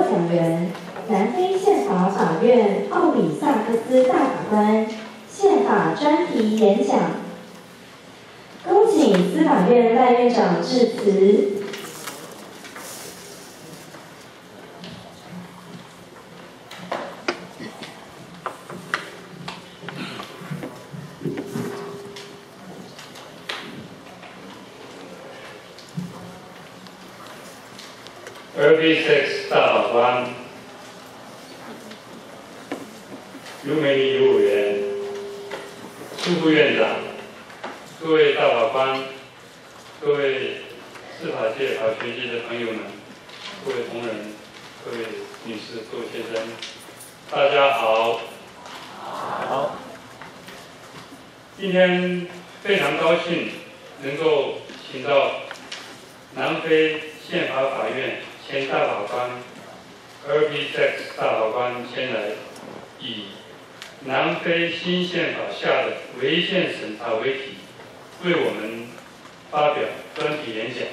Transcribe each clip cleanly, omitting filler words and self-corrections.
讲人，南非宪法法院奥比萨克斯大法官宪法专题演讲。恭请司法院赖院长致辞。Albie Sachs 大法官、尤美丽尤委员、苏副院长、各位大法官、各位司法界、法学界的朋友们、各位同仁、各位女士、各位先生，大家好。好。今天非常高兴能够请到南非宪法法院前大法官Albie Sachs 大法官前来，以南非新宪法下的违宪审查为题，为我们发表专题演讲。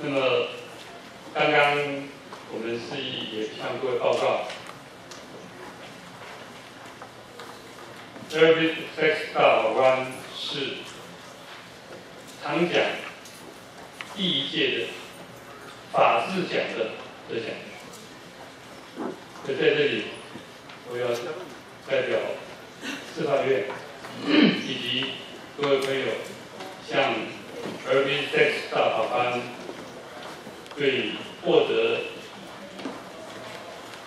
那么，刚刚我们司仪也向各位报告 ，Albie Sachs 大法官是常讲第一届的法治奖的得奖。所以在这里，我要代表司法院以及各位朋友，向Albie Sachs 大法官对获得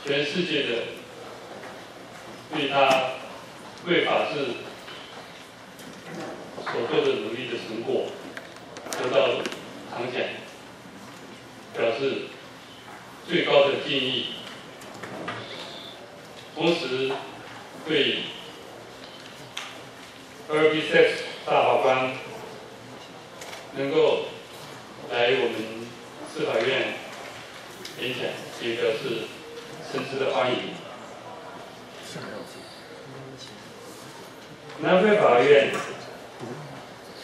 全世界的对他为法治所做的努力的成果得到常奖，表示最高的敬意，同时对Albie Sachs 大法官能够来我们司法院演讲，也表示深挚的欢迎。南非法院，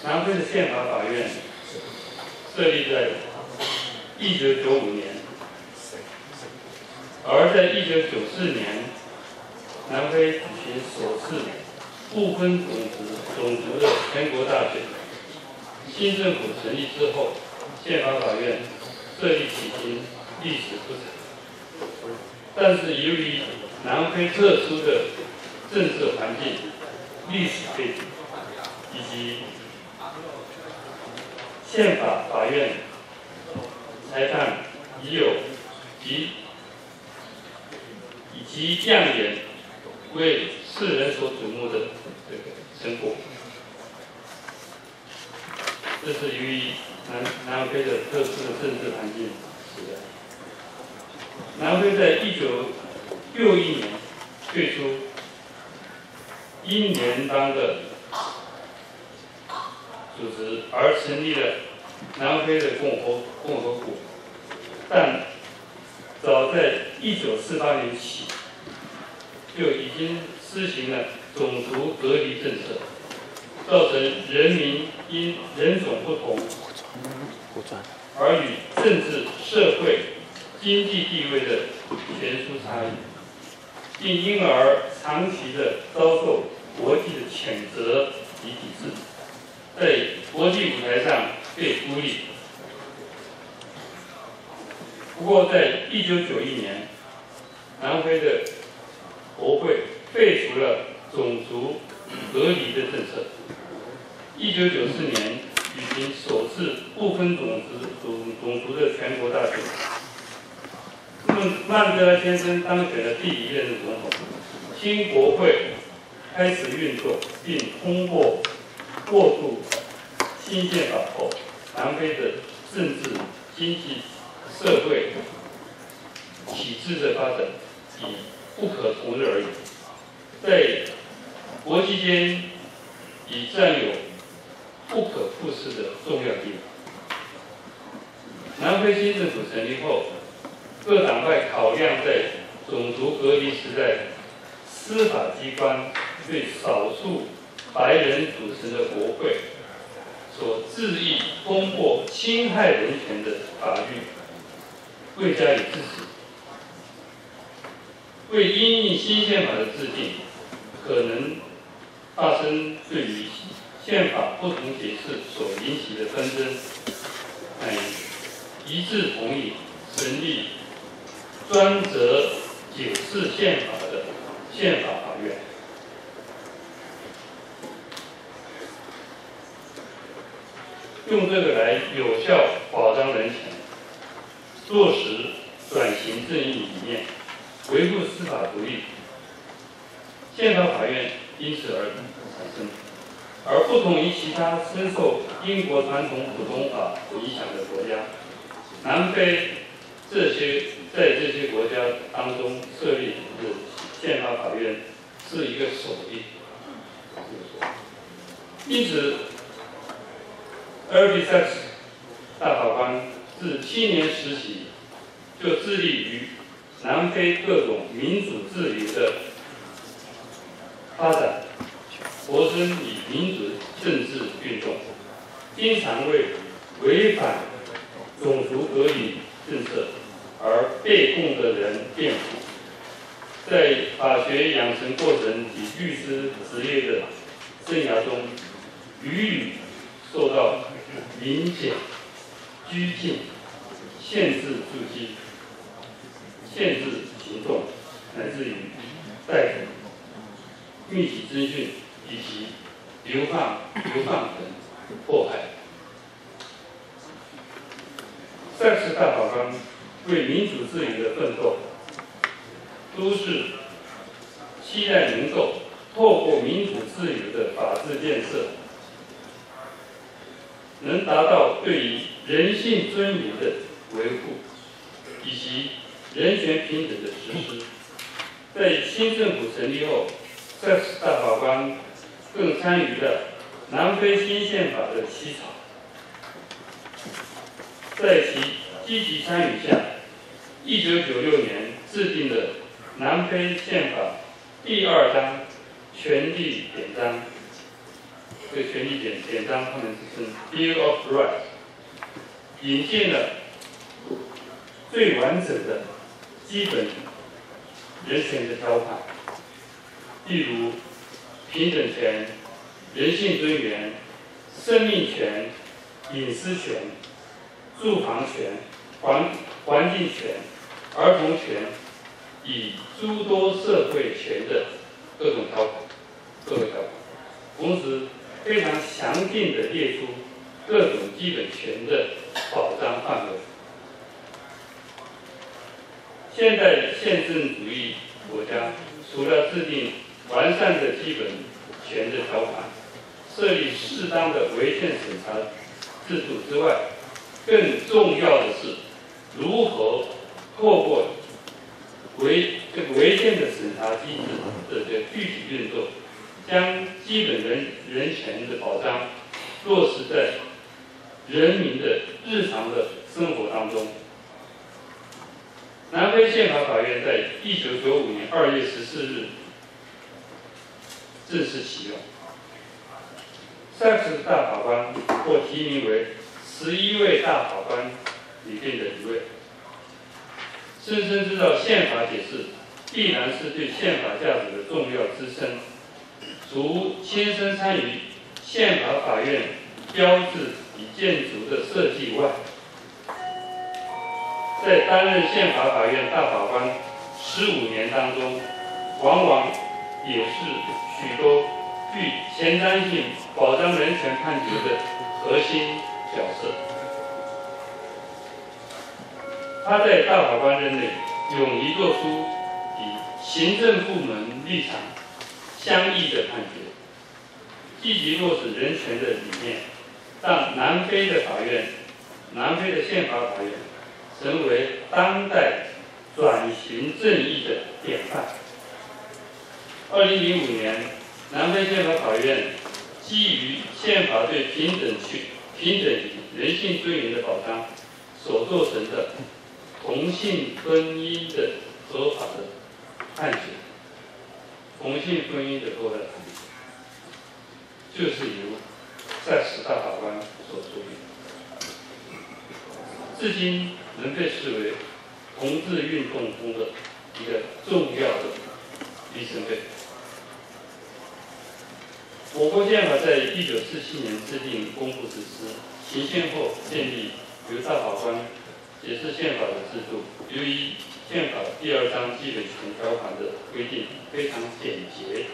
南非的宪法法院设立在1995年，而在1994年，南非举行首次不分种族的全国大选。新政府成立之后，宪法法院设立起因历史不长，但是由于南非特殊的政治环境、历史背景以及宪法法院裁判以其亮眼为世人所瞩目的这个成果，这是由于南非的特殊的政治环境使然。南非在1961年退出英联邦的组织，而成立了南非的共和国，但早在1948年起就已经施行了种族隔离政策，造成人民因人种不同而与政治、社会、经济地位的悬殊差异，并因而长期的遭受国际的谴责及抵制，在国际舞台上被孤立。不过，在1991年，南非的国会废除了种族隔离的政策。1994年举行首次不分种族的全国大选。曼德拉先生当选了第一任的总统，新国会开始运作并通过过渡新宪法后，南非的政治、经济、社会体制的发展已不可同日而语，在国际间已占有不可忽视的重要地位。南非新政府成立后，各党派考量在种族隔离时代，司法机关对少数白人组成的国会所恣意通过侵害人权的法律，未加以支持。为因应新宪法的制定，可能发生对于宪法不同解释所引起的纷争，一致同意成立专责解释宪法的宪法法院。用这个来有效保障人权，落实转型正义理念，维护司法独立。宪法法院因此而产生，而不同于其他深受英国传统普通法影响的国家，南非在这些国家当中设立的宪法法院是一个首例。因此，Albie Sachs 大法官自青年时期就致力于南非各种民主自由的发展，投身于民主政治运动，经常为违反种族隔离政策而被控的人辩护。在法学养成过程及律师职业的生涯中，屡屡受到临检、拘禁、限制住居、限制行动，乃至于逮捕、密集侦讯以及流放等迫害。萨克斯大法官为民主自由的奋斗，都是期待能够透过民主自由的法治建设，能达到对于人性尊严的维护，以及人权平等的实施。在新政府成立后，萨克斯大法官更参与了南非新宪法的起草。在其积极参与下，1996年制定了南非宪法第2章权利典章。这个权利典章他们是 Bill of Rights， 引进了最完整的基本人权的条款，例如平等权、人性尊严、生命权、隐私权、住房权、环境权、儿童权以诸多社会权的各个条款，同时非常详尽地列出各种基本权的保障范围。现代宪政主义国家除了制定完善的基本权的条款，设立适当的违宪审查制度之外，更重要的是如何透过违宪的审查机制的具体运作，将基本人权的保障落实在人民的日常的生活当中。南非宪法法院在1995年2月14日正式启用。萨克斯大法官获提名为11位大法官里面的一位，深深知道宪法解释必然是对宪法价值的重要支撑。除亲身参与宪法法院标志与建筑的设计外，在担任宪法法院大法官15年当中，往往也是许多具前瞻性保障人权判决的核心角色。他在大法官任内勇于做出与行政部门立场相异的判决，积极落实人权的理念，让南非的宪法法院成为当代转型正义的典范。2005年，南非宪法法院基于宪法对平等与人性尊严的保障所做成的同性婚姻的合法的判决，就是由萨克斯大法官所处理，至今仍被视为同志运动中的一个重要的里程碑。我国宪法在1947年制定、公布实施，行宪后建立由大法官解释宪法的制度。由于宪法第2章基本权条款的规定非常简洁，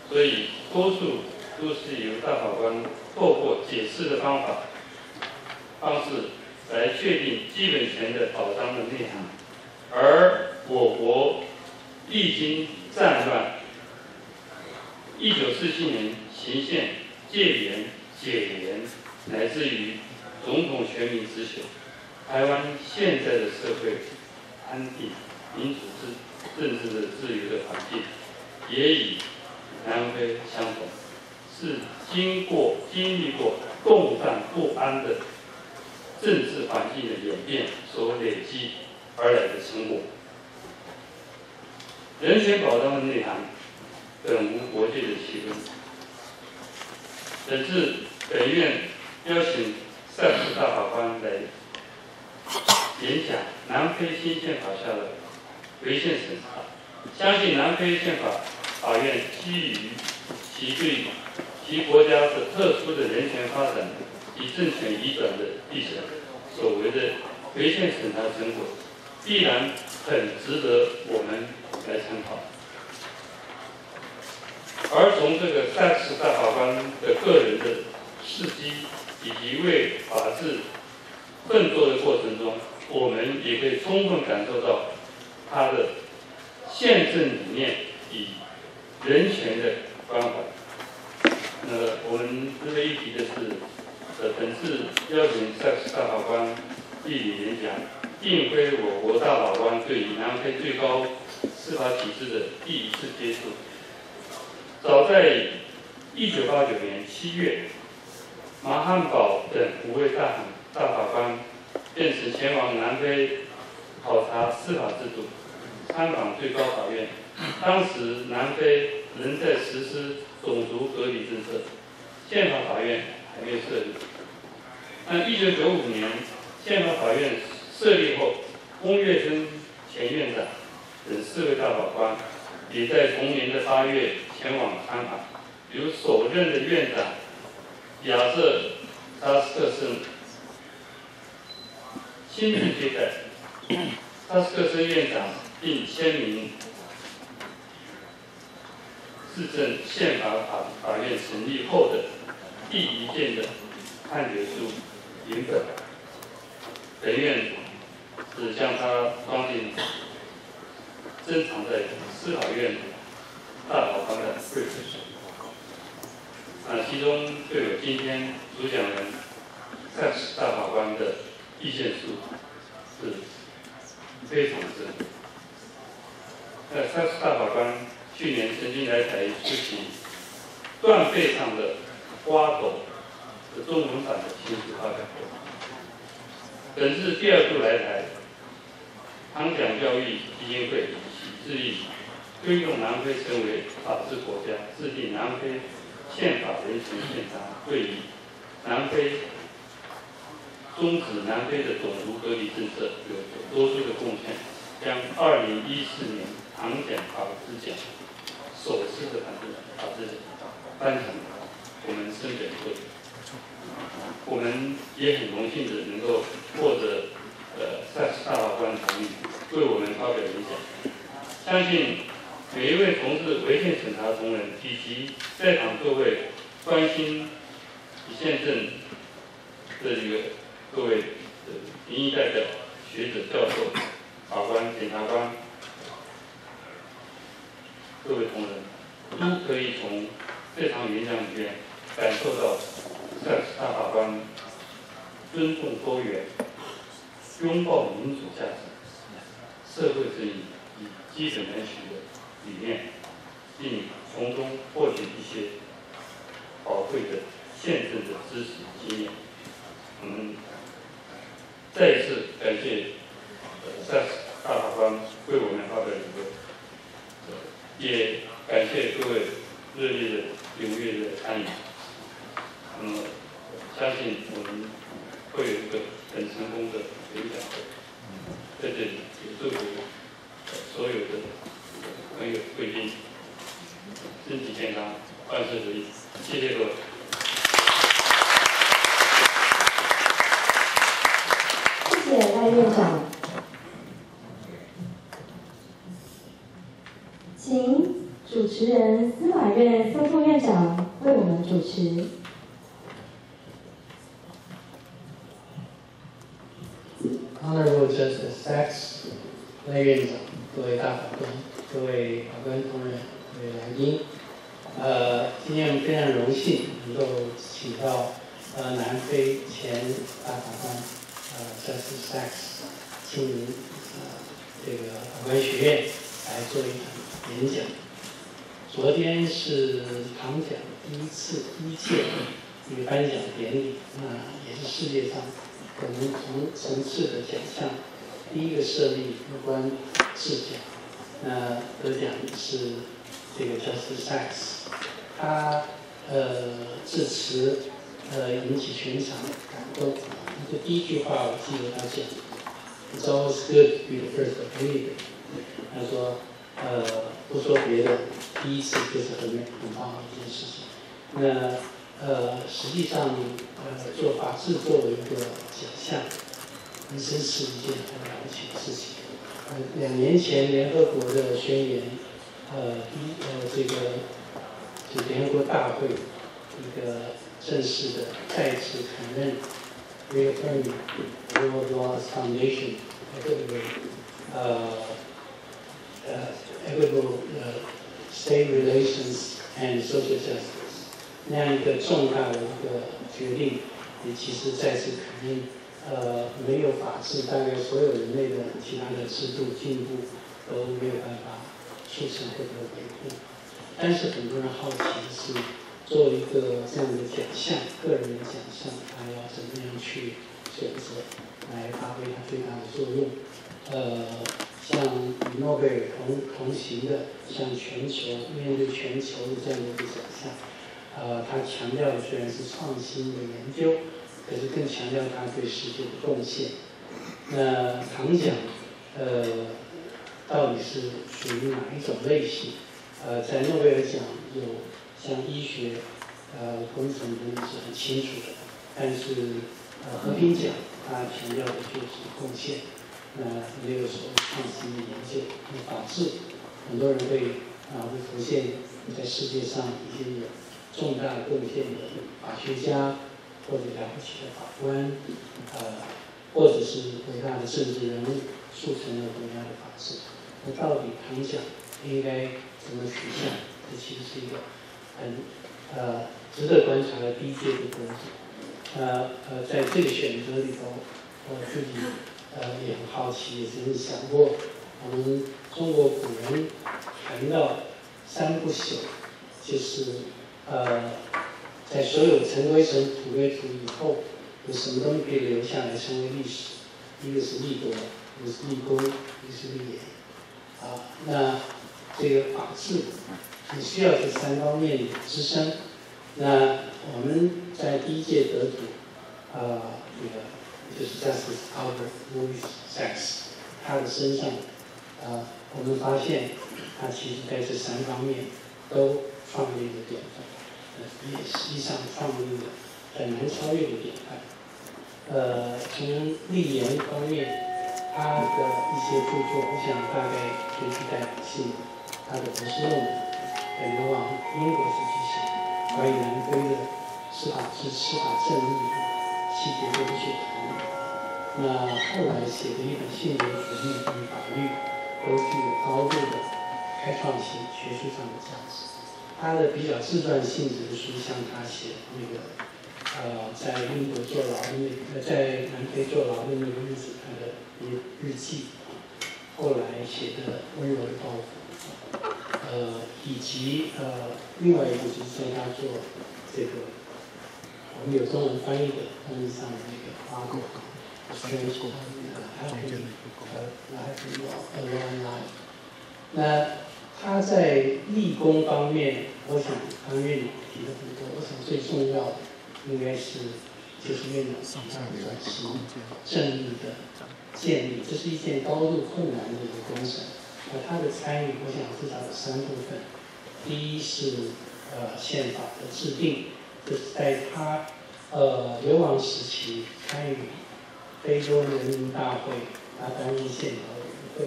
所以多数都是由大法官透过解释的方式来确定基本权的保障的内涵。而我国历经战乱，1947年行宪、戒严、解严，乃至于总统全民直选，台湾现在的社会安定、民主政治的自由的环境，也与南非相同，是经历过动荡不安的政治环境的演变所累积而来的成果。人权保障的内涵本无国界的区分。本次本院邀请萨斯大法官来演讲南非新宪法下的违宪审查。相信南非宪法法院基于其对其国家的特殊的人权发展及政权移转的历程所为的违宪审查成果，必然很值得我们来参考。而从这个萨斯大法官的个人的事迹以及为法治奋斗的过程中，我们也可以充分感受到他的宪政理念与人权的关怀。我们值得一提的是，本次邀请萨斯大法官莅临演讲，并非我国大法官对于南非最高司法体制的第一次接触。早在1989年7月，马汉堡等5位大法官便曾前往南非考察司法制度，参访最高法院。当时南非仍在实施种族隔离政策，宪法法院还没有设立。1995年宪法法院设立后，龚月春前院长等4位大法官也在同年的8月前往参访，由首任的院长亚瑟扎斯克森亲自接待。扎斯克森院长并签名自证宪法法院成立后的第1件的判决书原本。本院只将它装进珍藏在司法院大法官的柜子上。其中就有今天主讲人萨斯大法官的意见书，是非常深。萨斯大法官去年曾经来台出席断背上的花朵的中文版的亲自发表会。本次第2度来台，唐奖教育基金会其致力推动南非成为法治国家，制定南非宪法人权宪章，对于南非终止南非的种族隔离政策有多出的贡献，将2014年唐奖法治奖首次的法治奖颁奖，我们深感获得。我们也很荣幸的能够获得萨斯大法官的同意，为我们发表演讲。相信每一位从事违宪审查同仁，以及在场各位关心宪政的各位民意代表、学者、教授、法官、检察官，各位同仁都可以从这场演讲里面感受到萨斯大法官尊重多元、拥抱民主价值、社会正义与基本人权的理念，并从中获取一些宝贵的宪政的知识经验。我们再一次感谢萨斯大法官为我们发表演说，也感谢各位热烈的踊跃的参与。相信我们会有一个很成功的演讲会，在这里也祝祝福所有的朋友贵宾身体健康，万事如意。谢谢各位。谢谢赖院长，请主持人司法院司副院长为我们主持。Honorable Justice Sachs， 赖院长，各位大法官，各位法官同仁，各位来宾，今天我们非常荣幸能够请到南非前大法官Justice Sachs 亲临这个法官学院来做一场演讲。昨天是唐奖第一届一个颁奖典礼，也是世界上可能同层次的奖项第一个设立有关制奖。得奖是这个 Justice Sachs， 他致辞引起全场感动。这第一句话我记得他讲 ，It's always good to be the first of anything。他说不说别的，第一次就是很棒的一件事情。实际上做法治作为一个奖项，本身是一件很了不起的事情。2年前联合国的宣言，这个就联合国大会一个正式的再次承认 reaffirming World Law's Foundation equitable state relations and social justice 那样一个重大的一个决定，也其实再次肯定，没有法治，大概所有人类的其他的制度进步都没有办法促成或者维护。但是很多人好奇的是，作为一个这样的奖项，个人的奖项，他要怎么样去选择，来发挥它最大的作用？像与诺贝尔同行的，像全球面对全球的这样的一个奖项，他强调的虽然是创新的研究，可是更强调他对世界的贡献。那唐奖，到底是属于哪一种类型？在诺贝尔奖有像医学、工程等等是很清楚的，但是和平奖它强调的就是贡献。没有所谓创新的研究，法治，很多人会浮现在世界上一些有重大贡献的法学家，或者了不起的法官，或者是伟大的政治人物，促成了国家的法治。那到底唐奖应该怎么取向？这其实是一个很值得观察的第一届的得主。在这个选择里头，我自己也很好奇，也曾经想过，我们中国古人谈到三不朽，就是在所有尘归尘、土归土以后，有什么东西可以留下来成为历史？一个是立国，一个是立功，一个是立言。那这个法治也需要这3方面的支撑。那我们在第一届得主，这个就是 Justice Albie Sachs， 他的身上，我们发现他其实在这3方面都创立了典范，也实际上创立了很难超越的典范。从立言方面，他的一些著作，我想大概最具代表性的，他的博士论文流往英国时期写关于南非的司法正义细节都是谈。那后来写的一本性别主义与法律，都具有高度的开创性、学术上的价值。他的比较自传性质的书，像他写那个在英国坐牢的在南非坐牢的那个日子，他的日记，后来写的《温柔的报复》，以及另外一个就是在他做这个我们有中文翻译的翻译上的那个《花狗》。那他在立功方面，我想刚才你提的很多，我想最重要的应该是就是院长提倡的转型正义的建立，这是一件高度困难的一个工程。他的参与，我想至少有3部分。第一是宪法的制定，就是在他流亡时期参与非洲人民大会，他担任宪法委员会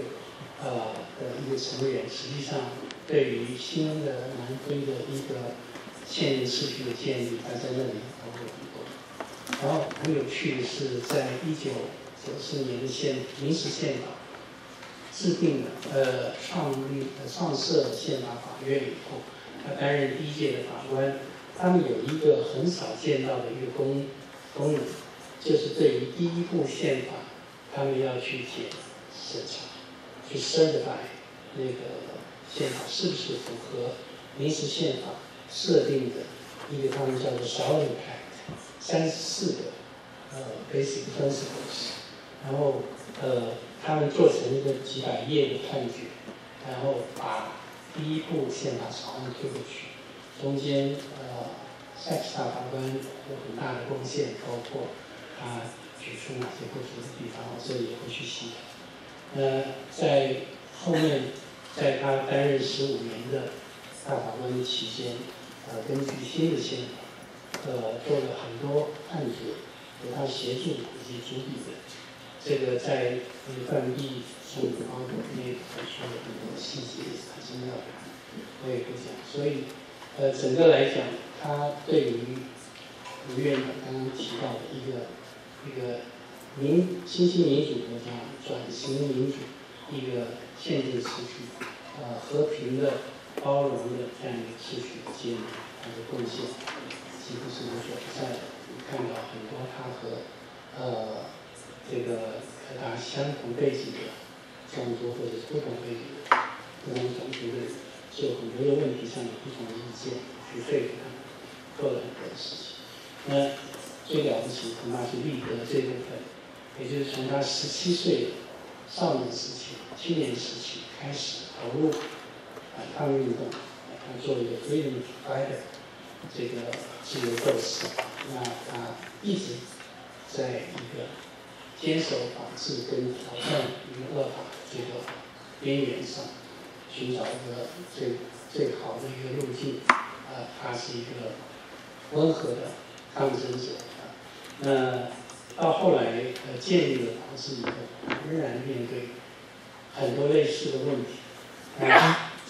的一个成员，实际上对于新的南非的一个宪政秩序的建立，他在那里投入很多。然后很有趣的是，在1994年的临时宪法制定了创设宪法法院以后，他担任第1届的法官。他们有一个很少见到的一个功能，就是对于第1部宪法，他们要去审查，去 certify 那个宪法是不是符合临时宪法设定的一个他们叫做Sovereign Act 34个basic principles， 然后他们做成一个几百页的判决，然后把第1部宪法草案推过去，中间Sachs 大法官有很大的贡献，包括他举出哪些不足的地方，我这里也会去细谈。在后面，在他担任15年的大法官的期间，根据新的宪法，做了很多判决，由他协助以及主笔的。这个在范例上面包括那个说的很多细节很重要的，我也不讲。所以整个来讲，他对于吴院长刚刚提到的一个新兴民主国家转型民主一个宪政秩序，和平的、包容的这样一个秩序的建立，他的贡献几乎是无所不在的。你看到很多他和这个和他相同背景的种族或者是不同背景的不同种族的人，就很多的问题上有不同的意见，去说服他们做了很多的事情。那最了不起恐怕是立德这部分，也就是从他17岁的少年时期、青年时期开始投入反抗运动，他做一个 freedom fighter 这个自由斗士。那他一直在一个坚守法治跟挑战一个恶法这个边缘上，寻找一个最好的一个路径。他是一个温和的抗争者。那到后来建立了法治以后，仍然面对很多类似的问题。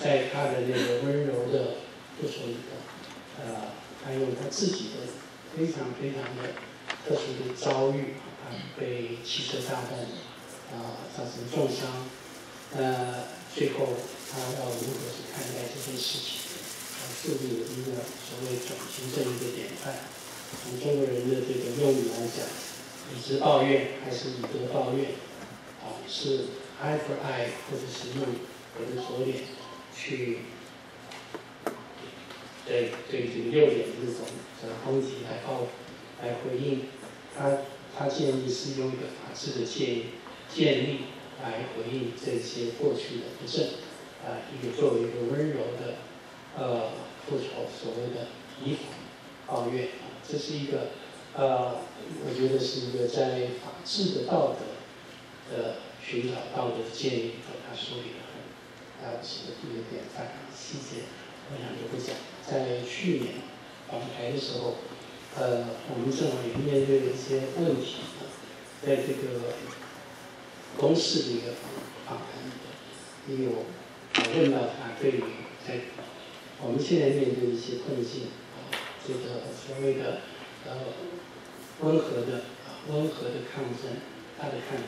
在他的那个温柔的不说里头，他用他自己的非常非常的特殊的遭遇，被汽车炸弹造成重伤。最后他要如何去看待这件事情？树立了一个所谓转型正义的典范。从中国人的这个用语来讲，以直报怨还是以德报怨？是 eye for eye， 或者是用我的左脸去对这个右脸的这种攻击来回应。他建议是用一个法治的建立来回应这些过去的不正，作为一个温柔的复仇，所谓的以法报怨。这是一个我觉得是一个在法治的道德的寻找道德的建立里头，他树立了很了不起的一个典范。细节我想就不讲。在去年访台的时候，我们正好也面对了一些问题，在这个公示的一个访谈里头，也有问到他对于在我们现在面对的一些困境，这个所谓的温和的抗争，他的看法。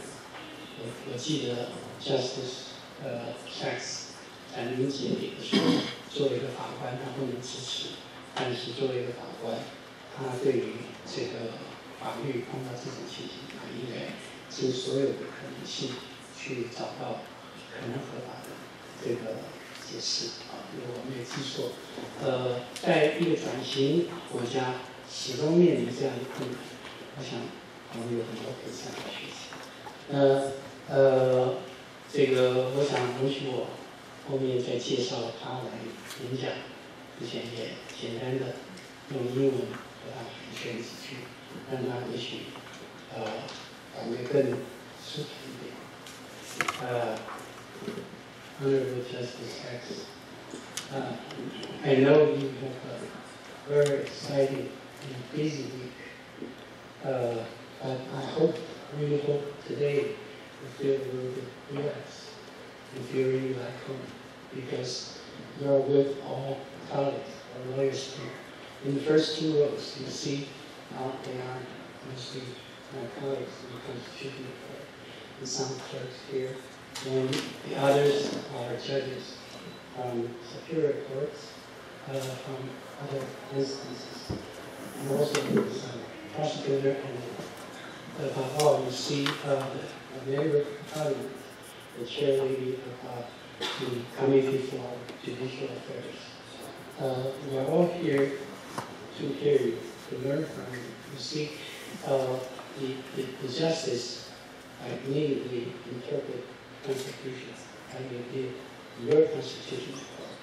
我记得Justice Sachs 在临解里的时候，作为一个法官，他不能支持，但是作为一个法官，他对于这个法律碰到这种情形，他应该尽所有的可能性去找到可能合法的这个解释。如果我没有记错，在一个转型国家始终面临这样的困难，我想我们有很多可以向他学习。这个我想容许我后面再介绍他来演讲之前，也简单的用英文和他学习去让它也许感觉更舒服一点。Honorable Justice Sachs, I know you have a very exciting and busy week, but I really hope today you feel a little bit relaxed and feel really like home, because you are with all colleagues or lawyers here. In the first two rows, you see they are mostly my colleagues in the Constitutional Court, and some clerks here, and the others are judges from superior courts, from other instances, and also some prosecutor, and above all, you see the member of Parliament, the chair lady of the Committee for Judicial Affairs. We are all here to hear you, to learn from you. You see, the justice immediately interpret the Constitution, as you did in your Constitutional Court.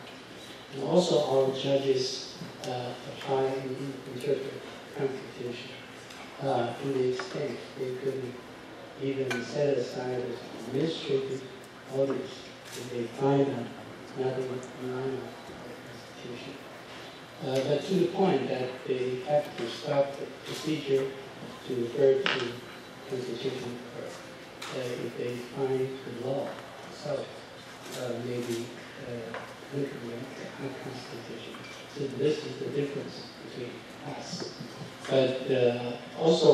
And also our judges apply and interpret the Constitution to the extent they could even set aside as administrative orders if they find nothing in line with the Constitution. But to the point that they have to stop the procedure to refer to Constitutional Court if they find the law itself maybe unconstitutional. So this is the difference between us. But also,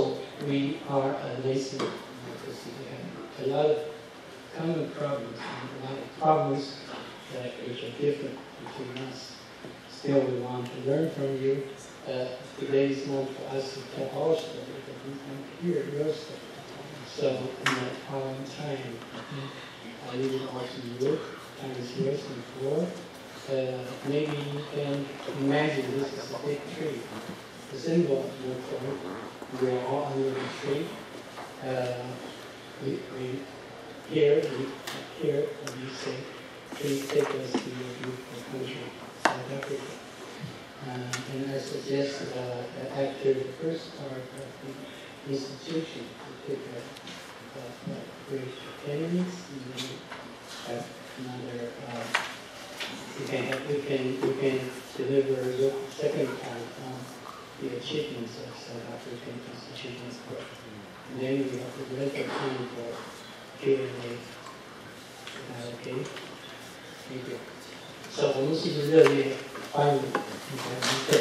we are a nascent democracy. We have a lot of common problems, and a lot of problems which are different between us. Still, we want to learn from you. Today is not for us to tell our story, but we want to hear your story. So, in our own time, I leave it all to you. Time is yours before. Maybe you can imagine this is a big tree. The symbol of your court. We are all under the tree. We hear what you say. Please take us to your beautiful country, South Africa. And I suggest that after the first part of the institution, we take a break for 10 minutes, and then have another. We can deliver your second part on the achievements of South African Constitutional Court. And then we have the rest of time for Q&A. Is that okay? Thank you. So, 我们是不是热烈欢迎你的一份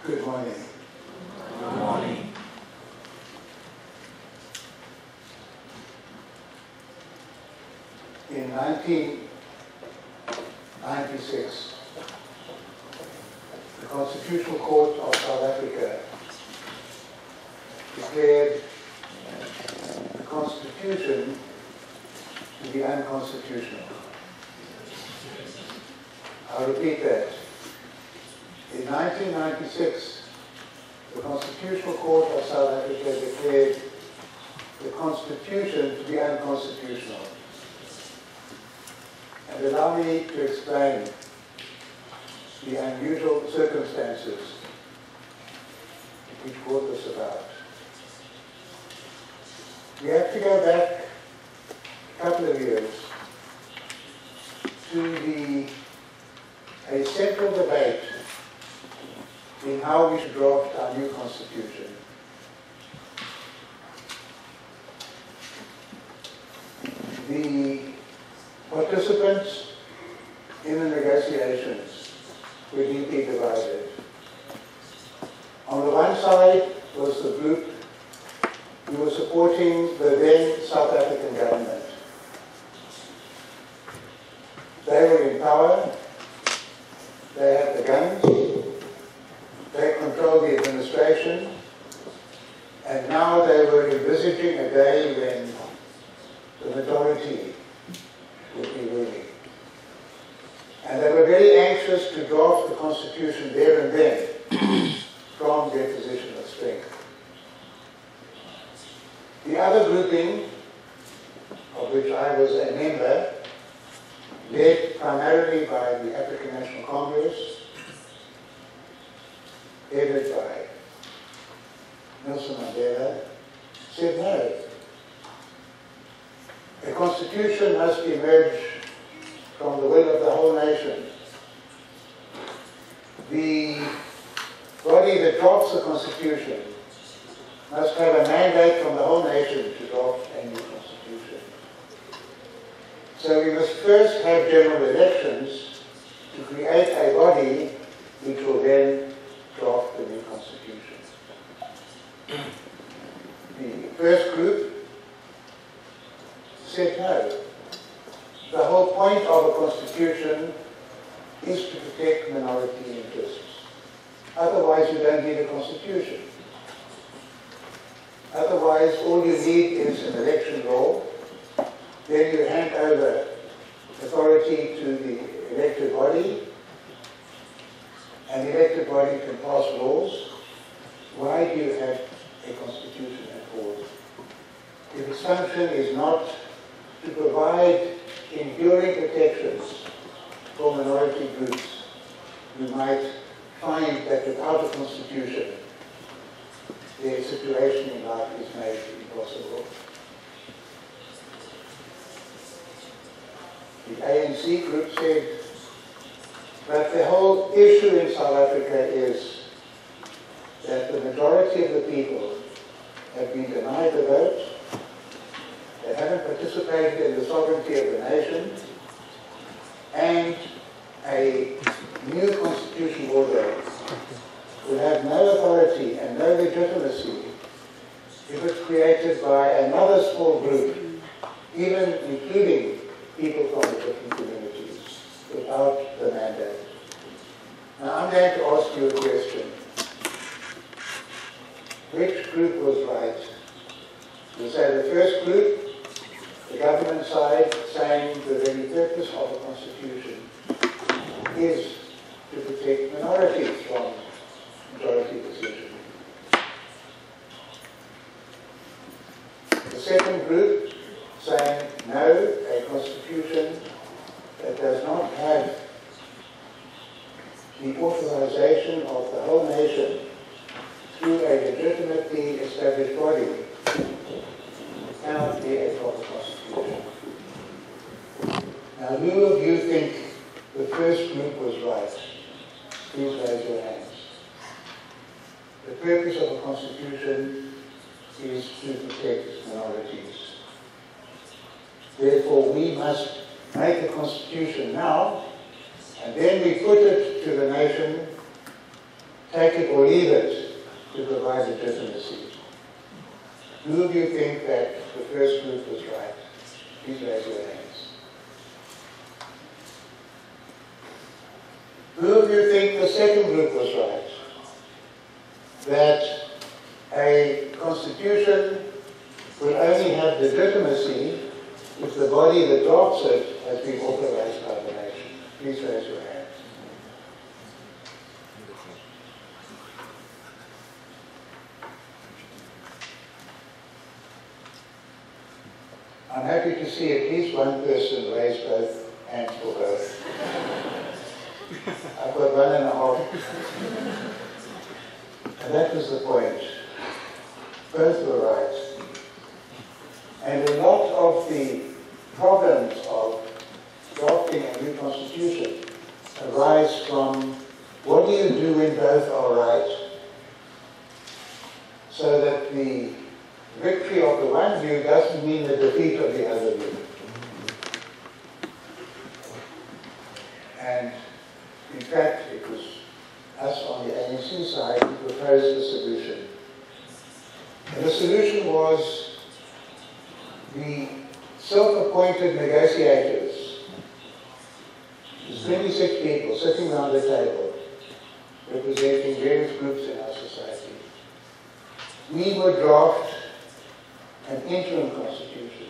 ？Good morning. Good morning. In 1996, the Constitutional Court of South Africa declared the Constitution to be unconstitutional. I'll repeat that. In 1996, the Constitutional Court of South Africa declared the Constitution to be unconstitutional. And allow me to explain the unusual circumstances which brought this about. We have to go back a couple of years to a central debate in how we should draft our new constitution. The participants in the negotiations were deeply divided. On the one side was the group who was supporting the then South African government. They were in power, they had the guns, they controlled the administration, and now they were envisaging a day when the majority would be ruling. And they were very anxious to draft the constitution there and then from their position of strength. The other grouping, of which I was a member, led primarily by the African National Congress, headed by Nelson Mandela, said no. A constitution must emerge from the will of the whole nation. The body that drafts the constitution must have a mandate from the whole nation to draft a new constitution. So we must first have general elections to create a body which will then draft the new constitution. The first group said no. The whole point of a constitution is to protect minority interests. Otherwise you don't need a constitution. Otherwise all you need is an election law. Then you hand over authority to the elected body, and the elected body can pass laws. Why do you have a constitution at all? If its function is not to provide enduring protections for minority groups, you might find that without a constitution, their situation in life is made impossible. The ANC group said that the whole issue in South Africa is that the majority of the people have been denied the vote, they haven't participated in the sovereignty of the nation, and a new constitutional order will have no authority and no legitimacy if it's created by another small group, even including people from the different communities, without the mandate. Now I'm going to ask you a question. Which group was right? You say the first group, the government side, saying the very purpose of a constitution is to protect minorities from majority decision. The second group saying no, a constitution that does not have the authorization of the whole nation through a legitimately established body cannot be a proper constitution. Now, who of you think the first group was right? Please raise your hands. The purpose of a constitution is to protect minorities. Therefore, we must make a constitution now, and then we put it to the nation, take it or leave it, to provide legitimacy. Who of you think that the first group was right? Please raise your hands. Who of you think the second group was right? That a constitution will only have legitimacy if the body that drafts it has been authorized by the nation. Please raise your hands. I'm happy to see at least one person raise both hands for both. I've got 1.5. And that was the point. Both were right. And a lot of the problems of drafting a new constitution arise from what do you do when both are right? So that the victory of the one view doesn't mean the defeat of the other view. And in fact, it was us on the ANC side who proposed the solution. And the solution was the self-appointed negotiators, 26 people sitting around the table, representing various groups in our society. We would draft an interim constitution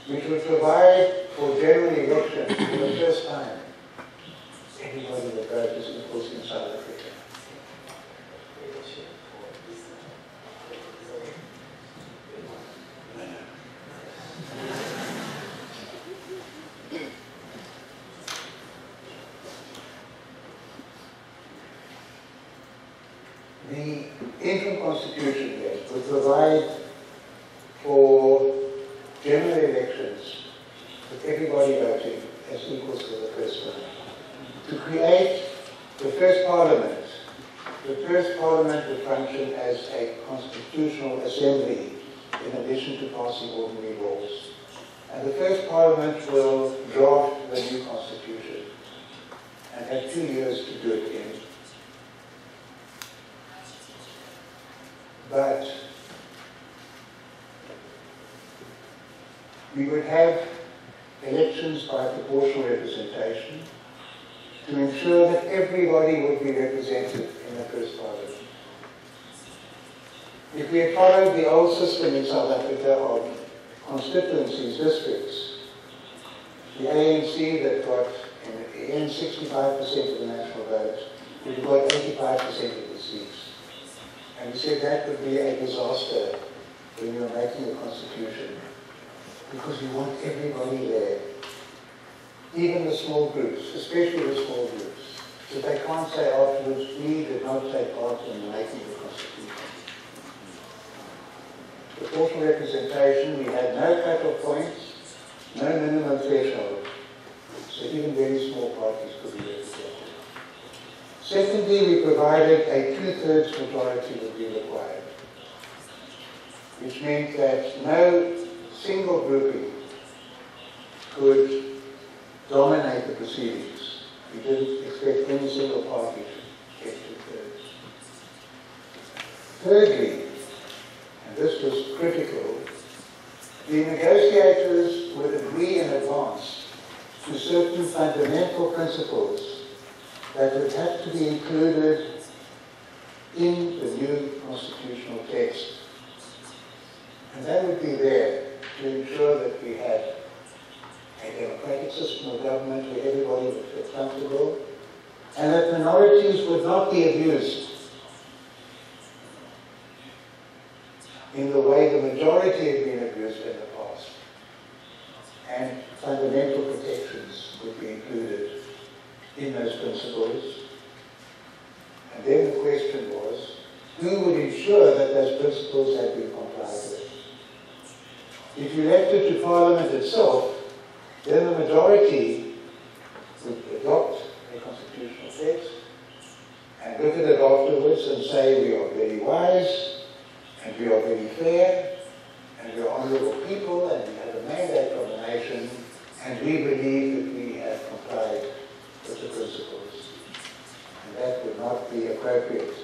which would provide for general election for the first time. Everybody would vote as equals in South Africa. The interim constitution then would provide for general elections with everybody voting as equals for the first time. To create the first parliament would function as a constitutional assembly in addition to passing ordinary laws. And the first parliament will draft the new constitution and have 2 years to do it in. But we would have elections by proportional representation to ensure that everybody would be represented in the first parliament. If we had followed the old system in South Africa of constituencies, districts, the ANC that got in the end 65% of the national vote would have got 85% of the seats. And we said that would be a disaster when you're making a constitution, because you want everybody there, even the small groups, especially the small groups, so they can't say afterwards, we did not take part in making the constitution. Proportional representation, we had no cut-off points, no minimum threshold, so even very small parties could be represented. Secondly, we provided a 2/3 majority would be required, which meant that no single grouping could dominate the proceedings. We didn't expect any single party to get 2/3. Thirdly, and this was critical, the negotiators would agree in advance to certain fundamental principles that would have to be included in the new constitutional text. And that would be there to ensure that we had a democratic system of government where everybody would feel comfortable, and that minorities would not be abused in the way the majority had been abused in the past. And fundamental protections would be included in those principles. And then the question was, who would ensure that those principles had been complied with? If you left it to Parliament itself, then the majority would adopt a constitutional text and look at it afterwards and say, we are very wise, and we are very fair, and we are honourable people, and we have a mandate from the nation, and we believe that we have complied with the principles. And that would not be appropriate.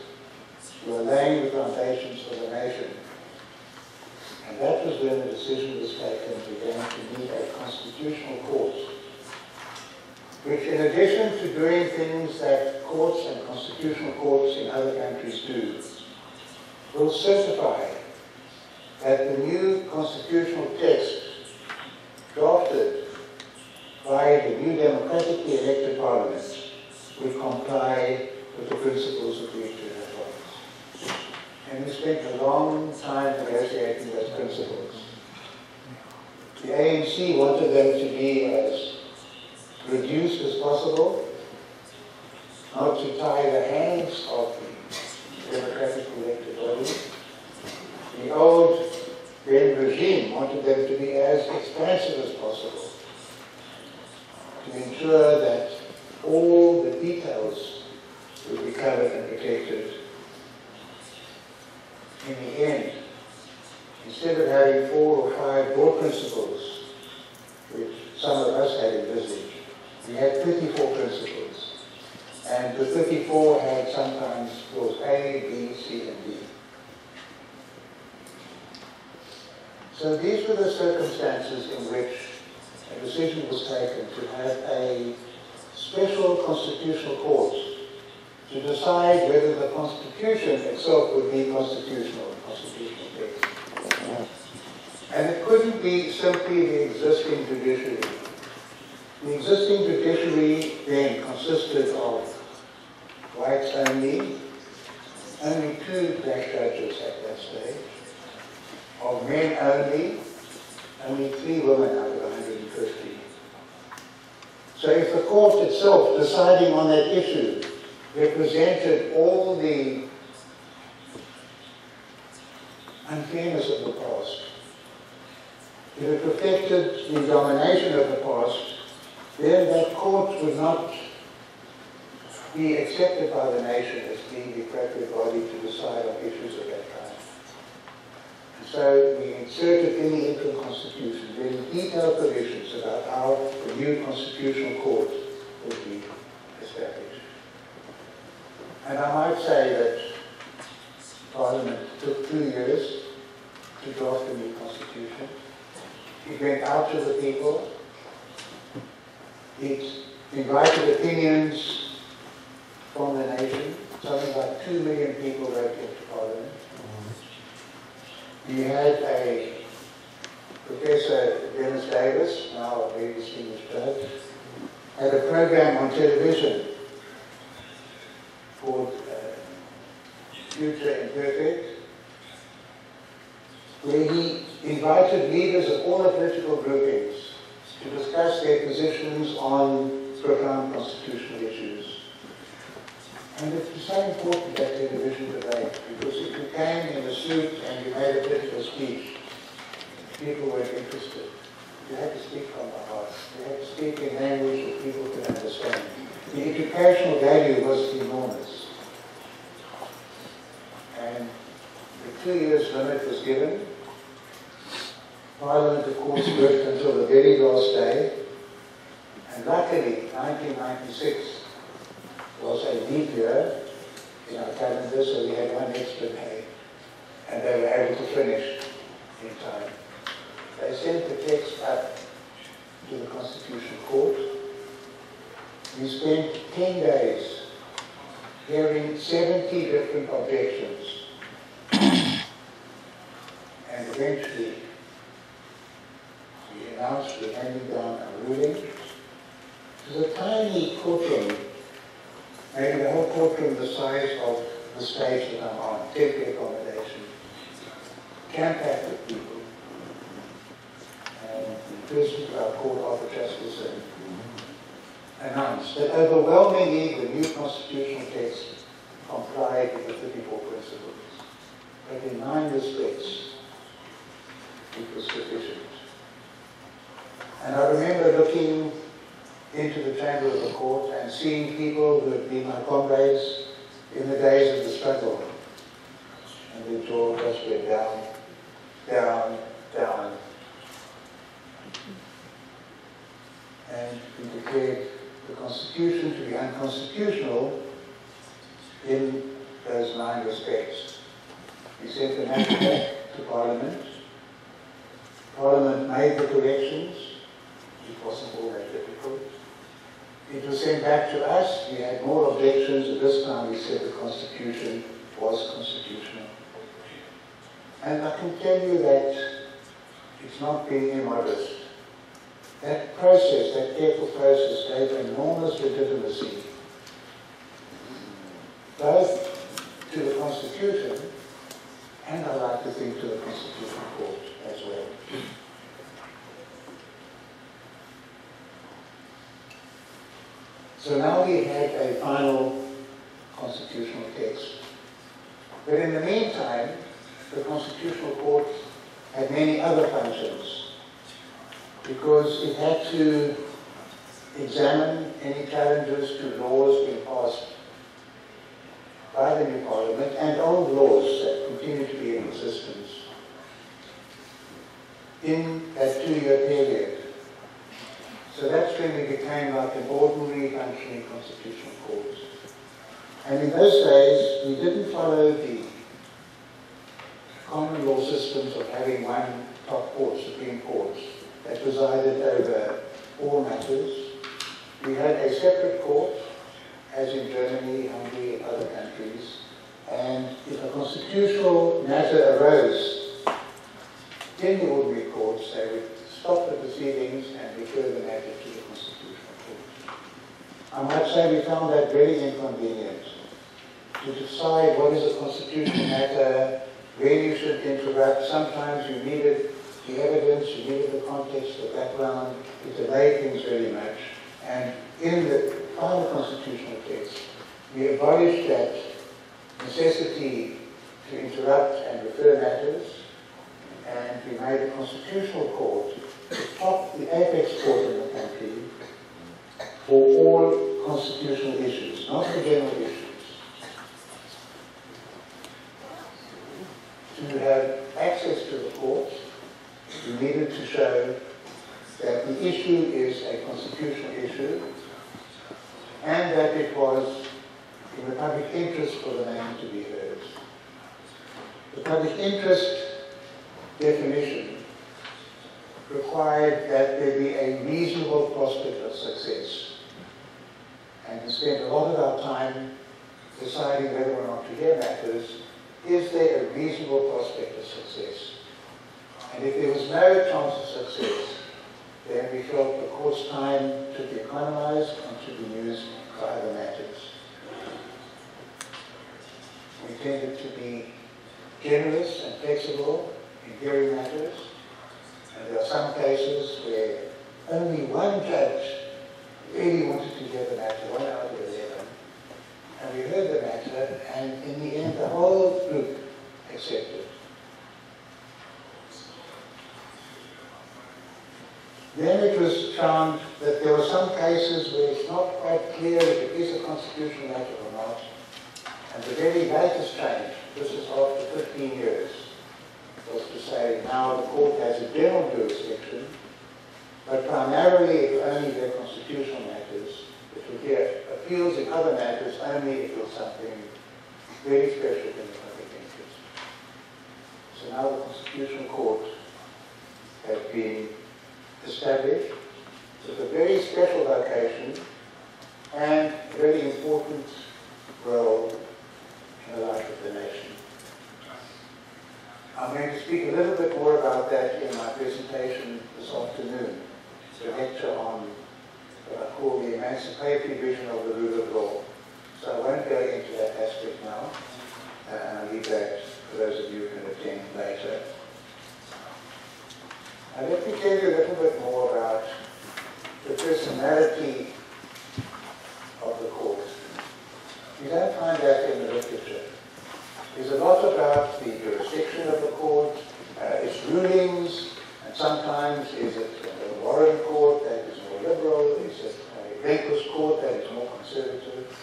You are laying the foundations for the nation. And that was when the decision was taken to need a constitutional court, which in addition to doing things that courts and constitutional courts in other countries do, will certify that the new constitutional text drafted by the new democratically elected parliament would comply with the principles agreed to in advance. And we spent a long time negotiating those principles. The ANC wanted them to be as reduced as possible, not to tie the hands of the democratically elected body. The old then regime wanted them to be as expansive as possible, to ensure that all the details would be covered and protected. In the end, instead of having 4 or 5 broad principles, which some of us had envisaged, we had 34 principles. And the 34 had sometimes clause A, B, C, and D. So these were the circumstances in which a decision was taken to have a special constitutional court to decide whether the Constitution itself would be constitutional text. And it couldn't be simply the existing judiciary. The existing judiciary then consisted of whites only 2 black judges at that stage, of men only 3 women out of 150. So if the court itself, deciding on that issue, represented all the unfairness of the past, if it reflected the domination of the past, then that court would not be accepted by the nation as being the appropriate body to decide on issues of that kind. And so we inserted in the interim constitution very detailed provisions about how the new constitutional court would be established. And I might say that Parliament took 2 years to draft the new constitution. It went out to the people. It invited opinions from the nation. Something like 2 million people wrote into Parliament. We had a Professor Dennis Davis, now a very distinguished judge, had a program on television called Future Imperfect, where he invited leaders of all the political groupings to discuss their positions on profound constitutional issues. And it was so important, that television debate, because if you came in a suit and you made a political speech, people weren't interested. You had to speak from the heart. You had to speak in language that people could understand. The educational value was enormous. And the 2 years limit was given. Parliament, of course, worked until the very last day. And luckily, 1996 was a leap year in our calendar, so we had 1 extra day. And they were able to finish in time. They sent the text up to the Constitutional Court. We spent 10 days hearing 70 different objections. And eventually, we announced we're handing down a ruling. It was a tiny courtroom, maybe the whole courtroom the size of the stage that I'm on, temporary accommodation, jam-packed with people. And the president of our court, Albie Sachs, announced that overwhelmingly the new constitutional text complied with the 34 principles. But in 9 respects, it was sufficient. And I remember looking into the chamber of the court and seeing people who had been my comrades in the days of the struggle. And the jaw just went down, down, down. And we declared the Constitution to be unconstitutional in those 9 respects. We sent the matter back to Parliament. Parliament made the corrections. It wasn't all that difficult. It was sent back to us. We had more objections. At this time we said the Constitution was constitutional. And I can tell you that it's not being immodest. That process, that careful process, gave enormous legitimacy both to the Constitution and, I like to think, to the Constitutional Court as well. So now we had a final constitutional text. But in the meantime, the Constitutional Court had many other functions, because it had to examine any challenges to laws being passed by the new Parliament and old laws that continue to be in existence in that 2-year period. So that's when we became like an ordinary functioning constitutional court. And in those days, we didn't follow the common law systems of having one top court, Supreme Court, that presided over all matters. We had a separate court, as in Germany, Hungary, and other countries. And if a constitutional matter arose in the ordinary courts, they would stop the proceedings and refer the matter to the Constitutional Court. I might say we found that very inconvenient to decide what is a constitutional matter, when you should interrupt. Sometimes you needed the evidence, you needed the context, the background. It delayed things very much. And in the final constitutional text, we abolished that necessity to interrupt and refer matters, and we made the Constitutional Court the apex court in the country for all constitutional issues, not for general issues. To have access to the court, you needed to show that the issue is a constitutional issue and that it was in the public interest for the man to be heard. The public interest definition required that there be a reasonable prospect of success. And we spent a lot of our time deciding whether or not to hear matters. Is there a reasonable prospect of success? And if there was no chance of success, then we felt the court's time should be economized and should be used for other matters. We tended to be generous and flexible in hearing matters, and there are some cases where only one judge really wanted to hear the matter, 1 out of 11. And we heard the matter, and in the end, the whole group accepted. Then it was found that there were some cases where it's not quite clear if it is a constitutional matter or not. And the very latest change, this is after 15 years, was to say now the court has a general jurisdiction, but primarily if only they're constitutional matters. It will hear appeals in other matters only if it's something very special in the public interest. So now the Constitutional Court has been established with a very special vocation and a very important role in the life of the nation. I'm going to speak a little bit more about that in my presentation this afternoon. It's a lecture on what I call the emancipatory vision of the rule of law. So I won't go into that aspect now, and I'll leave that for those of you who can attend later. Now let me tell you a little bit more about the personality of the court. You don't find that in the literature. There's a lot about the jurisdiction of the court, its rulings, and sometimes is it a Warren court that is more liberal, is it a Rehnquist court that is more conservative.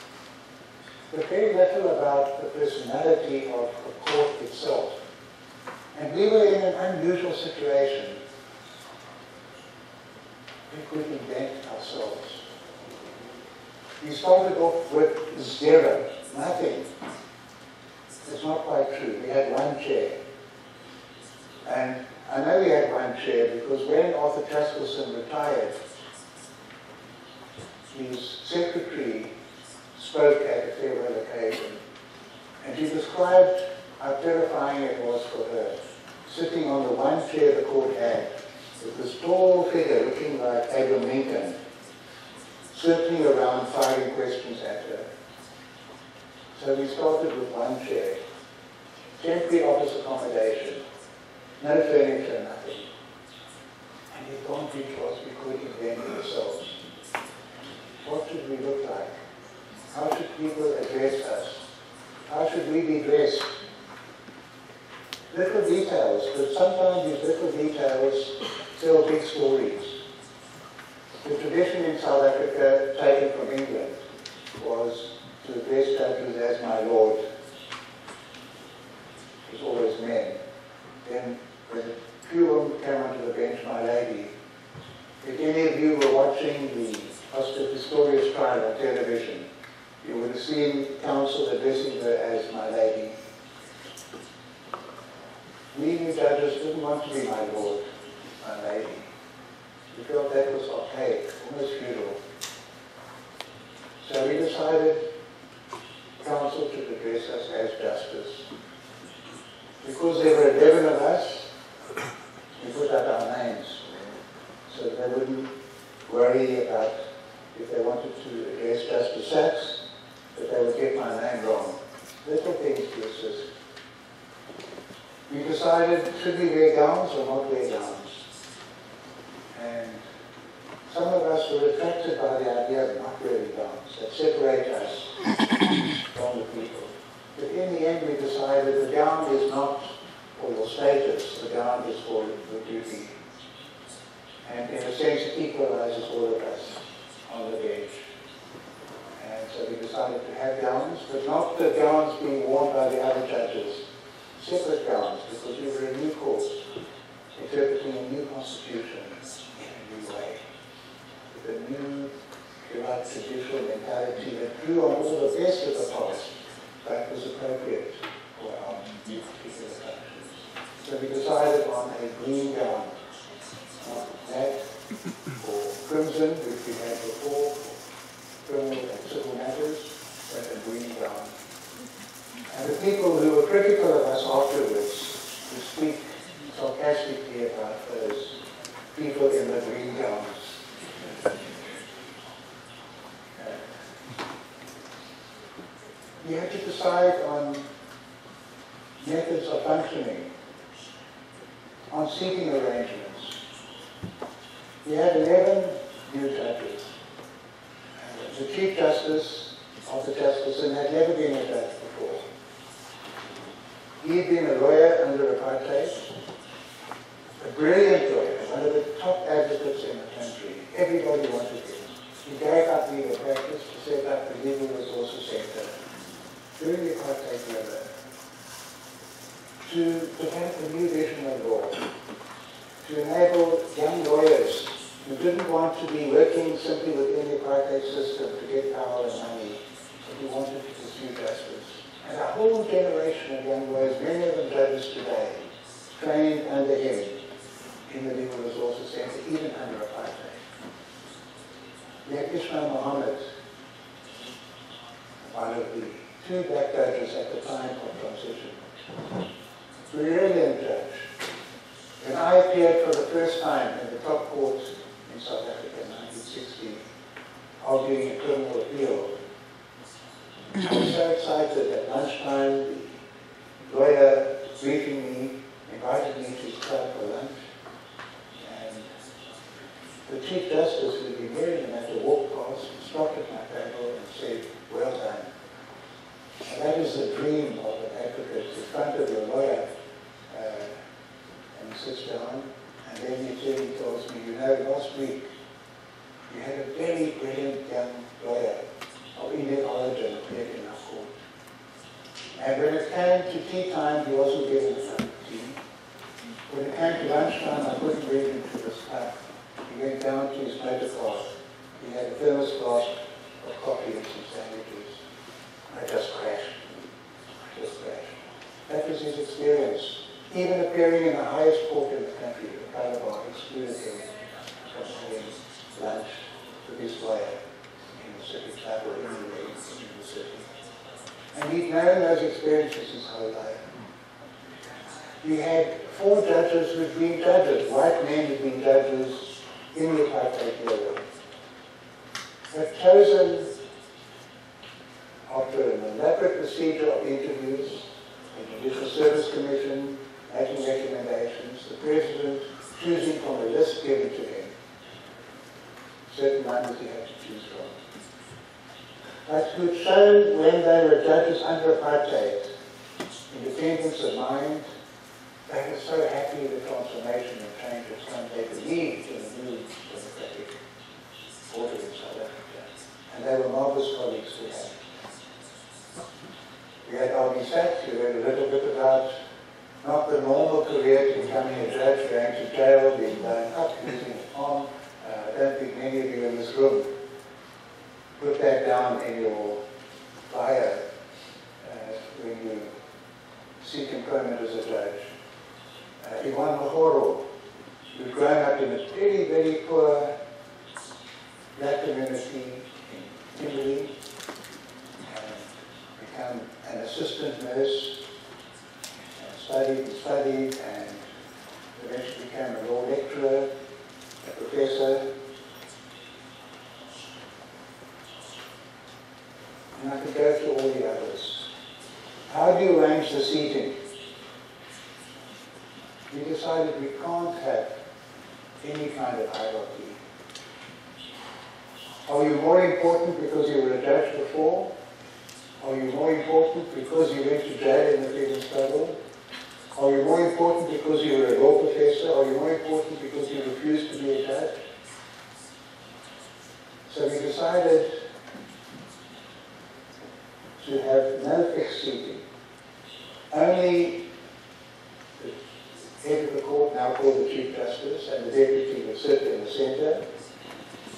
But very little about the personality of the court itself. And we were in an unusual situation. We could invent ourselves. We started off with 0, nothing. It's not quite true. We had 1 chair. And I know we had 1 chair because when Arthur Truskelson retired, his secretary spoke at a farewell occasion. And she described how terrifying it was for her, sitting on the 1 chair the court had, with this tall figure looking like Abraham Lincoln, circling around firing questions at her. So we started with 1 chair, temporary office accommodation, no furniture, nothing. And the advantage was we could invent ourselves. What should we look like? How should people address us? How should we be dressed? Little details, but sometimes these little details tell big stories. The tradition in South Africa, taken from England, was to address judges as my lord. as men. Then when a few women came onto the bench, my lady, if any of you were watching the Oscar Pistorius trial on television, you would have seen counsel addressing her as my lady. We new judges didn't want to be my lord, my lady. We felt that was archaic, almost feudal. So we decided counsel should address us as justice. Because there were 11 of us, we put up our names so that they wouldn't worry about if they wanted to address Justice Sachs, that they would get my name wrong. Little things to assist. We decided, should we wear gowns or not wear gowns? And some of us were attracted by the idea of not wearing gowns, that separate us from the people. But in the end, we decided the gown is not for your status, the gown is for your duty. And in a sense, it equalizes all of us on the bench. And so we decided to have gowns, but not the gowns being worn by the other judges. Separate gowns, because we were a new court, interpreting a new constitution in a new way. With a new, if you like, judicial mentality that drew on all the best of the past, that was appropriate for our particular functions. So we decided on a green gown, not black or crimson, which we had before, for criminal and civil matters, but a green gown. And the people who were critical of us afterwards would speak sarcastically about those people in the green gowns. We had to decide on methods of functioning, on seating arrangements. We had 11 new judges. The Chief Justice of the Justice and had never been a judge before. He had been a lawyer under apartheid, a brilliant lawyer, one of the top advocates in the country. Everybody wanted him. He gave up legal practice to set up the Legal Resources Center during the apartheid era to develop a new vision of law, to enable young lawyers who didn't want to be working simply within the apartheid system to get power and money, but who wanted to pursue justice. And a whole generation of young lawyers, many of them judges today, trained under him in the Legal Resources Center, even under apartheid. We had Ismail Mohammed, one of the two black judges at the time of transition. Brilliant judge. When I appeared for the first time in the top court in South Africa in 1960, arguing a criminal appeal, I was so excited at lunchtime, the lawyer briefing me, invited me to his club for lunch, and the Chief Justice, who had been hearing the matter, walked past, stopped at my table and said, "Well done." And that is the dream of an advocate, in front of your lawyer, and he sits down, and then he tells me, "You know, last week you had a very brilliant young lawyer of Indian origin appeared in our court. And when it came to tea time, he wasn't given a cup of tea. When it came to lunchtime, I couldn't bring him to this club. He went down to his motor car. He had a thermos flask of coffee and some sandwiches. I just crashed. That was his experience. Even appearing in the highest court in the country, the color bar excluded him from having lunch with his lawyer in the city club or anywhere in the city. And he'd known those experiences his whole life. We had 4 judges who'd been judges, white men who'd been judges in the apartheid era, but chosen after an elaborate procedure of interviews, the Judicial Service Commission making recommendations, the President choosing from a list given to him, certain numbers he had to choose from, but who'd shown when they were judges under apartheid, independence of mind. They were so happy with the transformation and change had come. They believed in the new democratic order in South Africa. And they were marvelous colleagues to have. We had Albie Sachs, who read a little bit about using it on. I don't think many of you in this room put that down in your bio when you seek employment as a judge. Iwan Mahoro, who's grown up in a very, very poor black community in Kimberley, and become an assistant nurse, and studied, and eventually became a law lecturer, a professor. And I could go through all the others. How do you arrange the seating? We decided we can't have any kind of hierarchy. Are you more important because you were a judge before? Are you more important because you went to jail in the freedom struggle? Are you more important because you were a law professor? Are you more important because you refused to be a judge? So we decided to have no fixed seating. Only the head of the court, now called the Chief Justice, and the deputy would sit in the centre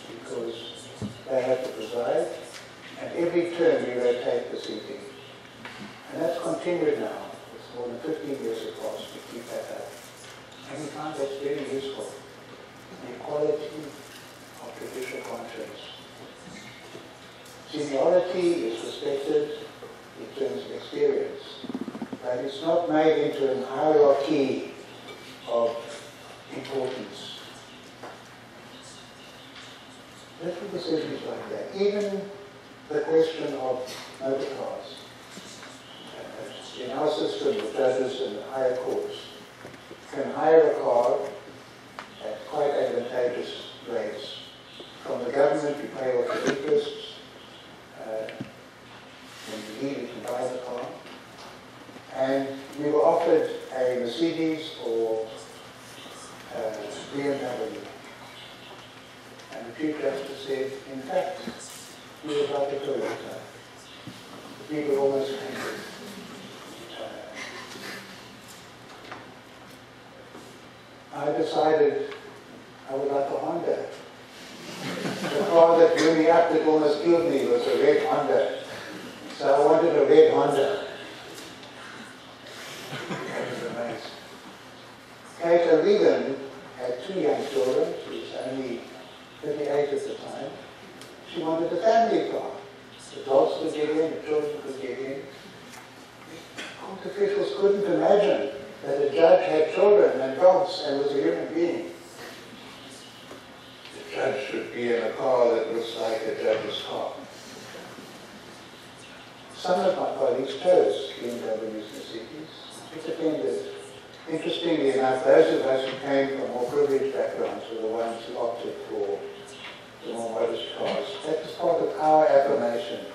because they have to preside. And every term we rotate the seating. And that's continued now. It's more than 15 years across to keep that up. And we find that's very useful. The equality of judicial conscience. Seniority is respected in terms of experience, but it's not made into a hierarchy of importance. Little decisions like that. Even the question of motor cars. In our system, the judges in the higher courts can hire a car at quite advantageous rates. From the government, you pay off the interests. When you need it, you can buy the car. And we were offered a Mercedes or BMW. And the Chief Justice said, in fact, we would like a Toyota. The people almost fainted. I decided I would like a Honda. The car that blew me up, that almost killed me, was a red Honda. So I wanted a red Honda. That was amazing. Kate O'Regan had 2 young children. She was only 38 at the time. She wanted a family car. The dogs could get in, the children could get in. Court officials couldn't imagine that a judge had children and dogs and was a human being. The judge should be in a car that looks like a judge's car. Some of my colleagues chose BMWs and cities. It depended. Interestingly enough, those of us who came from more privileged backgrounds were the ones who opted for the more modest cars. That was part of our affirmation,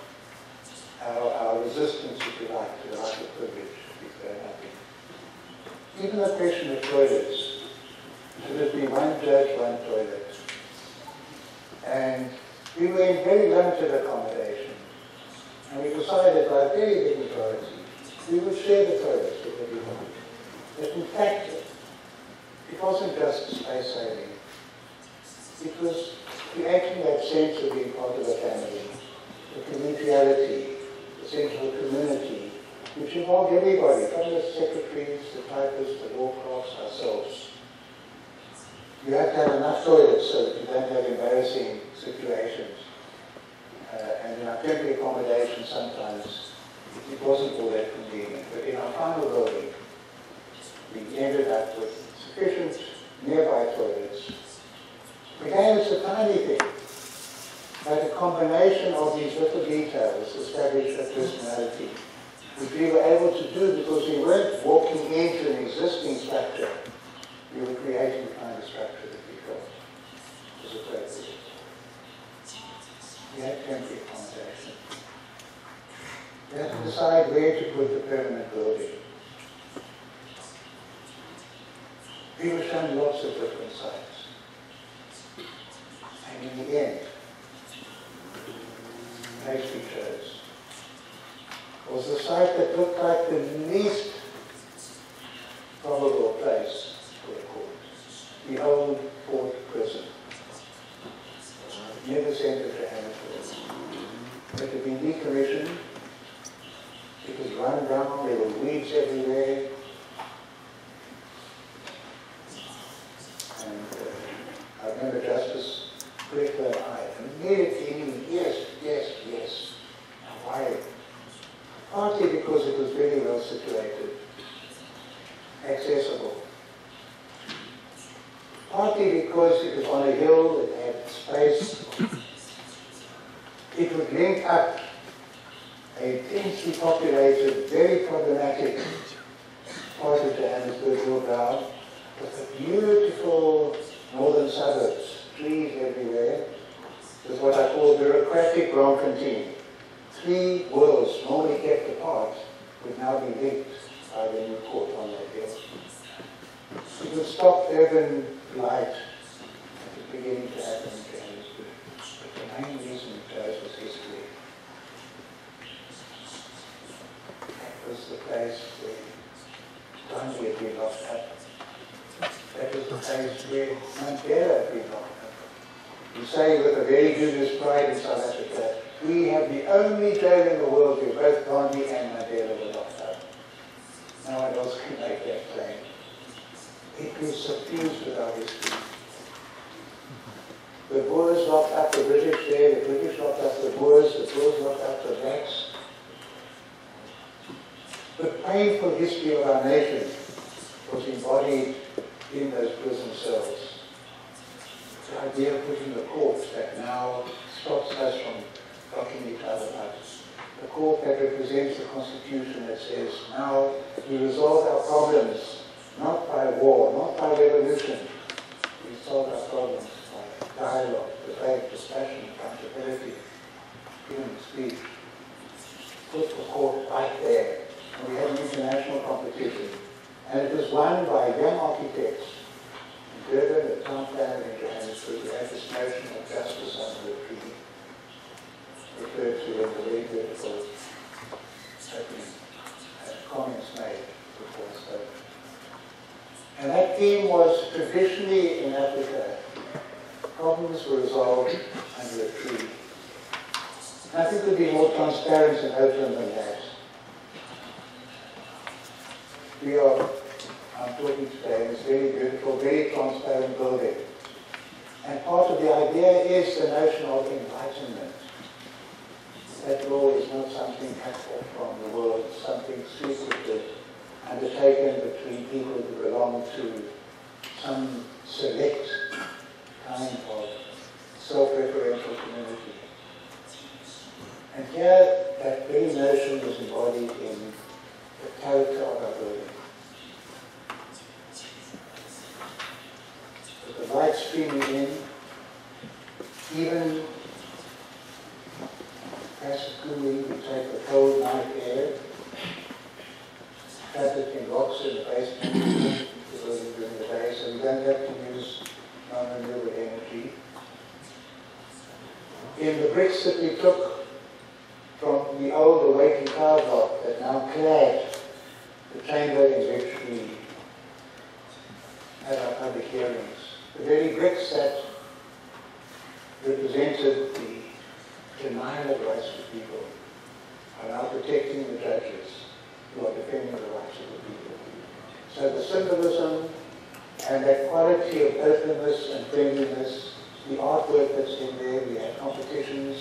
our resistance, if you like, to the life of privilege we've grown up in. Even the question of toilets. Should it be one judge, one toilet? And we were in very limited accommodation. And we decided by a very big majority, we would share the toilets with everyone. But in fact, it wasn't just space saving. It was creating that sense of being part of a family, the collegiality, the sense of a community, which involved everybody, from the secretaries, the typists, the law clerks, ourselves. You have to have enough toilets so that you don't have embarrassing situations. And in our temporary accommodation, sometimes it wasn't all that convenient. But in our final building, we ended up with sufficient nearby toilets. Again, it's a tiny thing, but a combination of these little details established a personality, which we were able to do because we weren't walking into an existing structure. We were creating the kind of structure that we felt was appropriate. We had temporary accommodation. We had to decide where to put the permanent building. We were shown lots of different sites. And in the end, the place we chose was the site that looked like the least probable place for a court. The old Fort centre of Johannesburg. It had been decommissioned. It was run down. There were weeds everywhere. And I remember Justice Greco and I immediately knew, yes, yes, yes. Now why? Partly because it was very well situated, accessible. Partly because it was on a hill, it had space. It would link up a densely populated, very problematic part of Johannesburg, Hillbrow, with the beautiful northern suburbs, trees everywhere, with what I call bureaucratic Bloemfontein. Three worlds normally kept apart would now be linked by the new court on that hill. It would stop urban light that was beginning to happen in Johannesburg. But the main reason it does was history. That was the place where Gandhi had been locked up. That was the place where Mandela had been locked up. You say with a very dubious pride in South Africa, we have the only jail in the world where both Gandhi and Mandela were locked up. No one else can make that claim. It was suffused with our history. The Boers locked up the British there, the British locked up the Boers locked up the blacks. The painful history of our nation was embodied in those prison cells. The idea of putting the court that now stops us from locking each other up. The court that represents the Constitution that says, now we resolve our problems not by war, not by revolution. We solve our problems by dialogue, debate, discussion, accountability, freedom of speech. Put the court right there. And we had an international competition. And it was won by young architects in Durban, the town planner in Johannesburg, who had this notion of justice under the treaty, referred to in the very beautiful opening comments made before the spoke. And that theme was traditionally in Africa, problems were resolved under a treaty. Nothing could be more transparent and open than that. I'm talking today in this very beautiful, very transparent building. And part of the idea is the notion of enlightenment. That law is not something cut off from the world, something secretive, undertaken between people who belong to some select kind of self-referential community. And here, that very notion was embodied in the character of our building. With the light streaming in, even past cooling, we take the cold night air, trap it in rocks in the basement the building during the day, so we don't have to use non-renewable energy. In the bricks that we took from the old awakened car block that now clad the chamber in which we had our public hearings, the very bricks that represented the denial of rights to people are now protecting the judges who are defending the rights of the people. So the symbolism and that quality of openness and friendliness, the artwork that's in there, we had competitions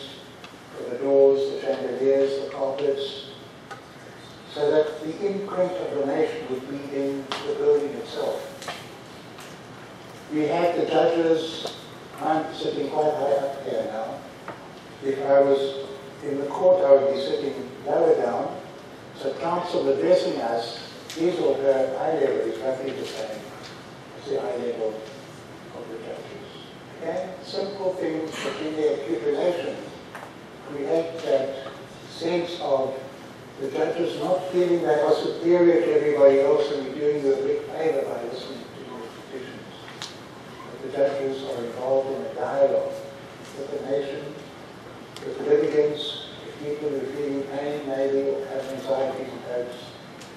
for the doors, the chandeliers, the carpets, so that the imprint of the nation would be in the building itself. We had the judges, I'm sitting quite high up here now. If I was in the court, I would be sitting lower down. So counsel addressing us, his or her eye level is roughly the same as the eye level of the judges. Okay? Simple things, but in their acute relation, create that sense of the judges not feeling they are superior to everybody else and we're doing you a big favor by listening to your petitions. But the judges are involved in a dialogue with the nation, with litigants, with people who are feeling pain maybe or have anxieties and hopes.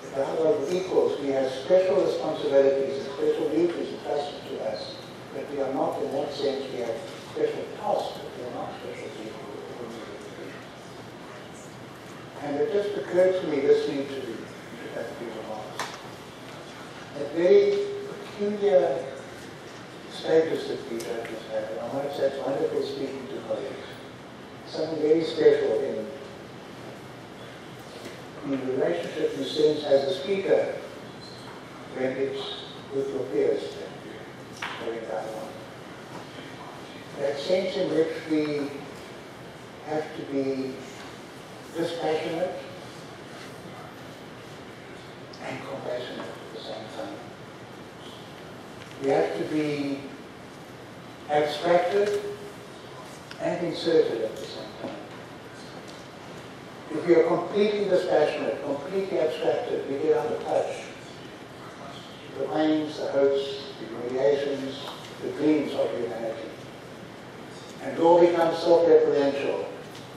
The dialogue of equals, we have special responsibilities and special duties entrusted to us But we are not, in that sense, we have special tasks, but we are not special people. And it just occurred to me, listening to the introductory remarks, that very peculiar status that we judges have. And I might say it's wonderful speaking to colleagues. Something very special in the relationship you sense as a speaker when it's with your peers that you're having dialogue. That sense in which we have to be dispassionate and compassionate at the same time. We have to be abstracted and inserted at the same time. If we are completely dispassionate, completely abstracted, we get out of touch. The aims, the hopes, the humiliations, the dreams of humanity. And it all becomes self-referential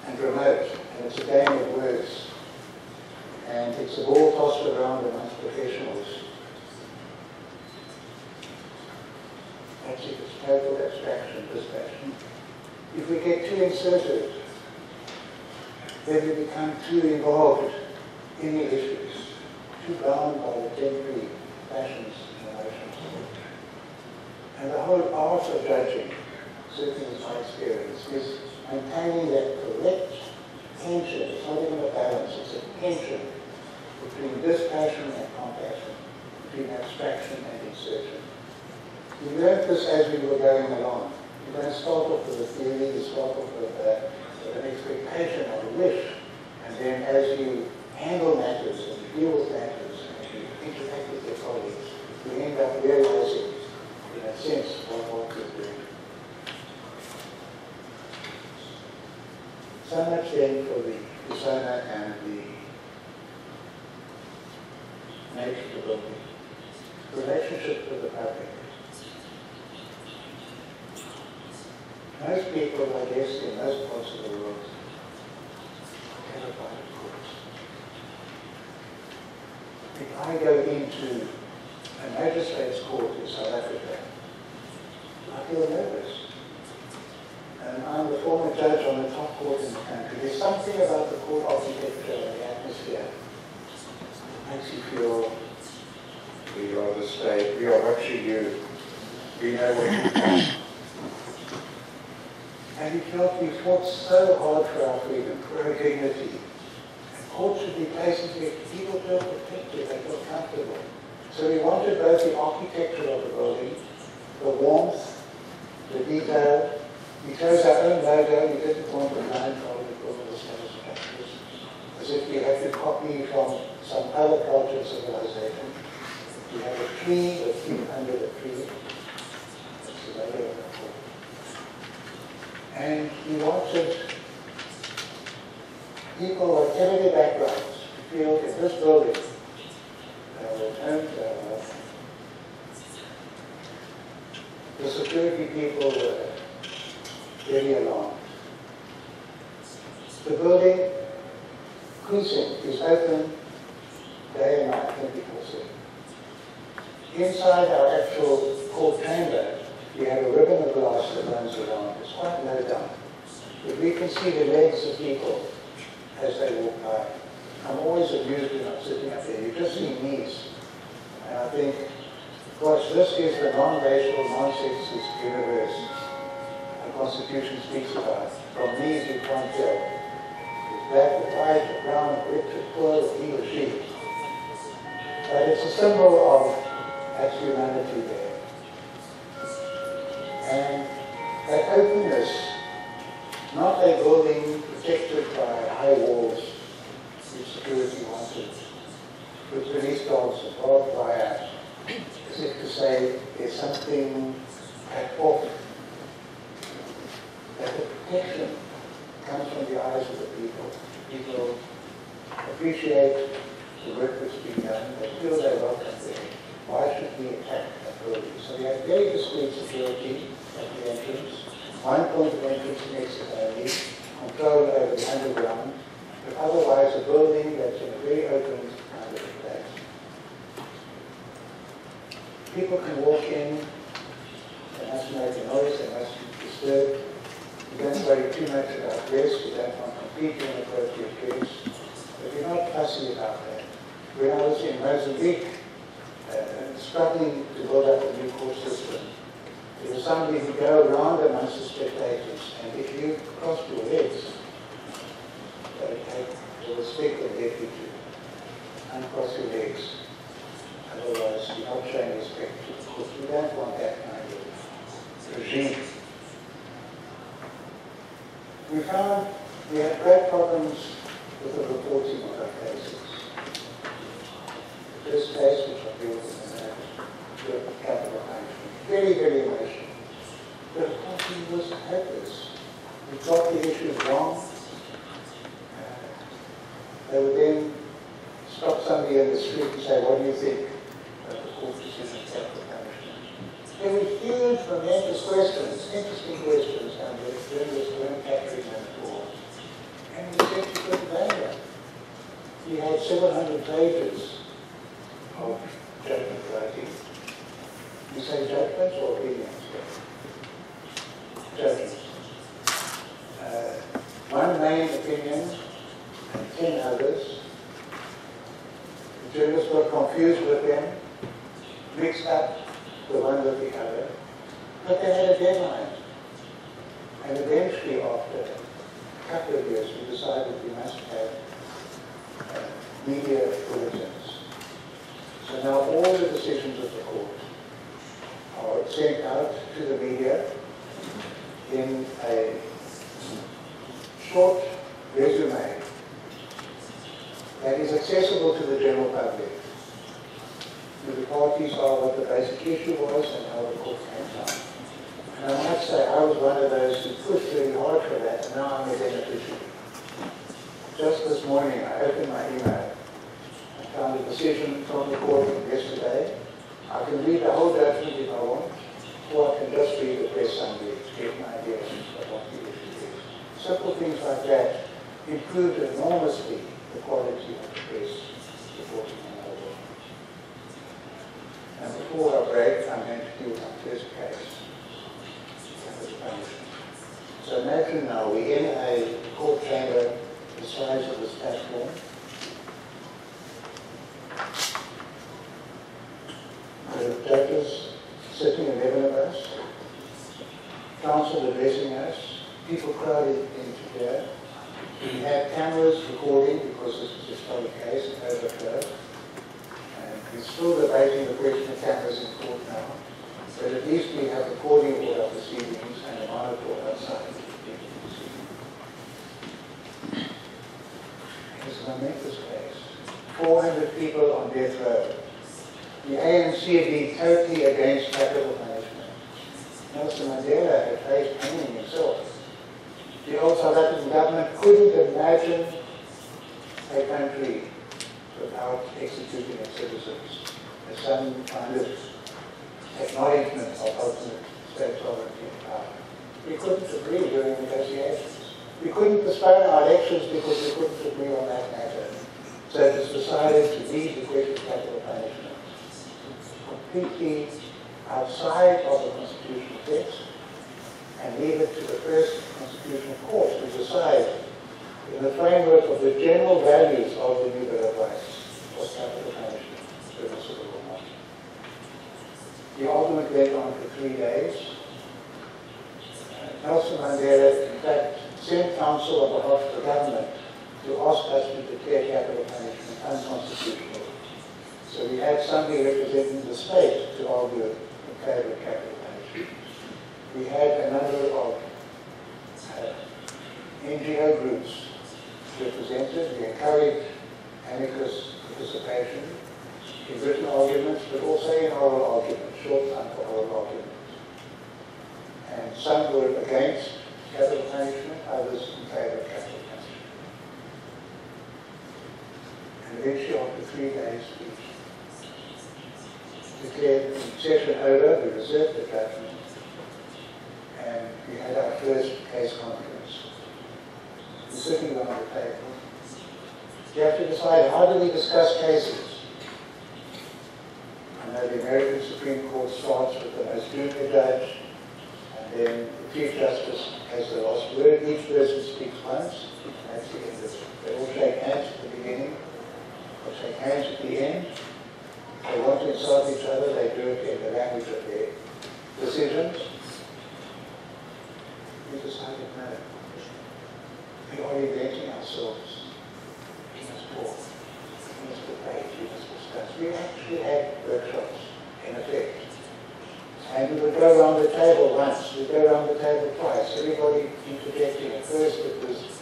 and remote, and it's a game of words. And it's a ball tossed around amongst professionals. Actually, it's total abstraction, dispassion. If we get too inserted, then we become too involved in the issues, too bound by the temporary passions and emotions. And the whole art of judging, certainly in my experience, is maintaining that correct tension. It's not even a balance, it's a tension between dispassion and compassion, between abstraction and insertion. We learned this as we were going along. You don't start off with a theory, you start off with an expectation or a wish, and then as you handle matters and deal with matters and you interact with your colleagues, you end up realizing, in a sense, what you're doing. So much then for the persona and the nature of the building. Relationship with the public. Most people, I guess, in most parts of the world, are terrified of courts. If I go into a magistrate's court in South Africa, I feel nervous. And I'm the former judge on the top court in the country. There's something about the court architecture and the atmosphere that makes you feel we are the state, we are watching you, we know where you are. And we fought so hard for our freedom, for our dignity. And courts should be places where people feel protected, they feel comfortable. So we wanted both the architecture of the building, the warmth, the detail. We chose our own logo. We didn't want to blindfold all the structures, as if we had to copy from some other cultural civilization. We have a tree, a tree under the tree. That's the logo of the court. And we wanted people of every backgrounds to feel in this building the security people were very alarmed. The building precinct is open day and night, 24/7. Inside our actual court chamber, we have a ribbon of glass that runs around. It's quite low down. But we can see the legs of people as they walk by. I'm always amused when I'm sitting up there. You just see knees. And I think, gosh, this is the non-racial, non-sexist universe the Constitution speaks about. From knees you can't tell. It's black, it's white, it's brown, it's rich, it's poor, it's he or she. But it's a symbol of that humanity there. And that openness, not a building protected by high walls, which security wanted, with police dogs and barbed wire, as if to say there's something at fault. That the protection comes from the eyes of the people. People appreciate the work that's being done, they feel they're welcome there. Why should we attack that building? So we have very discreet security at the entrance, one point of entrance and exit only, control over the underground, but otherwise a building that's in a very open kind of place. People can walk in, they must mustn't make a noise, they mustn't disturb. You don't worry too much about rest, you don't want completely inappropriate rest. But you're not fussy about that. When I was in Mozambique, struggling to build up a new court system, there was somebody who go around amongst the spectators, and if you cross your legs, they take the stick and get you to uncross your legs. Otherwise, you're not showing respect to the court. You don't want that kind of regime. We found we had great problems with the reporting of our cases. The first case, which I deal with in the capital punishment, very, very emotional. But of course, he was hopeless. We got the issues wrong. They would then stop somebody in the street and say, what do you think of the court decision of capital punishment? There were huge, momentous questions, interesting questions, and the journalists weren't capturing them at all. And we said you couldn't blame them. He had 700 pages of judgment writing. You say judgments or opinions? Judgments. One main opinion and 10 others. The journalists were confused with them, mixed up the one with the other, but they had a deadline. And eventually, after a couple of years, we decided we must have media bulletins. So now all the decisions of the court are sent out to the media in a short resume that is accessible to the general public. The parties are what the basic issue was and how the court came down. And I must say, I was one of those who pushed really hard for that, and now I'm a beneficiary. Just this morning, I opened my email. I found a decision from the court from yesterday. I can read the whole judgment if I want, or I can just read the press summary to get an idea of what the issue is. Simple things like that improved enormously the quality of the press reporting on our work. And before our break, I'm going to do my first case. So imagine now we're in a court chamber the size of this platform. The judges sitting, 11 of us, counsel addressing us, people crowded into here. We had cameras recording because this was a historic case and overflow. And we're still debating the question of cameras in court now. But at least we have recording of all our proceedings and a monitor outside of the proceedings. It's a momentous case. 400 people on death row. The ANC had been totally against capital punishment. Nelson Mandela had faced hanging himself. The old South African government couldn't imagine a country without executing its citizens as some kind of acknowledgement of ultimate state sovereignty and power. We couldn't agree during negotiations. We couldn't postpone our elections because we couldn't agree on that matter. So it was decided to leave the question of capital punishment completely outside of the constitutional text and leave it to the first constitutional court to decide in the framework of the general values of the new Bill of Rights what capital punishment is permissible or not. The argument went on for 3 days. Nelson Mandela, in fact, sent counsel on behalf of the government to ask us to declare capital punishment unconstitutional. So we had somebody representing the state to argue in favor of capital punishment. We had a number of NGO groups represented. We encouraged amicus participation in written arguments, but also in oral arguments, short time for oral arguments. And some were against capital punishment, others in favor of capital punishment. And eventually, after 3 days, we declared the session over, we reserved the judgment, and we had our first case conference. We're sitting around the table. You have to decide, how do we discuss cases? I know the American Supreme Court starts with the most junior judge, And then the Chief Justice has the last word. Each person speaks once. That's the end of it. They all shake hands at the beginning. They shake hands at the end. If they want to insult each other, they do it in the language of their decisions. We decided, no, we are inventing ourselves. We must talk. We must debate. We must discuss. We actually had workshops, in effect. And we would go around the table once, we'd go around the table twice, everybody interjecting. At first it was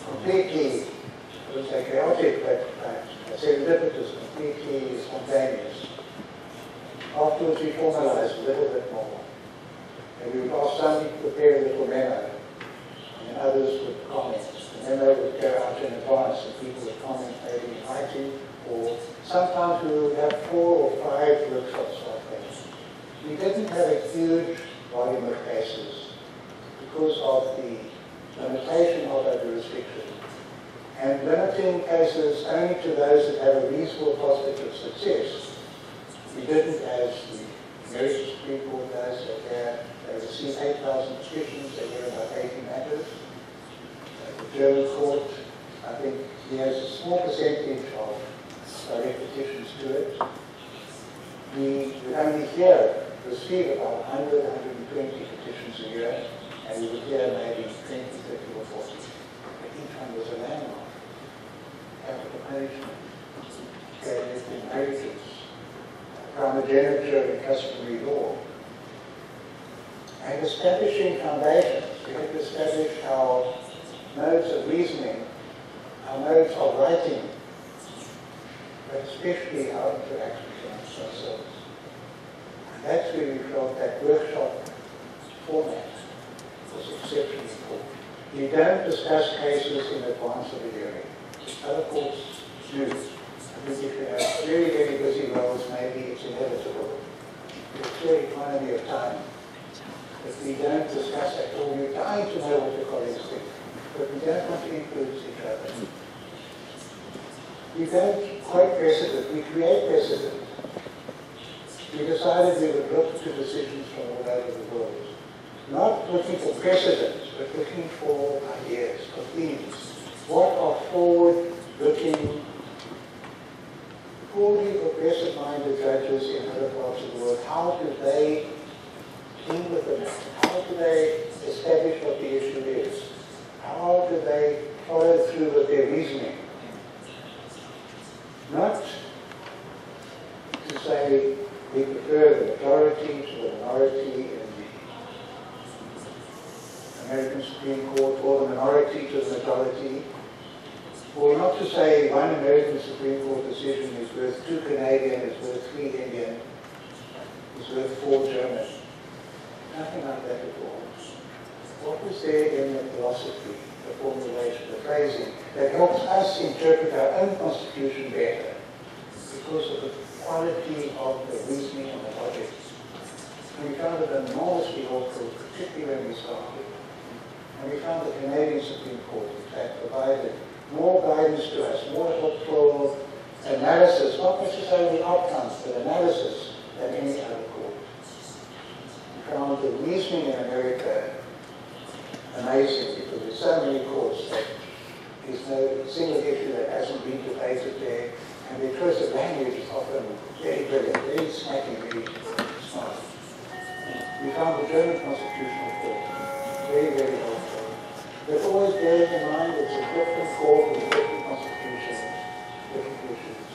completely, I wouldn't say chaotic, but serendipitous, completely spontaneous. Afterwards we formalized a little bit more. And we would ask some to prepare a little memo, and others would comment. The memo would go out in advance, and people would comment maybe in writing, or sometimes we would have 4 or 5 workshops like that. We didn't have a huge volume of cases because of the limitation of our jurisdiction. And limiting cases only to those that have a reasonable prospect of success. We didn't, as the American Supreme Court does, they receive 8,000 petitions, they hear about 80 matters. The German court, I think, he has a small percentage of direct petitions to it. We would only receive about 100, 120 petitions a year, and we would hear maybe 20, 30 or 40. But each one was a landmark. Capital punishment, gave inheritance, primogeniture and customary law. And establishing foundations, we had to establish our modes of reasoning, our modes of writing, but especially our interactions amongst ourselves. And that's where we felt that workshop format was exceptionally important. You don't discuss cases in advance of a hearing. Other courts do. I think if you have very, very busy roles, maybe it's inevitable. It's sheer economy of time. But we don't discuss at all. We're dying to know what the colleagues think, but we don't want to influence each other. We don't quote precedent, we create precedent. We decided we would look to decisions from all over the world. Not looking for precedents, but looking for ideas, for themes. What are forward-looking, poorly progressive-minded judges in other parts of the world? How do they deal with the matter? How do they establish what the issue is? How do they follow through with their reasoning? Not to say we prefer the majority to the minority in the American Supreme Court, or the minority to the majority, or not to say one American Supreme Court decision is worth 2 Canadian, is worth 3 Indian, is worth 4 German. Nothing like that at all. What was there in the philosophy, the formulation, the phrasing, that helps us interpret our own constitution better because of the quality of the reasoning and the logic? And we found it enormously helpful, particularly when we started. And we found the Canadian Supreme Court, in fact, provided more guidance to us, more helpful analysis, not necessarily outcomes, but analysis than any other court. We found the reasoning in America amazing, because there's so many courts that there's no single issue that hasn't been debated there, and their choice of language is often very brilliant, very snappy, very smart. We found the German Constitutional Court very, very helpful. But always bearing in mind it's a different court with different constitutions, different issues.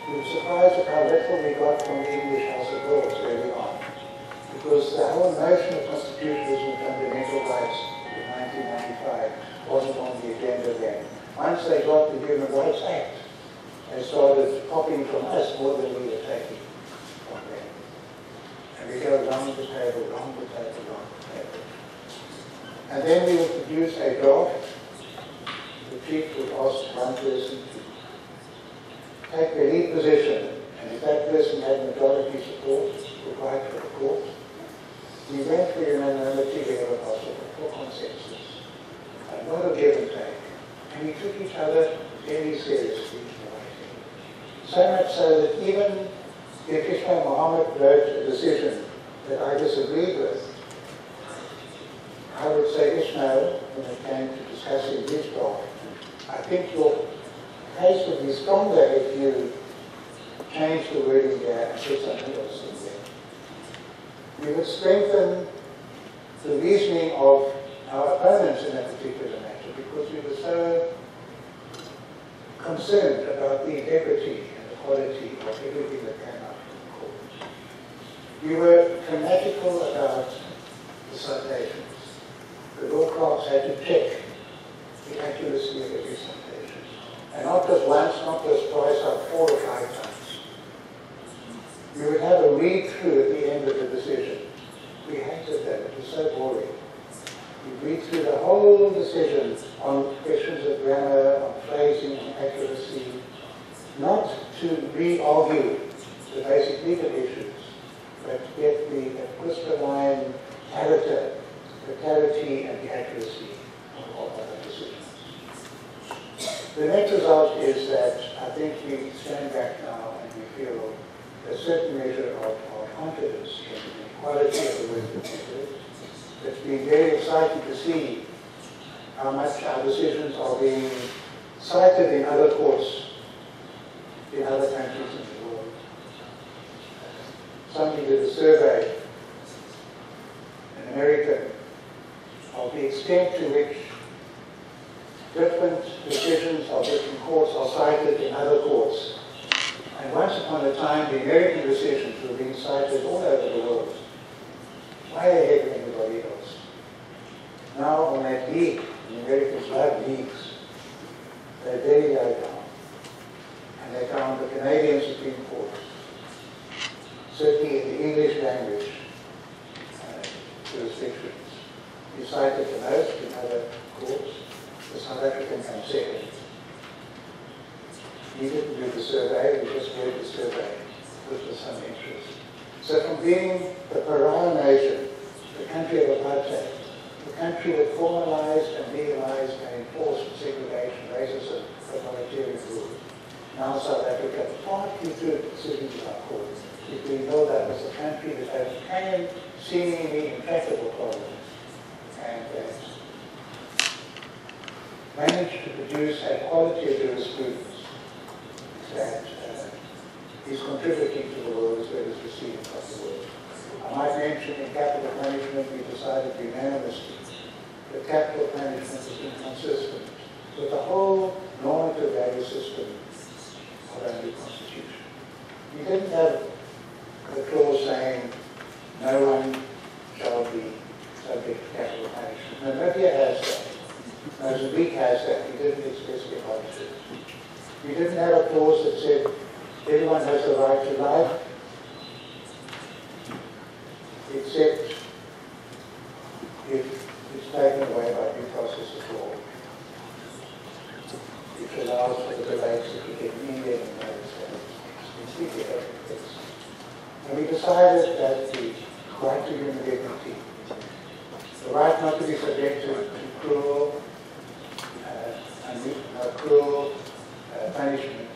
We were surprised at how little we got from the English House of Lords early on, because the whole notion of constitutionalism and fundamental rights in 1995 wasn't on the agenda then. Once they got the Human Rights Act, they started copying from us more than we were taking from them. And we go round the table, round the table, round the table. And then we would produce a draft. The chief would ask one person to take the lead position, and if that person had majority support, would write for the court. We went for unanimity wherever possible, for consensus. A lot of give and take. And we took each other very seriously. So much so that even if Ismail Mohammed wrote a decision that I disagreed with, I would say Ishmael, when it came to discussing his draft. I think your case would be stronger if you change the wording there and put something else in there. You would strengthen the reasoning of our opponents in that particular matter because we were so concerned about the integrity and the quality of everything that came out from the court. We were fanatical about the citations. The law clerks had to check the accuracy of every citation. And not just once, not just twice, but 4 or 5 times. We would have a read-through at the end of the decision. We hated that. It was so boring. We read through the whole decision on questions of grammar, on phrasing, on accuracy, not to re-argue the basic legal issues, but to get the crystalline character, the clarity and the accuracy of our decisions. The net result is that I think we stand back now and we feel a certain measure of confidence in the quality of the work that we did. It's been very exciting to see how much our decisions are being cited in other courts, in other countries in the world. Somebody did a survey, an American, of the extent to which different decisions of different courts are cited in other courts. And once upon a time, the American decisions were being cited all over the world, way ahead of anybody else. Now on that league, the Americans love leagues. They're very low down. And they found the Canadian Supreme Court, certainly in the English language jurisdictions, is cited the most in other courts. The South African comes second. We didn't do the survey, we just read the survey, which was some interest. So from being the pariah nation, the country of apartheid, the country that formalized and legalized and enforced segregation, racism, totalitarian rule, now South Africa, partly through the decisions of our court, is being held up as a country that has 10 seemingly intractable problems and that managed to produce a quality of jurisprudence that is contributing to the world as well as receiving from the world. I might mention in capital punishment we decided unanimously that capital punishment is inconsistent with the whole normative value system of our new constitution. We didn't have a clause saying no one shall be subject to capital punishment. Namibia has that. Mozambique has that. We didn't explicitly abolish it. We didn't have a clause that said everyone has the right to life, except if it's taken away by due process of law, which allows for the debates that we get in India and the United States. It's completely different things. And we decided that the right to human dignity, the right not to be subjected to cruel punishment,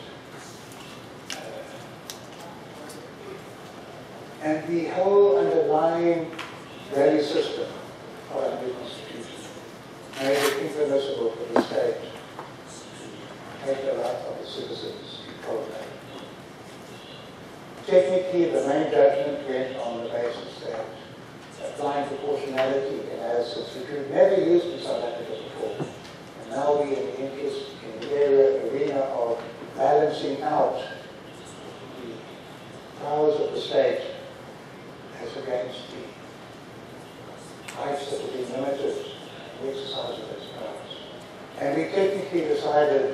and the whole underlying value system of our new constitution made it impermissible for the state to take the right of the citizens in cold blood. Technically, the main judgment went on the basis that applying proportionality analysis, which we've never used in South Africa before, and now we in the interest in the arena of balancing out the powers of the state as against the rights that have been limited in the exercise of those powers. And we technically decided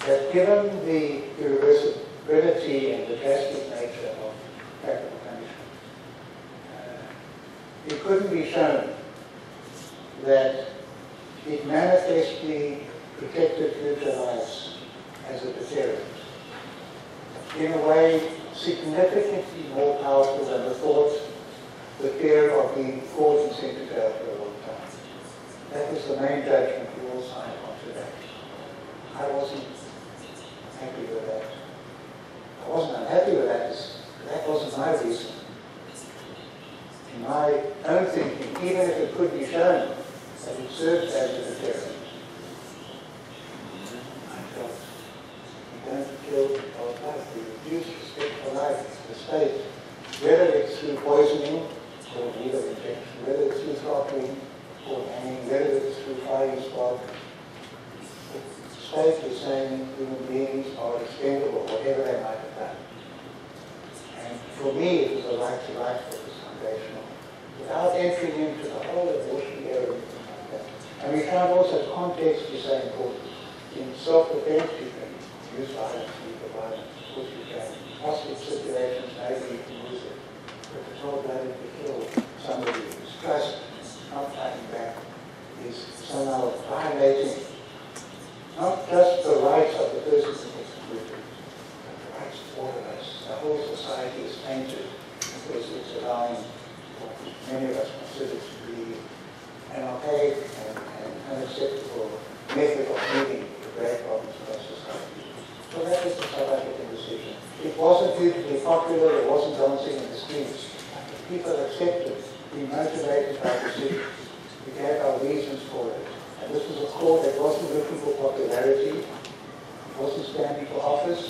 that given the irreversibility and the drastic nature of capital punishment, it couldn't be shown that it manifestly protected future lives as a deterrent in a way significantly more powerful than the thought, the fear of being caught and sent to jail for a long time. That was the main judgment we all signed on to that. I wasn't happy with that. I wasn't unhappy with that. That wasn't my reason. In my own thinking, even if it could be shown that it serves as a deterrent. I felt we don't kill our life, we reduce respect for life, the state, whether it's through poisoning or needle injection, whether it's through throttling or hanging, whether it's through firing squad. The state is saying human beings are expendable, whatever they might have done. And for me, it was a right to life that was foundational, without entering into the whole abortion area or anything like that. And we found also context is so important. In self-defense, you can use violence, lethal violence, of course you can. Hostage situations, maybe you can use it. But the cold-blooded to kill somebody who's trust, not fighting back, is somehow violating not just the rights of the person who gets executed, but the rights of all of us. The whole society is tainted because it's allowing what many of us consider to be an archaic and unacceptable method of dealing with the great problems of our society. So that was the South African decision. It wasn't hugely popular, it wasn't dancing in the streets. People accepted, being motivated by the decision. We gave our reasons for it. And this was a court that wasn't looking for popularity, it wasn't standing for office,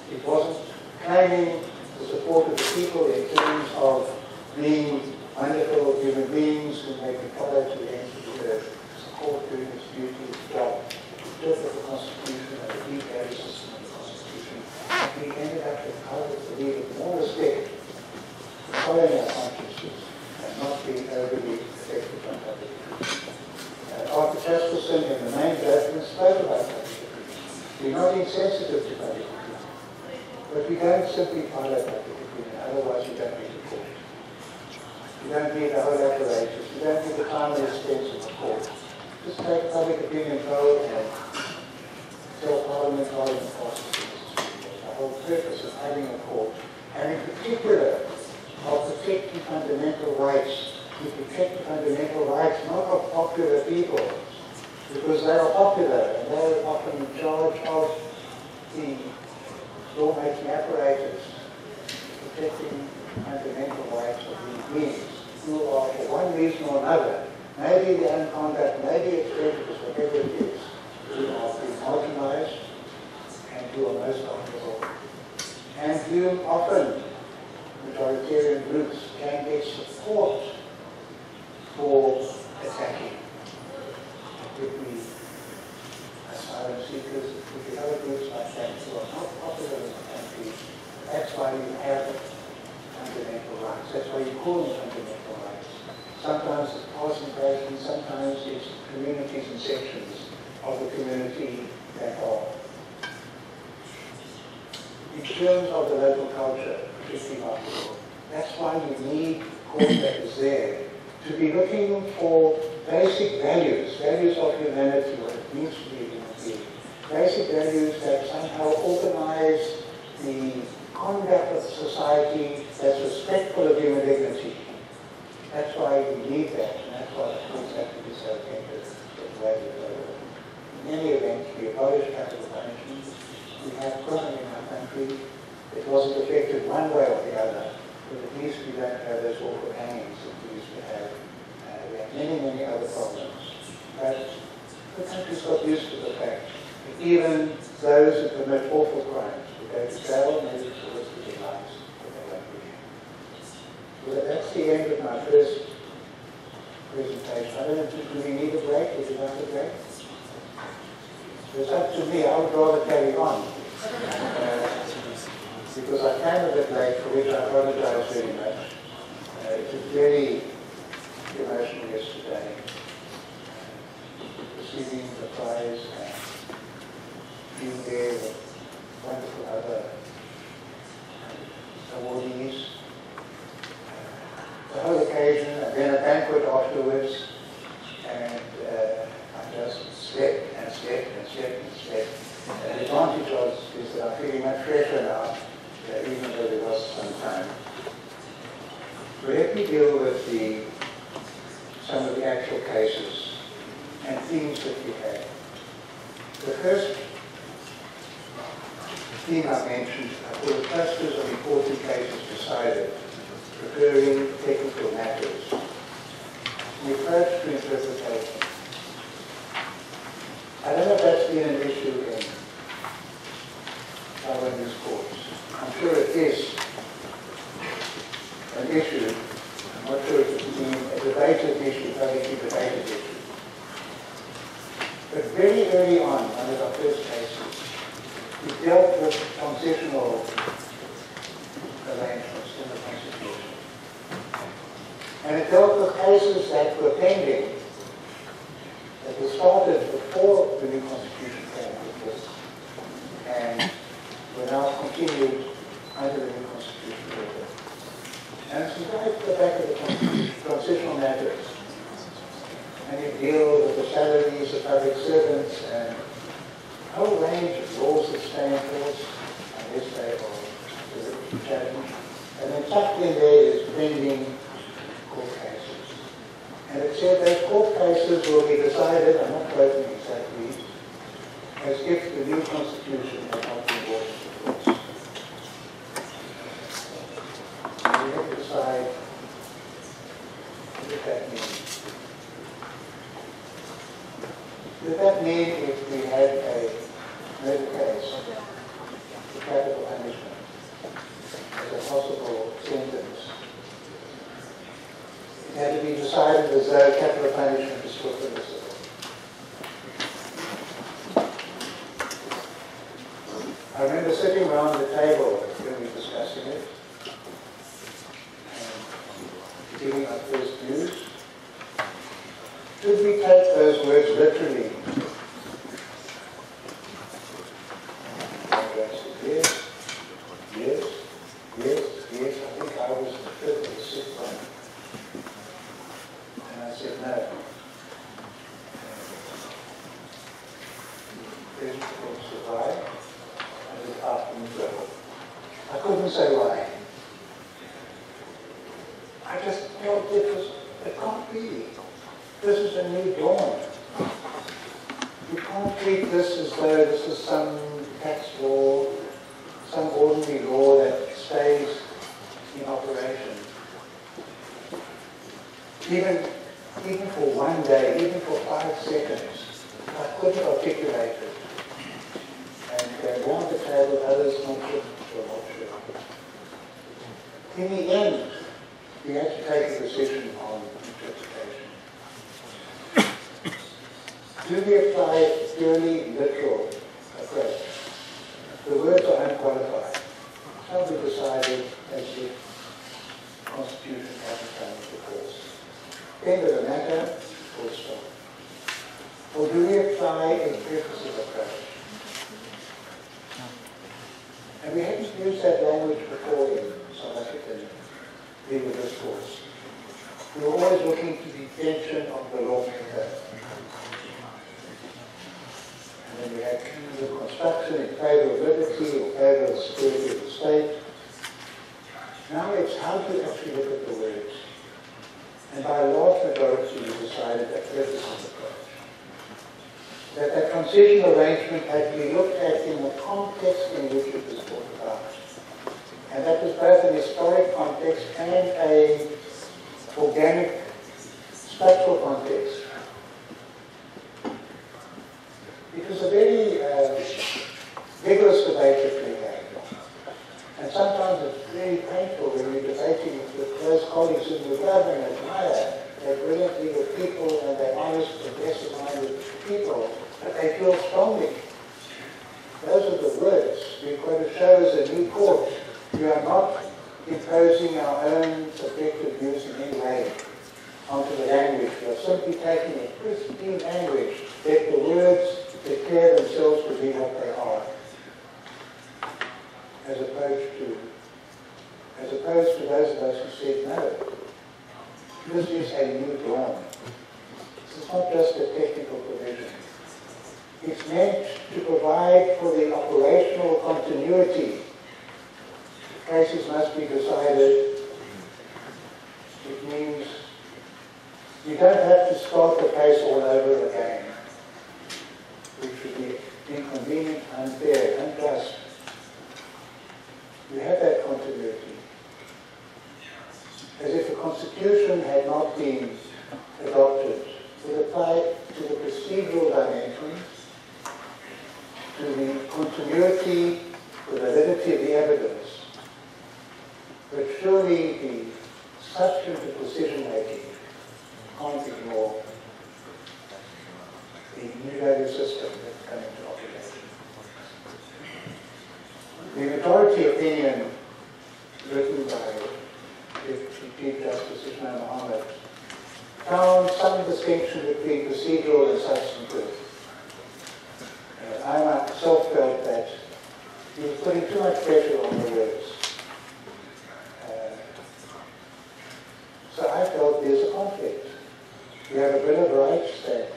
it wasn't claiming the support of the people in terms of being wonderful human beings who may be followed to the end of the earth. It's a court doing its duty, its job. It looked at the Constitution and the deep value system of the Constitution. And we ended up with how to believe with more respect for following our consciences and not being overly affected by public opinion. Arthur Chastelson in the main judgment spoke about public opinion. We're not insensitive to public opinion, but we don't simply follow public opinion, otherwise you don't need a court. You don't need the whole apparatus, you don't need the time and expense of a court. Just take public opinion vote and tell Parliament passes things. The whole purpose of having a court, and in particular of protecting fundamental rights. We protect the fundamental rights not of popular people, because they are popular and they are often in charge of the lawmaking apparatus, protecting fundamental rights of these beings who are, for one reason or another, maybe their own conduct, maybe it's prejudice, whatever it is, who are being marginalized and who are most vulnerable, and who often majoritarian groups can get support for attacking. It could be asylum seekers, it could be other groups like that who are not popular in the country. That's why you have fundamental rights. That's why you call them fundamental rights. Sometimes it's concentration, sometimes it's communities and sections of the community that are. In terms of the local culture, particularly Africa, that's why you need a court that is there to be looking for basic values, values of humanity, what it means to be a human being, basic values that somehow organize the conduct of society that's respectful of human dignity. That's why we need that, and that's why the courts have to be so attentive to the way we go. In any event, we abolish capital punishment. We have crime in our country. It wasn't affected one way or the other, but at least we don't have those awful hangings that we used to have. We have many, many other problems. But the country's got used to the fact that even those who commit awful crimes will go to jail, maybe for the rest of their lives, but they won't be here. So that's the end of my first presentation. I don't know, do we need a break? Would you like a break? It's up to me. I would rather carry on. Because I came a bit late, for which I apologize very much. It was very emotional yesterday, receiving the prize and being there with wonderful other awardees. The whole occasion, and then a banquet afterwards, and I just slept and slept and slept and slept. And the advantage is that I'm feeling much fresher now, even though there was some time. So let me deal with some of the actual cases and themes that we had. The first theme I mentioned were the clusters of important cases decided, referring to technical matters. The approach to interpretation. been an issue in Taiwanese courts. I'm sure it is an issue. I'm not sure if it's been a debated issue, publicly debated issue. But very early on, one of our first cases, we dealt with transitional arrangements in the Constitution. And it dealt with cases that were pending, that were started before the new Constitution came into place, and were now continued under the new Constitution. And it's right at the back of the Constitution, transitional matters. And you deal with the salaries of public servants and a whole range of laws that stand forth, unless they are challenged. And then tucked in there is pending court cases. And it said those court cases will be decided, I'm not quoting exactly, as if the new Constitution had not been brought into force. And we have to decide what that means. Does that mean if we had a murder case, the capital punishment as a possible sentence, it had to be decided as though capital punishment is still permissible? I remember sitting around the table when we were discussing it, and giving our first views. Should we take those words literally? Yes, yes, yes, yes. I think I was the fifth or sixth one. And I said no. President will survive and the path will go. I couldn't say why. I just felt it can't be. This is a new dawn. You can't treat this as though this is some tax law, some ordinary law that stays in operation. Even for one day, even for 5 seconds, I couldn't articulate it. And around the table, others not sure. In the end, we had to take a decision on interpretation. Do we apply a purely literal approach? The words are unqualified. Shall be decided as if the Constitution hasn't come into force. End of the matter, full stop. Or do we apply a purposive approach? And we haven't used that language before in South African legal discourse. We were always looking to the intention of the lawmaker. And then we had the construction in favor of liberty or favor of the security of the state. Now it's how to actually look at the words. And by a large majority we decided that purpose is approach. That transitional arrangement had to be looked at in the context in which it was brought about. And that was both an historic context and an organic structural context. It was a very vigorous debate that we had. And sometimes it's very painful when you're debating with close colleagues whom you love and admire. They're brilliant legal people and they're honest, progressive-minded people, but they feel strongly. Those are the words. We've got to show as a new court, we are not imposing our own subjective views in any way onto the language. We are simply taking a pristine language, let the words declare themselves to be what they are, as opposed to those of us who said no. This is a new dawn. This is not just a technical provision. It's meant to provide for the operational continuity. Cases must be decided. It means you don't have to start the case all over again, which would be inconvenient, unfair, unjust. You have that continuity. As if the Constitution had not been adopted, would apply to the procedural dimensions, to the continuity, the validity of the evidence, but surely the substantive decision-making can't ignore the new value system that's coming to operation. The majority opinion written by Chief Justice Ismail Mohammed found some distinction between procedural and substantive. I myself felt that he was putting too much pressure on the words. So I felt there's a conflict. We have a Bill of Rights that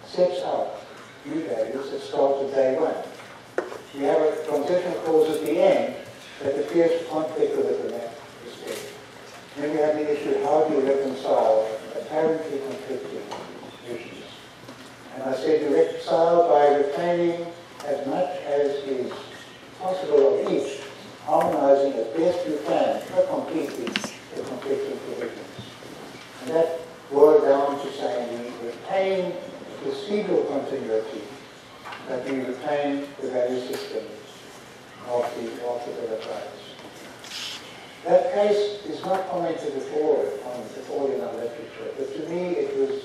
sets out new values that start at day one. We have a transition clause at the end that appears to conflict with it in that respect. Then we have the issue, how do you reconcile apparently conflicting issues? And I said you reconcile by retaining as much as is possible of each, harmonizing as best you can, but completely, the conflicting provisions. And that boiled down to saying we retain procedural continuity, that we retain the value system of the Bill of Rights. That case is not commented at all in our literature, but to me it was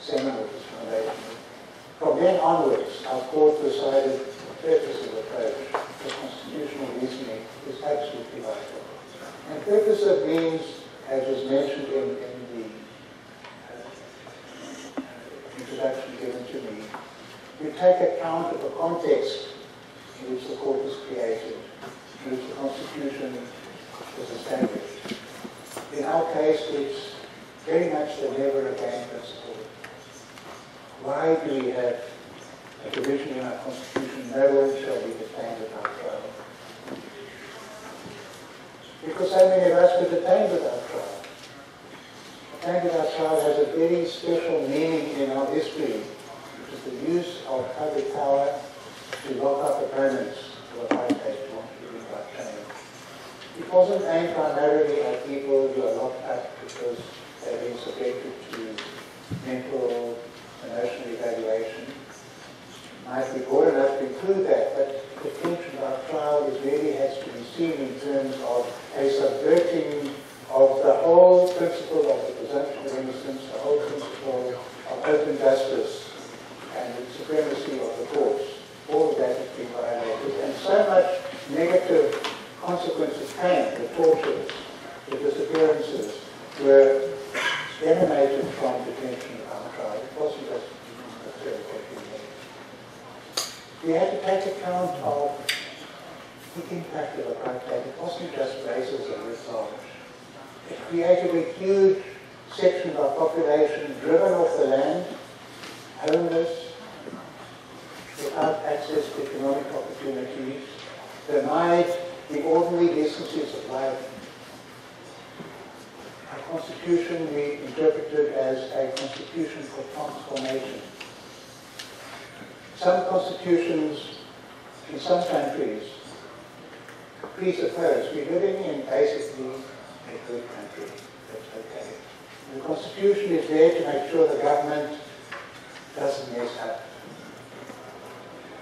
seminal, it was foundational. From then onwards, our court decided the purposive approach to constitutional reasoning is absolutely vital. And purposive means, as was mentioned in the introduction given to me, you take account of the context in which the court was created, in which the Constitution was established. In our case, it's very much the never again principle. Why do we have a provision in our Constitution, no one shall be detained without trial? Because so many of us were detained without trial. Detained without trial has a very special meaning in our history, which is the use of public power to lock up opponents of apartheid who want to bring about change. It wasn't aimed primarily at people who are locked up because they've been subjected to mental, emotional evaluation. It might be broad enough to include that, but the tension about trial really has to be seen in terms of a subverting of the whole principle of the presumption of innocence, the whole principle of open justice, and the supremacy of the courts. All of that has been violated, and so much negative consequences came, the tortures, the disappearances, were emanated from detention of our trial. It wasn't just a third. We had to take account of the impact of apartheid. It wasn't just racism writ large. It created a huge section of our population driven off the land, homeless, without access to economic opportunities, denied the ordinary decencies of life. Our Constitution we interpreted as a constitution for transformation. Some constitutions in some countries presuppose we're living in basically a good country. That's okay. The Constitution is there to make sure the government doesn't mess up.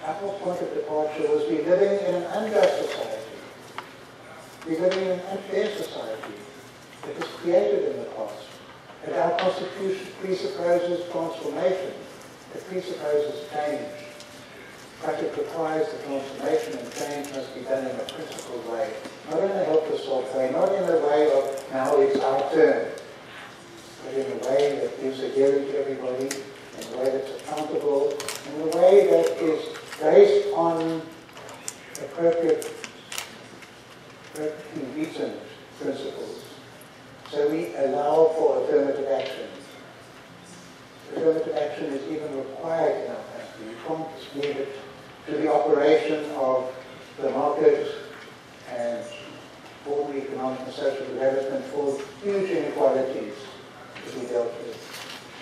Our whole point of departure was we're living in an unjust society. We're living in an unfair society that was created in the past. And our Constitution presupposes transformation. It presupposes change. But it requires the transformation, and change must be done in a principled way. Not in a helpless soft way, not in a way of now it's our turn, but in a way that gives a hearing to everybody, in a way that's accountable, in a way that is based on appropriately reasoned principles. So we allow for affirmative action. Affirmative action is even required in our country. You can't just leave it to the operation of the market and ordinary economic and social development for huge inequalities to be dealt with.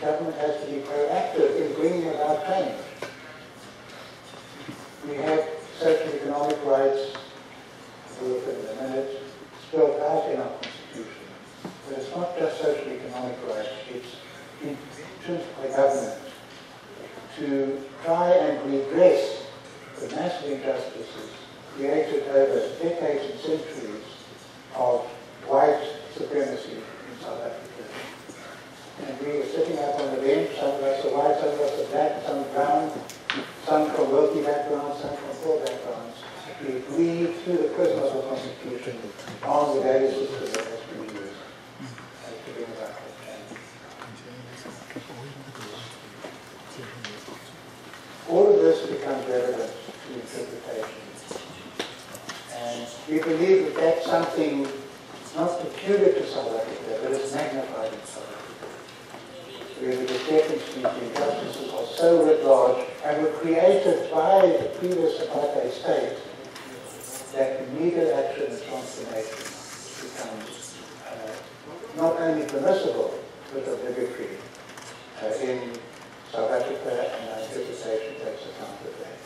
Government has to be proactive in bringing about change. We have social economic rights, we'll look at in a minute, spelled out in our Constitution. But it's not just social economic rights, it's intentions by government to try and redress the massive injustices created over decades and centuries of white supremacy in South Africa. And we are sitting up on the bench, some of us are white, some of us are black, some brown, some from wealthy backgrounds, some from poor backgrounds. We agree through the prism of the Constitution on the value system that has been used to bring about that change. All of this becomes relevant to interpretation. And we believe that that's something not peculiar to South Africa, but it's magnified in South Africa. Where the discrepancies, the injustices are so writ large and were created by the previous apartheid state that immediate action and transformation becomes not only permissible, but obligatory in South Africa, and our interpretation takes account of that.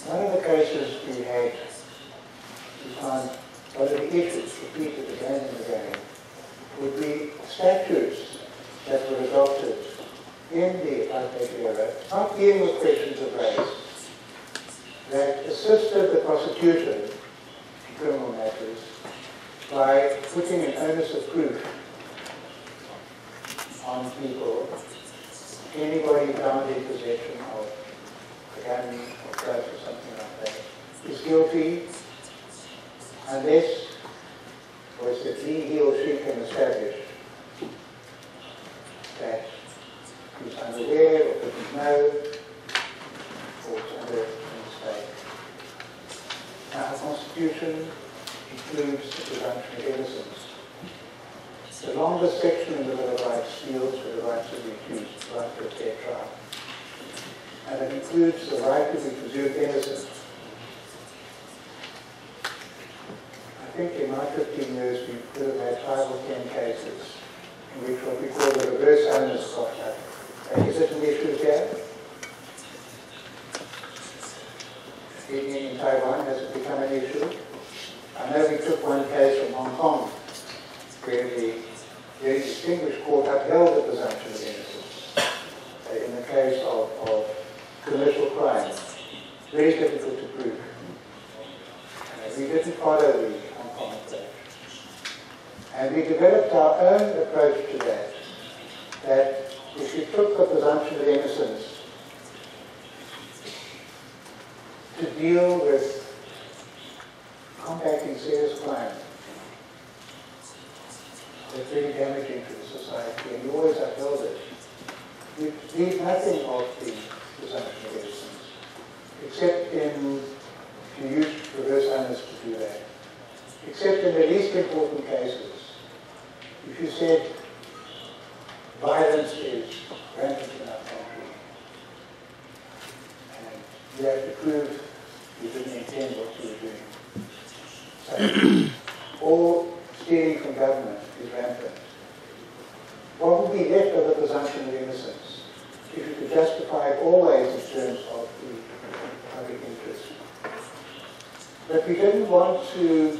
One of the cases we had, we found one of the issues repeated again and again would be statutes that were adopted in the apartheid era, not dealing with questions of race, that assisted the prosecution in criminal matters by putting an onus of proof on people. Anybody found in possession of a gun or drugs or something like that is guilty unless, or is that he or she can establish that he's unaware or doesn't know or is under a mistake. Now, our Constitution includes the presumption of innocence. The longest section in the Bill of Rights deals with the rights of the accused, the right to a fair trial. And it includes the right to be presumed innocent. I think in my 15 years we could have had 5 or 10 cases in which what we call the reverse onus cropped up. Is it an issue here? In Taiwan, has it become an issue? I know we took one case from Hong Kong where the very distinguished court upheld the presumption of innocence in the case of commercial crime. Very difficult to prove. We didn't follow the Hong Kong approach. And we developed our own approach to that, that if you took the presumption of innocence to deal with combating serious crime, that's very damaging to the society, and you always upheld it. You leave nothing of the presumption of innocence, except in, if you use reverse onus to do that, except in the least important cases. If you said violence is rampant in our country, and you have to prove you didn't intend what you were doing. So, all stealing from government is rampant. What would be left of the presumption of innocence if you could justify it always in terms of the public interest? But we didn't want to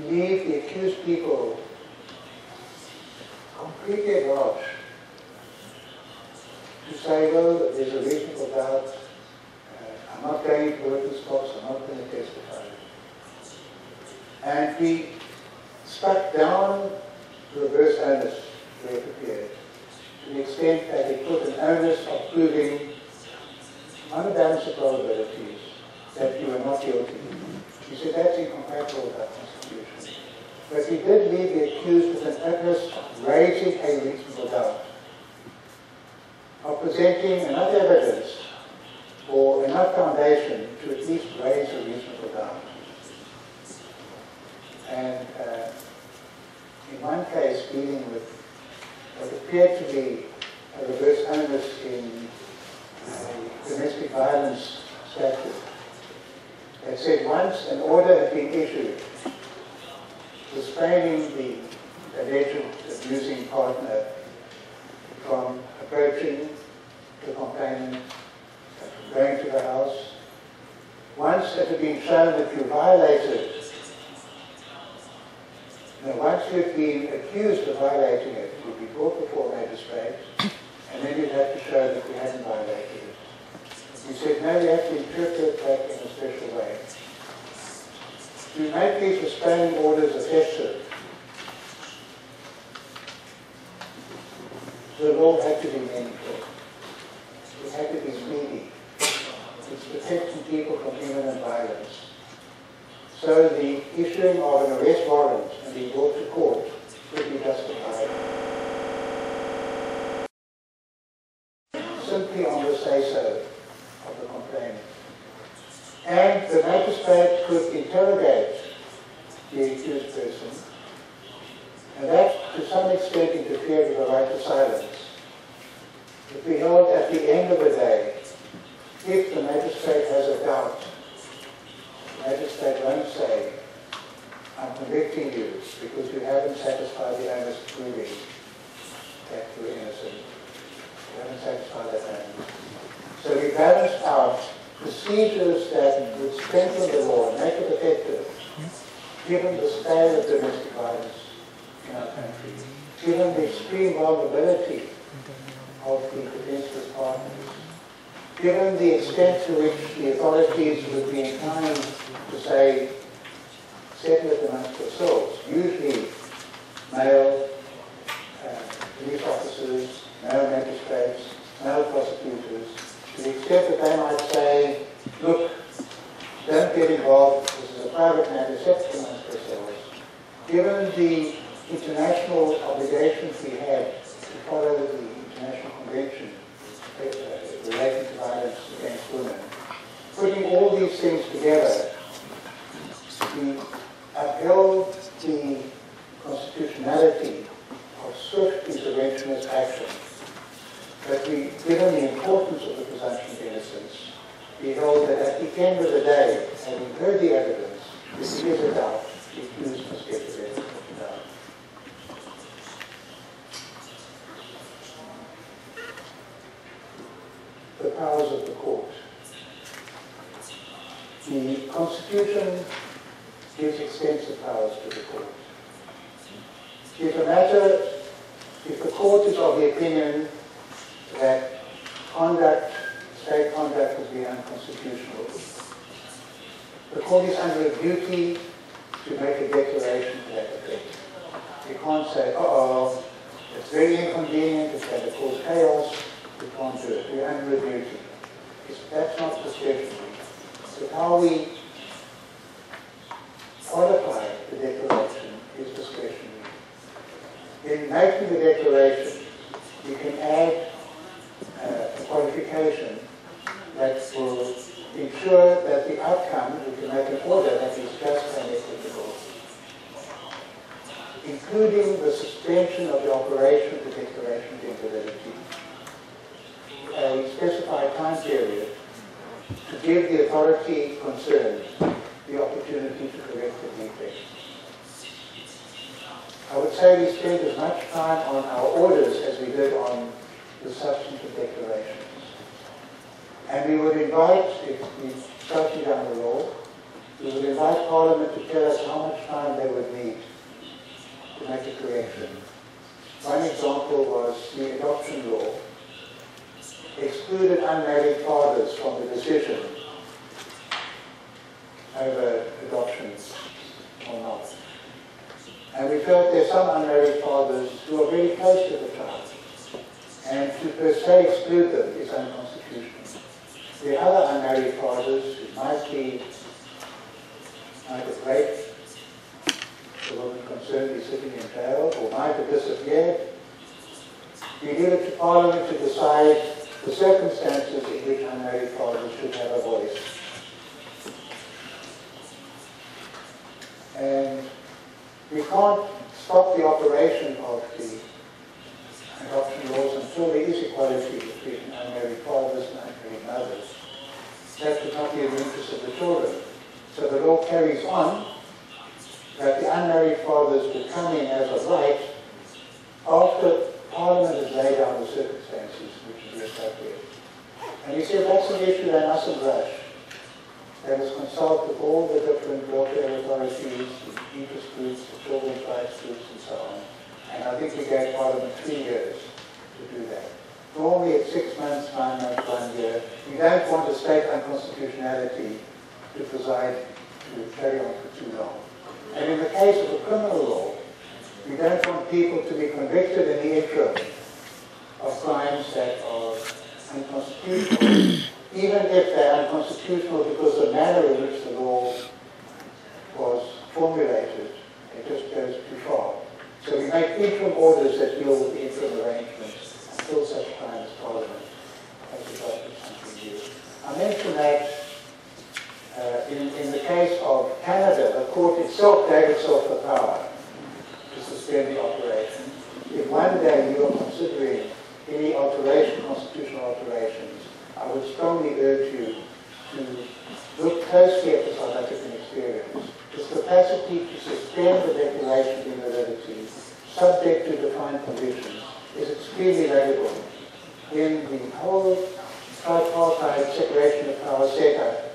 leave the accused people completely at large to say, well, there's a reasonable doubt, I'm not going to witness box, I'm not going to testify. And we struck down reverse onus where it appeared, to the extent that it put an onus of proving on a balance of probabilities that you were not guilty. We said that's incompatible with our Constitution. But we did leave the accused with an onus of raising a reasonable doubt, of presenting enough evidence or enough foundation to at least raise a reasonable doubt. And in one case, dealing with what appeared to be a reverse onus in a domestic violence statute, that said once an order had been issued restraining the alleged abusing partner from approaching the complainant, from going to the house, once it had been shown that you violated, once you've been accused of violating it, you'd be brought before a magistrate, and then you'd have to show that you hadn't violated We said, no, you have to interpret that in a special way. To make these restraining orders effective, the law had to be meaningful. It had to be speedy. It's protecting people from imminent violence. So the issuing of an arrest warrant and being brought to court should be justified simply on the say-so of the complainant. And the magistrate could interrogate the accused person, and that to some extent interfered with the right to silence. If we held at the end of the day, if the magistrate has a doubt, the magistrate won't say, I'm convicting you because you haven't satisfied the onus of proving that you're innocent. You haven't satisfied that onus. So we balanced out procedures that would strengthen the law and make it effective, given the scale of domestic violence in our country, given the extreme vulnerability of the defenseless partners, given the extent to which the authorities would be inclined to say, settle it amongst yourselves, usually male police officers, male magistrates, male prosecutors, to the extent that they might say, look, don't get involved, this is a private matter, settle it amongst yourselves. Given the international obligations we had to follow the International Convention relating to violence against women, putting all these things together, we upheld the constitutionality of swift interventionist action. But we, given the importance of the presumption of innocence, we held that at the end of the day, having heard the evidence, if there is a doubt, the accused must get the benefit of the doubt. The powers of the court. The Constitution gives extensive powers to the court. If the court is of the opinion that state conduct would be unconstitutional, the court is under a duty to make a declaration to that effect. You can't say, it's very inconvenient, it's going to cause chaos, we can't do it. We're under a duty. That's not discretionary. So how we qualify the declaration is discretionary. In making the declaration, you can add a qualification that will ensure that the outcome, you can make an order that is just and equitable, including the suspension of the operation of the declaration of invalidity, a specified time period to give the authority concerned the opportunity to correct the defect. I would say we spent as much time on our orders as we did on the substantive declarations. And we would invite, if we started down the law, we would invite Parliament to tell us how much time they would need to make a correction. One example was the adoption law excluded unmarried fathers from the decision over adoptions or not. And we felt there are some unmarried fathers who are very close to the child, and to per se exclude them is unconstitutional. There are other unmarried fathers who might have raped the woman concerned, be sitting in jail, or might have disappeared. We leave it to Parliament to decide the circumstances in which unmarried fathers should have a voice. And we can't stop the operation of the adoption laws until there is equality between unmarried fathers and unmarried mothers. That would not be in the interest of the children. So the law carries on that the unmarried fathers would come in as of right after Parliament has laid down the circumstances which is appropriate. And we said that's an issue they mustn't rush. They must consult with all the different welfare authorities, the interest groups, the children's rights groups, and so on. And I think we gave Parliament 3 years to do that. Normally it's 6 months, 9 months, 1 year. We don't want a state unconstitutionality to preside, to carry on for too long. And in the case of a criminal law, we don't want people to be convicted in the interim of crimes that are unconstitutional, even if they're unconstitutional because the manner in which the law was formulated, it just goes too far. So we make interim orders that deal with the interim arrangements until such time as Parliament has adopted something new. I mentioned that in the case of Canada, the court itself gave itself the power to suspend the operation. If one day you are considering any constitutional alterations, I would strongly urge you to look closely at the South African experience. Its capacity to suspend the declaration of invalidity, subject to defined conditions, is extremely valuable. In the whole tripartite separation of powers setup,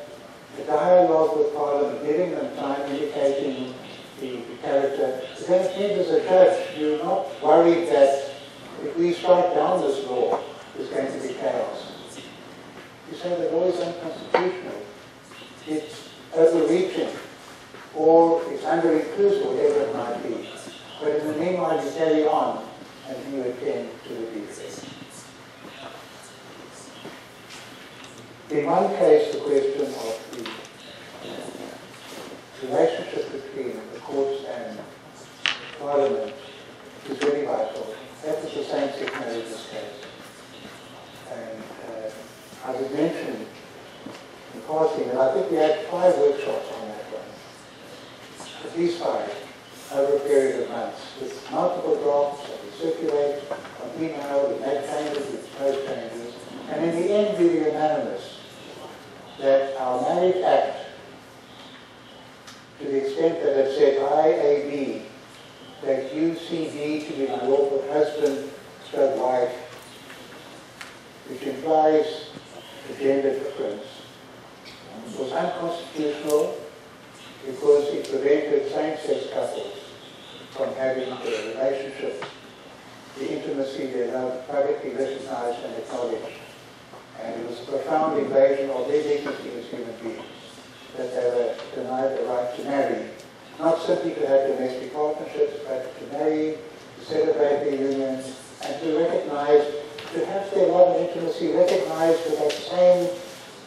the dialogue with Parliament, giving them time, indicating the character, then it means as a judge, you're not worried that if we strike down this law, there's going to be chaos. You say the law is unconstitutional, it's overreaching, or it's under-inclusive, whatever it might be. But in the meanwhile, you carry on and you attend to the defect. In one case, the question of the relationship between the courts and Parliament is very vital. That was the same-sex marriages case. And I was mentioned in passing, and I think we had 5 workshops on that one. At least 5, over a period of months, with multiple drafts that we circulate on email, we make changes, we propose changes, and in the end we were unanimous that our Marriage Act, to the extent that it said IAB, that UCD to be my lawful husband, stroke wife, which implies a gender difference, was unconstitutional because it prevented same-sex couples from having the relationship, the intimacy they love publicly recognized and acknowledged. And it was a profound invasion of their dignity as human beings, that they were denied the right to marry, not simply to have domestic partnerships, but to marry, to celebrate their unions, and to recognize, to have their love and intimacy recognized with that same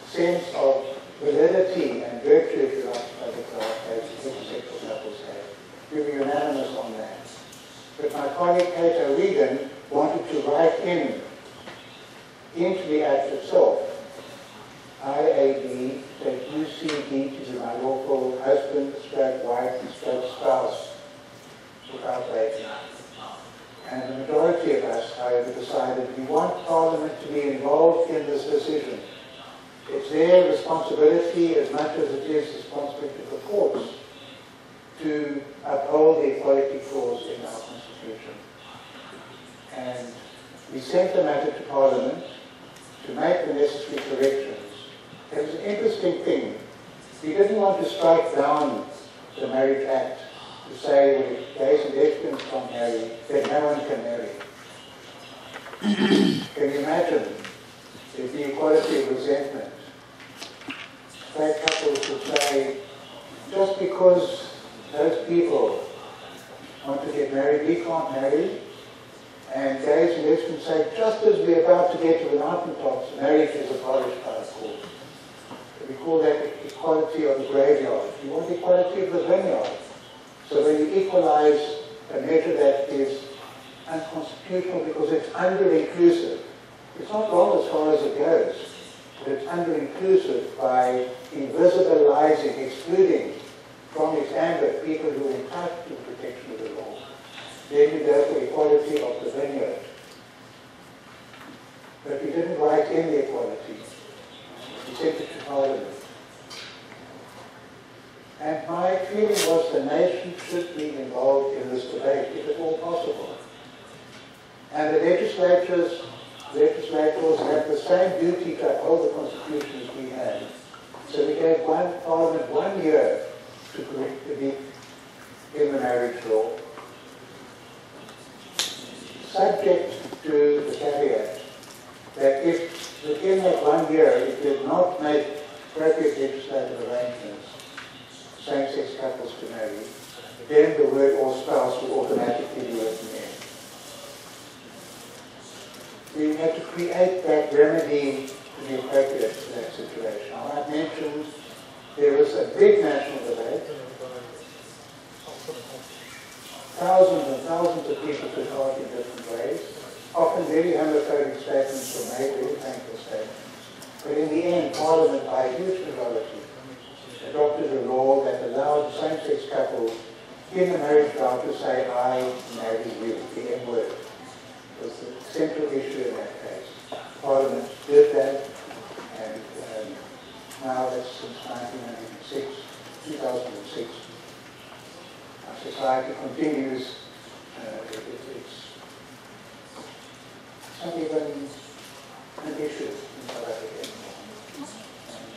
sense of validity and virtue, if you like, as heterosexual couples have. We were unanimous on that. But my colleague Cato Regan wanted to write into the Act itself, IAB, that UCD to be my lawful husband, stroke wife, stroke spouse, without rating. And the majority of us, however, decided we want Parliament to be involved in this decision. It's their responsibility as much as it is the responsibility of the courts to uphold the equality clause in our Constitution. And we sent the matter to Parliament to make the necessary corrections. It was an interesting thing. We didn't want to strike down the Marriage Act to say, well, if gays and lesbians can't marry, then no one can marry. Can you imagine the equality of resentment? Straight couples would say, just because those people want to get married, we can't marry. And gays and lesbians say, just as we're about to get to the mountaintops, marriage is abolished by the court. We call that equality of the graveyard. You want equality of the vineyard. So when you equalize a measure that is unconstitutional because it's under-inclusive, it's not wrong as far as it goes, but it's under-inclusive by invisibilizing, excluding from its ambit people who are entitled to the protection of the law. Then you go for equality of the vineyard. But we didn't write in the equality. We sent it to Parliament. And my feeling was the nation should be involved in this debate, if at all possible. And the legislators have the same duty to uphold the Constitution as we have. So we gave Parliament 1 year to correct the leak in the marriage law, subject to the caveat that if within that 1 year it did not appropriate legislative arrangements, same-sex couples to marry, then the word or spouse would automatically be written in. We had to create that remedy to be appropriate to that situation. Now, I mentioned there was a big national debate. Thousands and thousands of people took part in different ways. Often very homophobic statements were made, very painful statements. But in the end, Parliament, by a huge majority, adopted a law that allowed same-sex couples in a marriage vow to say, I marry you, the M word. It was the central issue in that case. Parliament did that, and now that's since 2006. Our society continues, it's not even an issue in South Africa anymore. And,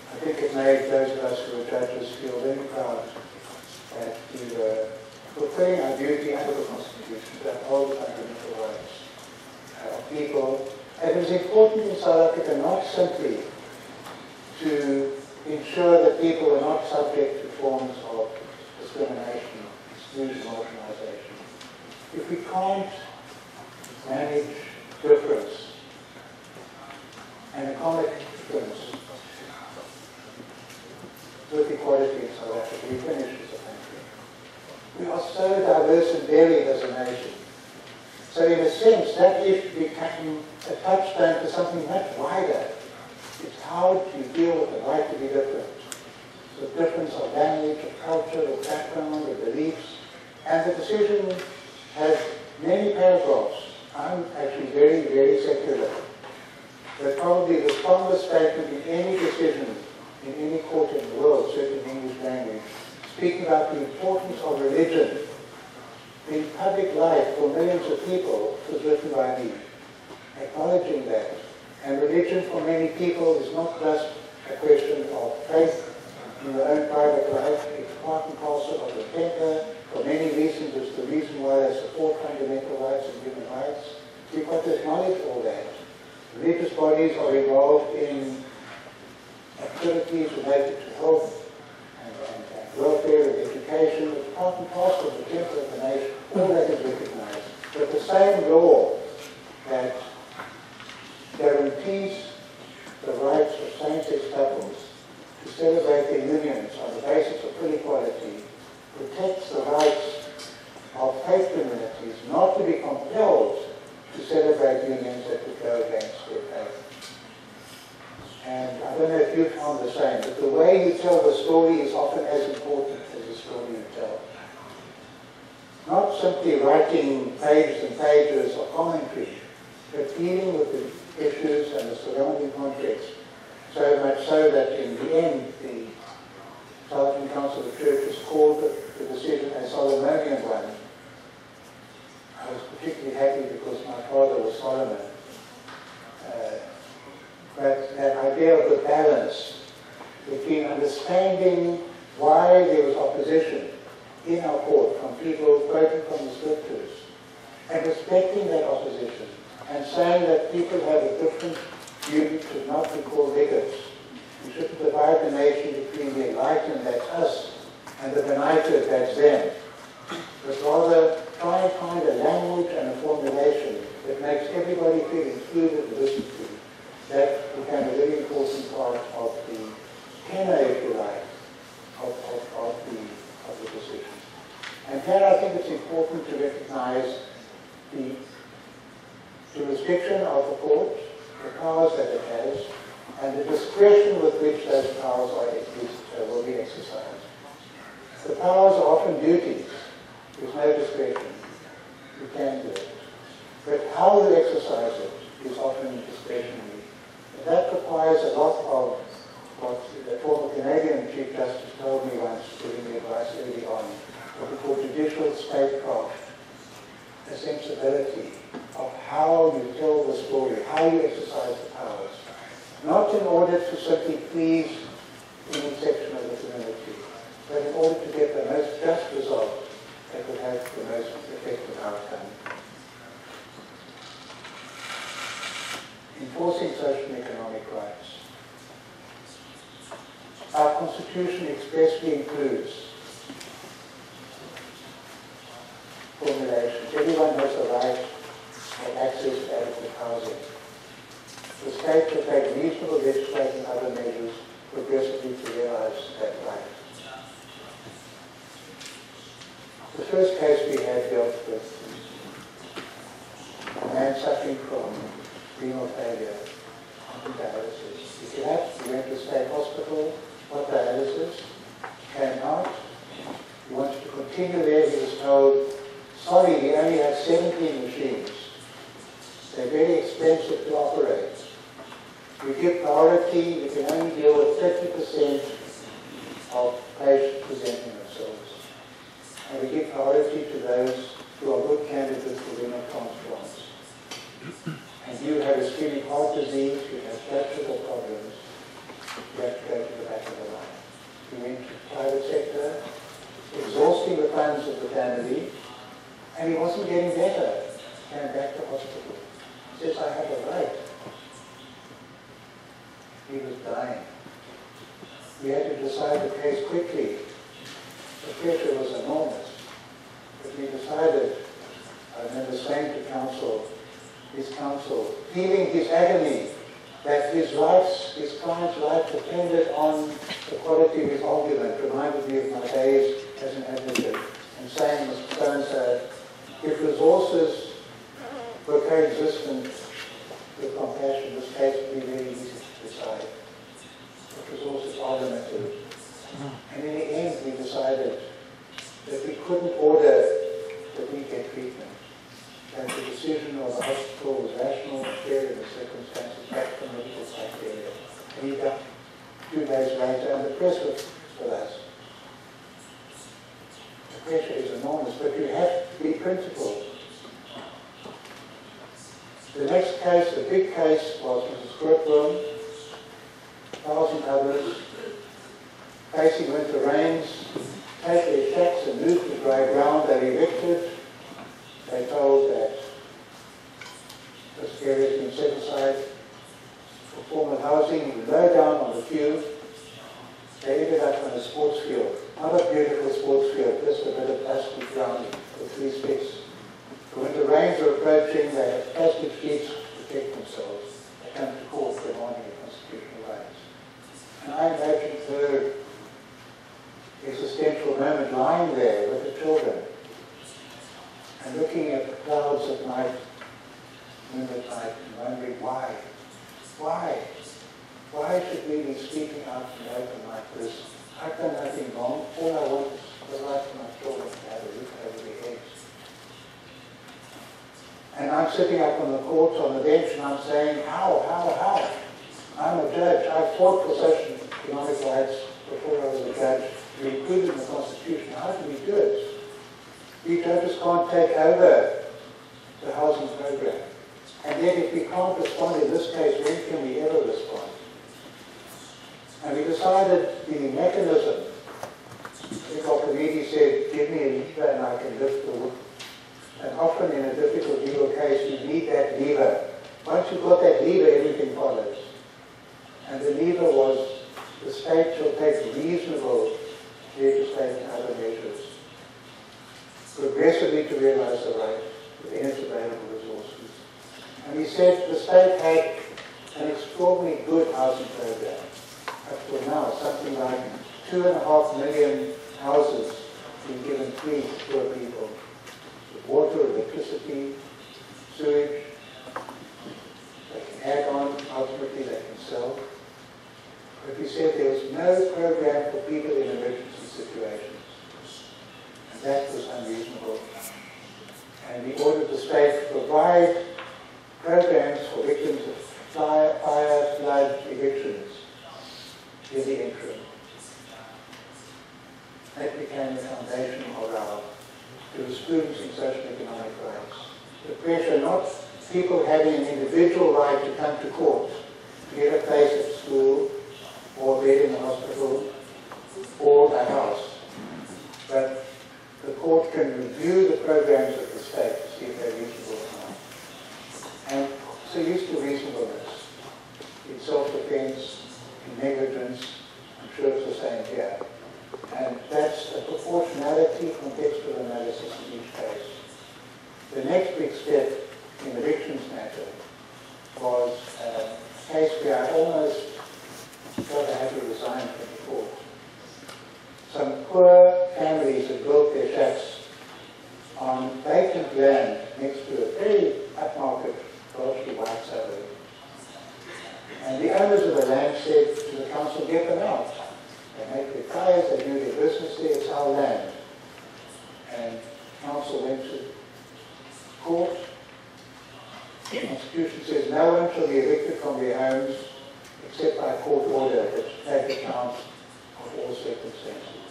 I think it made those of us who were judges feel very proud that we were fulfilling our duty under the Constitution to uphold fundamental rights of people. And it was important in South Africa not simply to ensure that people were not subject to forms of discrimination, exclusion, marginalization. If we can't manage difference and economic difference with equality in South Africa, we finish as a country. We are so diverse and varied as a nation. So in a sense, that issue became a touchstone for something much wider. It's how do you deal with the right to be different? The difference of language, of culture, of background, of beliefs. And the decision has many paragraphs. I'm actually very, very secular. But probably the strongest statement in any decision in any court in the world, certainly in English language, speaking about the importance of religion in public life for millions of people, was written by me, acknowledging that. And religion for many people is not just a question of faith in your own private life, it's part and parcel of the temper. For many reasons, it's the reason why they support fundamental rights and human rights. We've got to acknowledge all that. Religious bodies are involved in activities related to health and welfare and education. It's part and parcel of the temper of the nation. All that is recognized. But the same law that guarantees the rights of same-sex couples to celebrate their unions on the basis of full equality protects the rights of faith communities not to be compelled to celebrate unions that would go against their faith. And I don't know if you found the same, but the way you tell the story is often as important as the story you tell. Not simply writing pages and pages of commentary, but dealing with the issues and the surrounding context, so much so that in the end the South African Council of Churches called the decision a Solomonian one. I was particularly happy because my father was Solomon. But that idea of the balance between understanding why there was opposition in our court from people quoting from the scriptures and respecting that opposition and saying that people have a different view should not be called bigots. We shouldn't divide the nation between the enlightened, that's us, and the benighted, that's them. But rather try and find a language and a formulation that makes everybody feel included and listened to. That became a very important part of the tenor, if you like, of the decision. And here I think it's important to recognize the jurisdiction of the court, the powers that it has, and the discretion with which those powers will be exercised. The powers are often duties. There's no discretion. You can do it. But how you exercise it is often discretionary. And that requires a lot of what the former Canadian Chief Justice told me once, giving me advice early on, what we call judicial statecraft, a sensibility of how you tell the story, how you exercise the powers. Not in order to simply please any section of the community, but in order to get the most just result that would have the most effective outcome. Enforcing social and economic rights. Constitution expressly includes formulations. Everyone has a right of access to adequate housing. The state shall take reasonable legislative and other measures progressively to realize that right. The first case we had dealt with a man suffering from renal failure on dialysis. He collapsed, he went to state hospital, got dialysis, came out. He wanted to continue there. He was told, sorry, we only have 17 machines. They're very expensive to operate. We give priority, we can only deal with 30% of patients presenting themselves. And we give priority to those who are good candidates for renal transplants. And you have ischemic heart disease, you have structural problems, you have to go to the back of the line. He went to the private sector, exhausting the funds of the family, and he wasn't getting better. He came back to hospital. He says, I have a right. He was dying. We had to decide the case quickly. The pressure was enormous. But we decided, I remember saying to his counsel, feeling his agony, that his client's life depended on the quality of his argument, reminded me of my days as an advocate, and saying, Mr. So-and-so, if resources were coexistent with compassion, this case would be very easy to decide. But resources are limited. And in the end, we decided that we couldn't order that we get treatment. That the decision of the hospital was rational, fair in the circumstances, back from medical criteria. And he got 2 days later, and the press was with us. The pressure is enormous, but you have to be principled. The next case, the big case, was Mrs. Grootboom, 1,000 others, facing winter rains, take their shacks and move to dry ground. They're evicted. They told that this area has been set aside for formal housing. We low down on the queue. They ended up on a sports field. Not a beautiful sports field, just a bit of plastic ground with 3 sticks. When the rains are approaching, they have plastic sheets to protect themselves. They come to court demanding their constitutional rights. And I imagined her existential moment lying there with the children and looking at the clouds at night, moonlit night, and wondering why? Why should we be speaking out in the open like this? I've done nothing wrong. All I want is the right for my children to have a roof over their heads. And I'm sitting up on the court on the bench and I'm saying, how? I'm a judge. I fought for social economic rights before I was a judge. We included in the Constitution. How do we do it? We judges can't take over the housing program. And yet if we can't respond in this case, when can we ever respond? And we decided the mechanism. The committee said, give me a lever and I can lift the wood. And often in a difficult legal case, you need that lever. Once you've got that lever, everything follows. And the lever was, the state shall take reasonable legislative and other measures progressively to realize the right within its available resources. And he said the state had an extraordinarily good housing program. Up to now, something like 2.5 million houses being given free to poor people. With water, electricity, sewage. They can add on, ultimately they can sell. But we said there was no program for people in emergency situations. And that was unreasonable. And we ordered the state to provide programs for victims of fire, flood, evictions in the interim. That became the foundation of our jurisprudence in social economic rights. The pressure, not people having an individual right to come to court, to get a place at school, or a bed in the hospital, or a house. But the court can review the programs of the state to see if they're reasonable or not. And so used to reasonableness, in self-defense, in negligence, I'm sure it's the same The Constitution says no one shall be evicted from their homes except by court order that take account of all circumstances.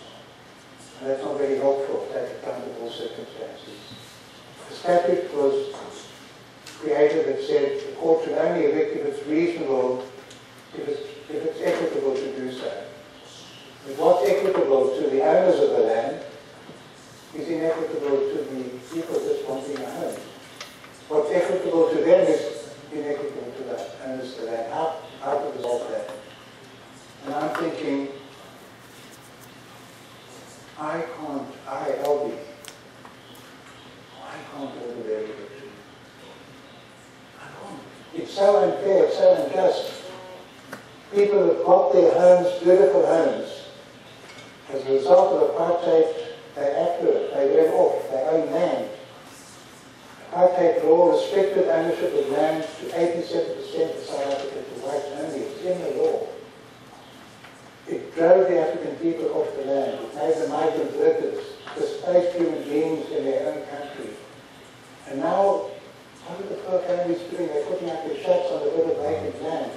And that's not very helpful, take account of all circumstances. The statute was created that said the court should only evict if it's reasonable, if it's equitable to do so. But what's equitable to the owners of the land is inequitable to the people just wanting a home. What's equitable to them is inequitable to the owners of the land. How to resolve that? And I'm thinking, Albie, I can't order their eviction. I can't. It's so unfair, it's so unjust. People have got their homes, beautiful homes. As a result of apartheid, they affluent, they live off, they own land. Apartheid law restricted ownership of land to 87% of South Africa to whites only. It's in the law. It drove the African people off the land. It made the migrant workers displaced human beings in their own country. And now, what are the poor families doing? They're putting up their shops on the bit of vacant land.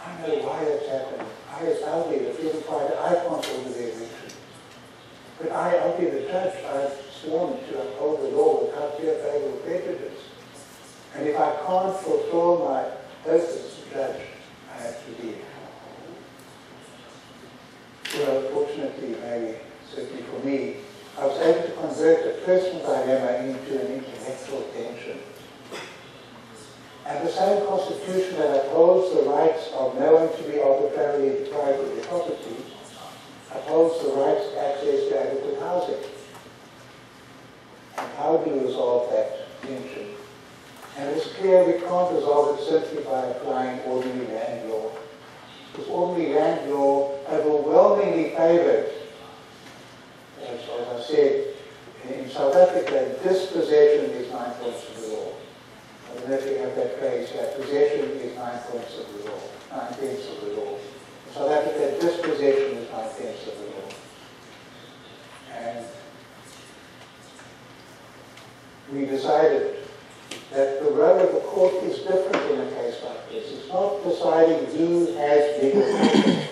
I know why that's happened. I, as Albie, the freedom fighter, I can't order their eviction. But I, Albie, the judge, I've sworn to uphold the law without fear, favour, or prejudice. And if I can't fulfill my oath as judge, I have to leave. Well, fortunately, maybe, certainly for me, I was able to convert a personal dilemma into an intellectual tension. And the same Constitution that upholds the rights of no one to be arbitrarily deprived of their property upholds the rights to access to adequate housing. And how do you resolve that tension? And it's clear we can't resolve it simply by applying ordinary land law. Because ordinary land law overwhelmingly favoured, as I said, in South Africa, dispossession is 9 points of the law. I don't know if you have that phrase here. Possession is 9 points of the law, 9/10 of the law. In South Africa, dispossession is 9/10 of the law. And we decided that the role of the court is different in a case like this. It's not deciding who has legal power.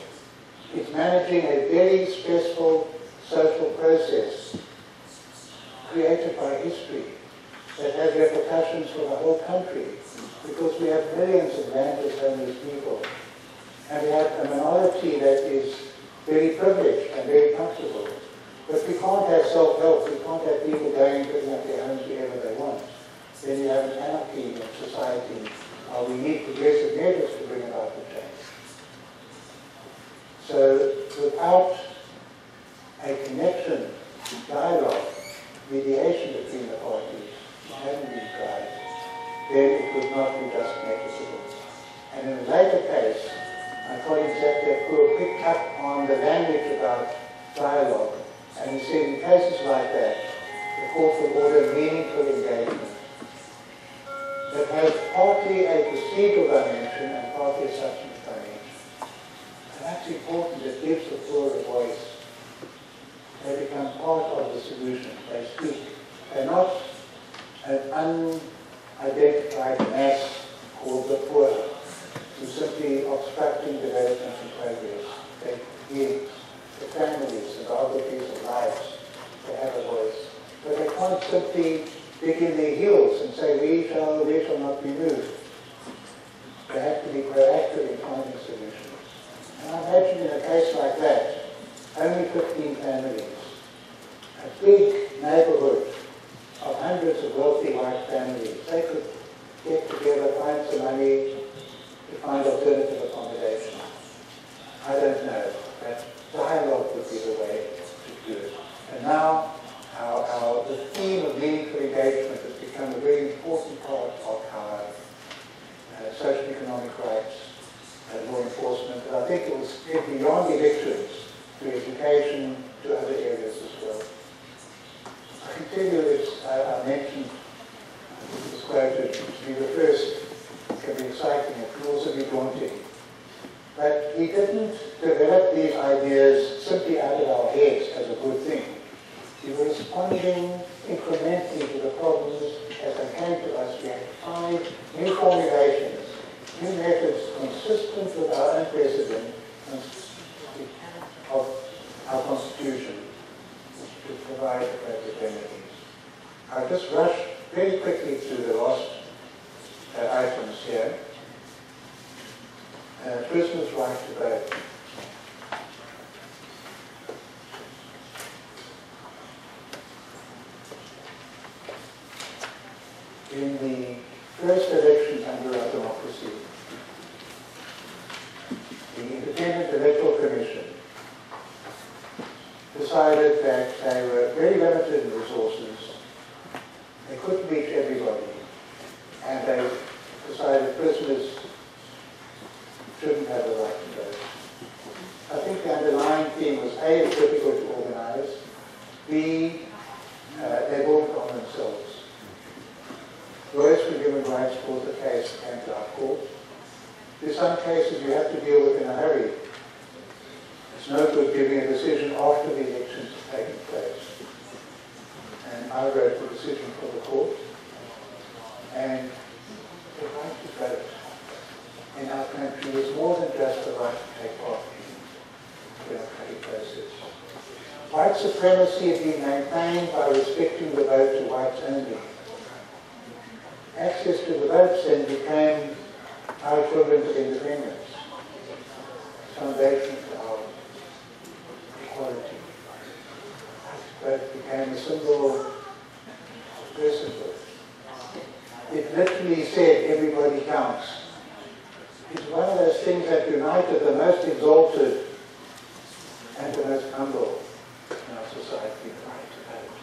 It's managing a very stressful social process created by history that has repercussions for the whole country, because we have millions of landless, homeless people, and we have a minority that is very privileged and very comfortable. But we can't have self-help, we can't have people going and putting up their homes wherever they want. Then you have an anarchy in society. We need progressive measures to bring about the change. So without a connection, dialogue, mediation between the parties, hadn't been tried, then it would not be just negligible. And in a later case, my colleague Zephyr picked up on the language about dialogue, and he said in cases like that, the court will order meaningful engagement that has partly a procedural dimension and partly a substantive dimension. And that's important. It gives the poor a voice. They become part of the solution. They speak. They're not an unidentified mass called the poor who simply obstructing development and progress. They give the families and the other people's lives. They have a voice. But they can't simply dig in their heels and say, we shall not be moved. They have to be proactive in finding solutions. And I imagine in a case like that, only 15 families, a big neighborhood of hundreds of wealthy white families, they could get together, find some money to find alternative accommodation. I don't know. That dialogue would be the way to do it. And now, the theme of meaningful engagement has become a very important part of our social economic rights law enforcement. But I think it will spread beyond elections to education, to other areas as well. I can tell you this, I mentioned, this was quoted, to be the first. It can be exciting, it can also be daunting. But he didn't develop these ideas simply out of our heads as a good thing. He was responding incrementally to the problems as they came to us, we had to find new formulations, new methods consistent with our own precedent of our Constitution to provide appropriate remedies. I'll just rush very quickly through the last items here. Prisoners' right to vote. In the first elections under our democracy, the Independent Electoral Commission decided that they were very limited in resources, they couldn't reach everybody, and they decided prisoners shouldn't have the right to vote. I think the underlying theme was A, it's difficult to organize, B, they brought it on themselves. Lawyers for human rights brought the case came to our court. In some cases you have to deal with in a hurry. It's no good giving a decision after the elections have taken place. And I wrote the decision for the court. And the right to vote in our country is more than just the right to take part in the democratic process. White supremacy is being maintained by restricting the vote to whites only. Access to the votes then became our equivalent of independence, foundation of equality. Vote became a symbol of personhood. It literally said everybody counts. It's one of those things that united the most exalted and the most humble in our society, the right to vote.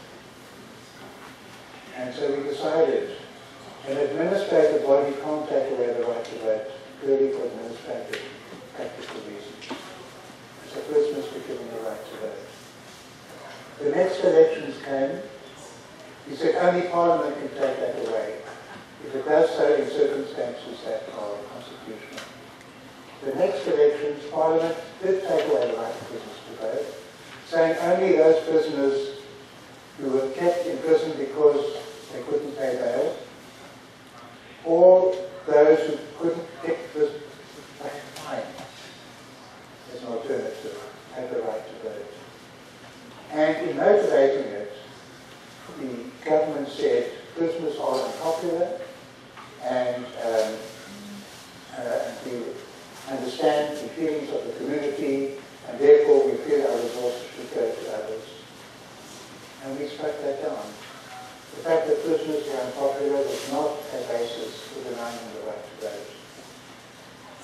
And so we decided an administrative body can't take away the right to vote purely for administrative, practical reasons. So prisoners were given the right to vote. The next elections came. He said only Parliament can take that away. If it does so in circumstances that are constitutional. The next elections, Parliament did take away the right of prisoners to vote, saying only those prisoners who were kept in prison because they couldn't pay bail, or those who couldn't get this fine as an alternative had the right to vote. And in motivating it, the government said prisoners are unpopular and we understand the feelings of the community and therefore we feel our resources should go to others. And we struck that down. The fact that prisoners were unpopular was not a basis for denying them the right to vote.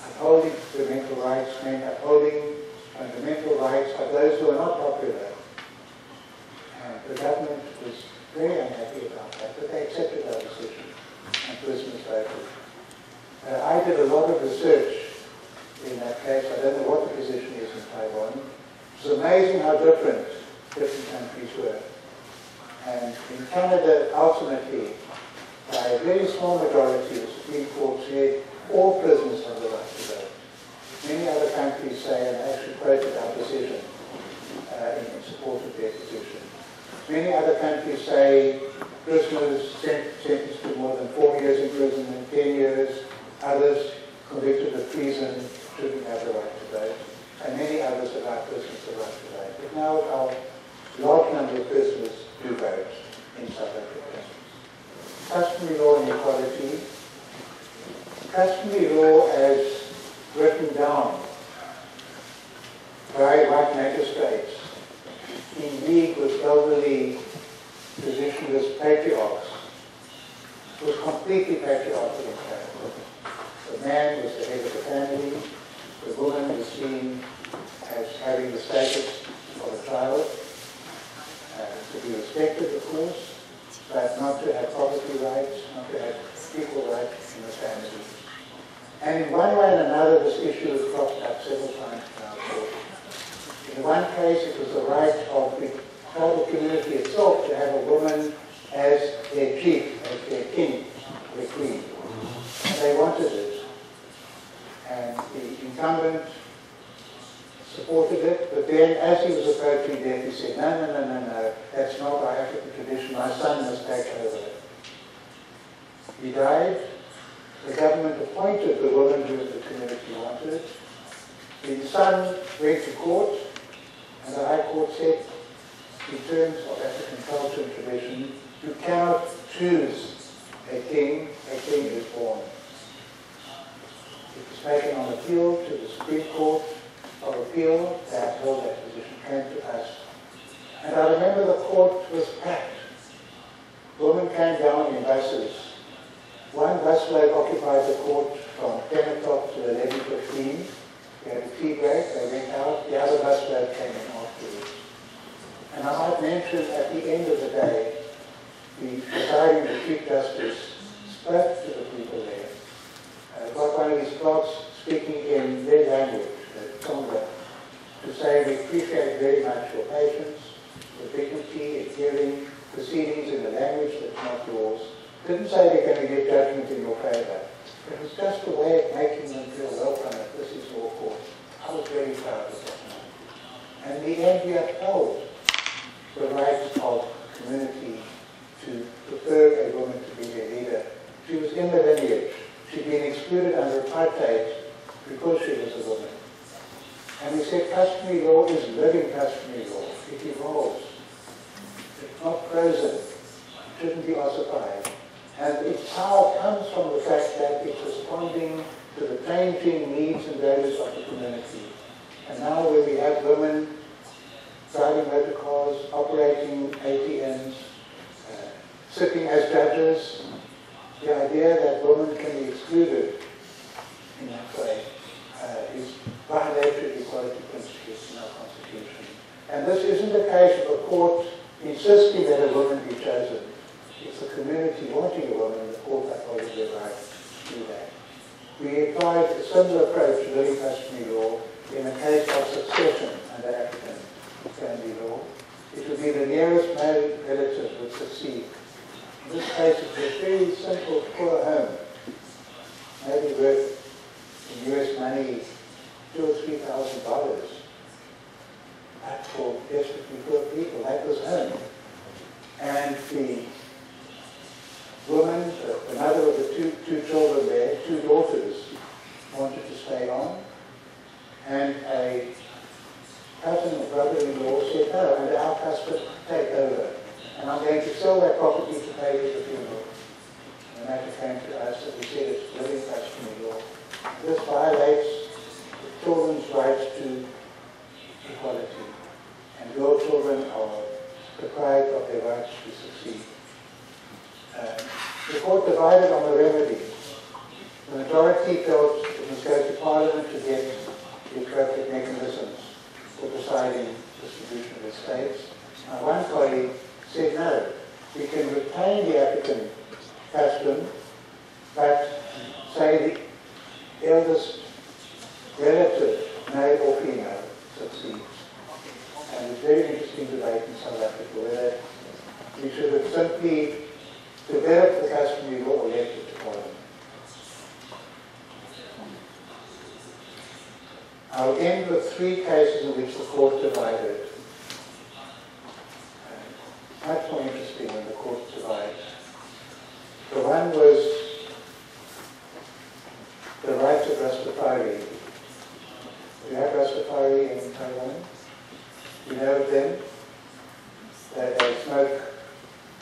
Upholding fundamental rights meant upholding fundamental rights of those who are not popular. And the government was very unhappy about that, but they accepted our decision and prisoners voted. I did a lot of research in that case. I don't know what the position is in Taiwan. It's amazing how different countries were. And in Canada, ultimately, by a very small majority, the Supreme Court said all prisoners have the right to vote. Many other countries say, and I actually quoted our decision in support of their position. Many other countries say prisoners sentenced to more than 4 years in prison and 10 years, others convicted of treason shouldn't have the right to vote, and many others allow prisoners the right to vote. But now our large number of prisoners do vote in South Africa. Customary law and equality. Customary law as written down by white magistrates in league with elderly positionless patriarchs was completely patriarchal in character. The man was the head of the family, the woman was seen as having the status of a child, to be respected of course, but not to have property rights, not to have equal rights in the family. And in one way and another this issue has cropped up several times in our court. In one case, it was the right of the tribal community itself to have a woman as their chief, as their king, their queen. And they wanted it. And the incumbent supported it, but then as he was approaching death, he said, no, that's not our African tradition, my son must take over. He died. The government appointed the woman who the community wanted. The son went to court, and the High Court said, in terms of African culture and tradition, you cannot choose a king is born. It was taken on appeal to the Supreme Court of Appeal that held that position, came to us. And I remember the court was packed. Women came down in buses. One busload occupied the court from 10 o'clock to 11:15. We had a tea break, they went out, the other busload came in afterwards. And I might mention at the end of the day, the presiding, the Chief Justice, spoke to the people there. Got one of his clerks speaking in their language, the Tonga, to say we appreciate very much your patience, your dignity in hearing proceedings in the language that's not yours. Didn't say we're going to give judgment in your favour. It was just a way of making them feel welcome that this is your court. I was very proud of that moment. And in the end, we upheld the rights of the community to prefer a woman to be their leader. She was in the lineage. She'd been excluded under apartheid because she was a woman. And we said customary law is living customary law. It evolves. It's not frozen. It shouldn't be ossified. And its power comes from the fact that it's responding to the changing needs and values of the community. And now where we have women driving motor cars, operating ATMs, sitting as judges, the idea that women can be excluded in that way is violated equality principles in our Constitution. And this isn't a case of a court insisting that a woman be chosen. It's the community wanting a woman, and the court upholding their right to do that. We applied a similar approach to living customary law in a case of succession under African family law. It would be the nearest male relative would succeed. In this case, it's a very simple, poor home, maybe worth in US money $2,000 or $3,000. But for desperately poor people, that was home. And the woman, the mother of the two children there, two daughters, wanted to stay on. And a cousin or brother-in-law said, no, under our custom, take over. And I'm going to sell that property to pay for the funeral. And the matter came to us and we said it's living customary law. This violates the children's rights to equality. And your children are deprived of their rights to succeed. The court divided on the remedy. The majority felt it must go to Parliament to get the appropriate mechanisms for deciding distribution of estates. One colleague said no, we can retain the African custom, but say the eldest relative, male or female, succeeds. And it's a very interesting debate in South Africa whether we should have simply developed the customary law or left it to Parliament. I'll end with three cases in which the court divided. Much more interesting when the court divides. The one was the rights of Rastafari. Do you have Rastafari in Taiwan? You know of them? That they smoke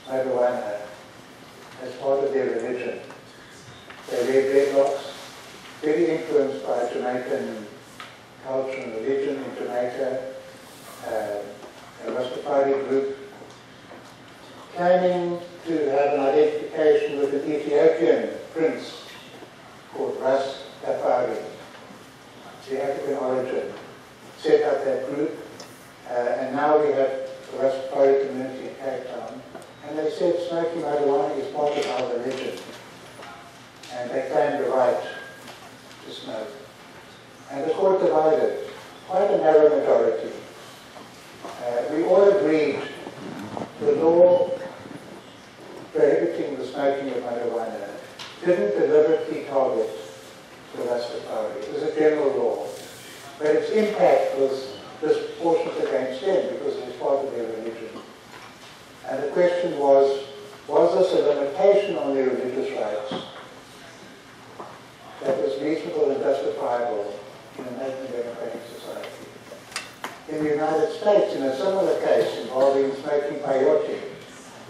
marijuana as part of their religion. They wear dreadlocks, very influenced by Jamaican culture and religion in Jamaica. A Rastafari group claiming to have an identification with an Ethiopian prince called Ras Tafari, the African origin, set up that group, and now we have the Rastafari community in Cape Town, and they said smoking marijuana is part of our religion, and they claimed the right to smoke. And the court divided, quite a narrow majority. We all agreed the law prohibiting the smoking of marijuana didn't deliberately target the Rastafari. It was a general law. But its impact was disproportionate against them because it was part of their religion. And the question was, was this a limitation on their religious rights that was reasonable and justifiable in an open democratic society? In the United States, in a similar case involving smoking peyote,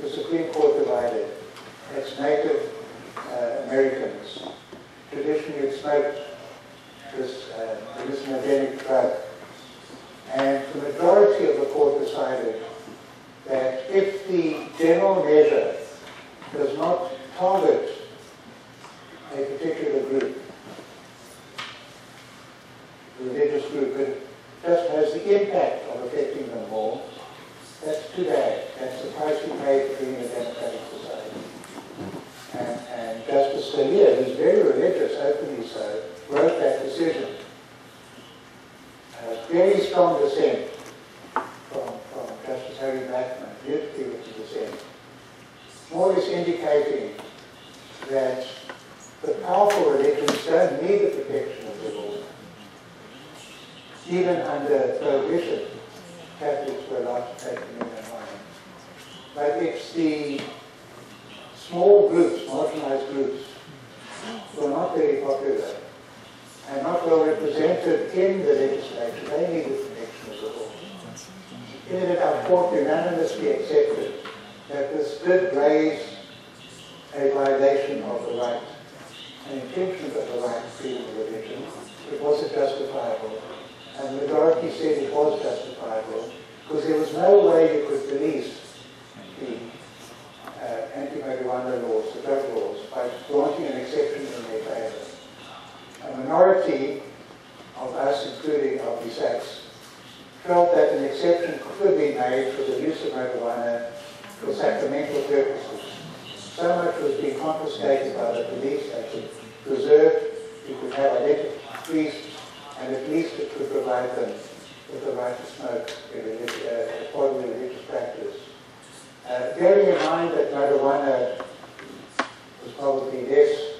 the Supreme Court divided. It's Native Americans traditionally had smoked this hallucinogenic drug. And the majority of the court decided that if the general measure does not target a particular group, the religious group, but just has the impact of affecting them more, that's too bad. That's the price we pay for being a democratic society. And Justice Scalia, who's very religious, openly so, wrote that decision. Very strong dissent from Justice Harry Blackman, beautifully written dissent. More or less indicating that the powerful religions don't need the protection of the law. Even under prohibition, Catholics were allowed to take communion wine. But it's the small groups, marginalized groups, who are not very popular and not well represented in the legislature, they need the protection of the law. In it, our court unanimously accepted that this did raise a violation of the right, an infringement of the right to freedom of religion. It wasn't justifiable. And the majority said it was justifiable because there was no way you could police the anti-marijuana laws, the drug laws, by granting an exception in their favor. A minority of us, including Albie Sachs, felt that an exception could be made for the use of marijuana for sacramental purposes. So much was being confiscated by the police that it preserved, you could have identical priests, and at least it could provide them with the right to smoke as part of their religious practice. Bearing in mind that marijuana was probably less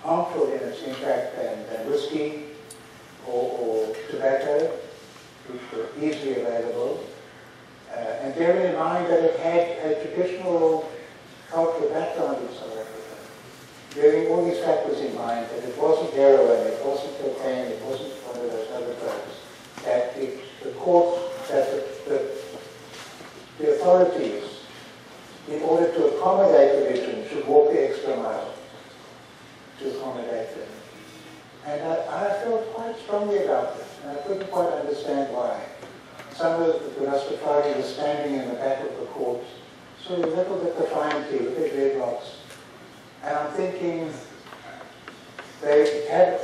harmful in its impact than whiskey or tobacco, which were easily available, and bearing in mind that it had a traditional cultural background in South Africa. Bearing all these factors in mind, that it wasn't heroin, it wasn't cocaine, it wasn't one of those other drugs, that the court, that the authorities, in order to accommodate religion, should walk the extra mile to accommodate them. And I felt quite strongly about this, and I couldn't quite understand why. Some of the Rastafari were standing in the back of the court, so a little bit defiantly with their dreadlocks. And I'm thinking, they had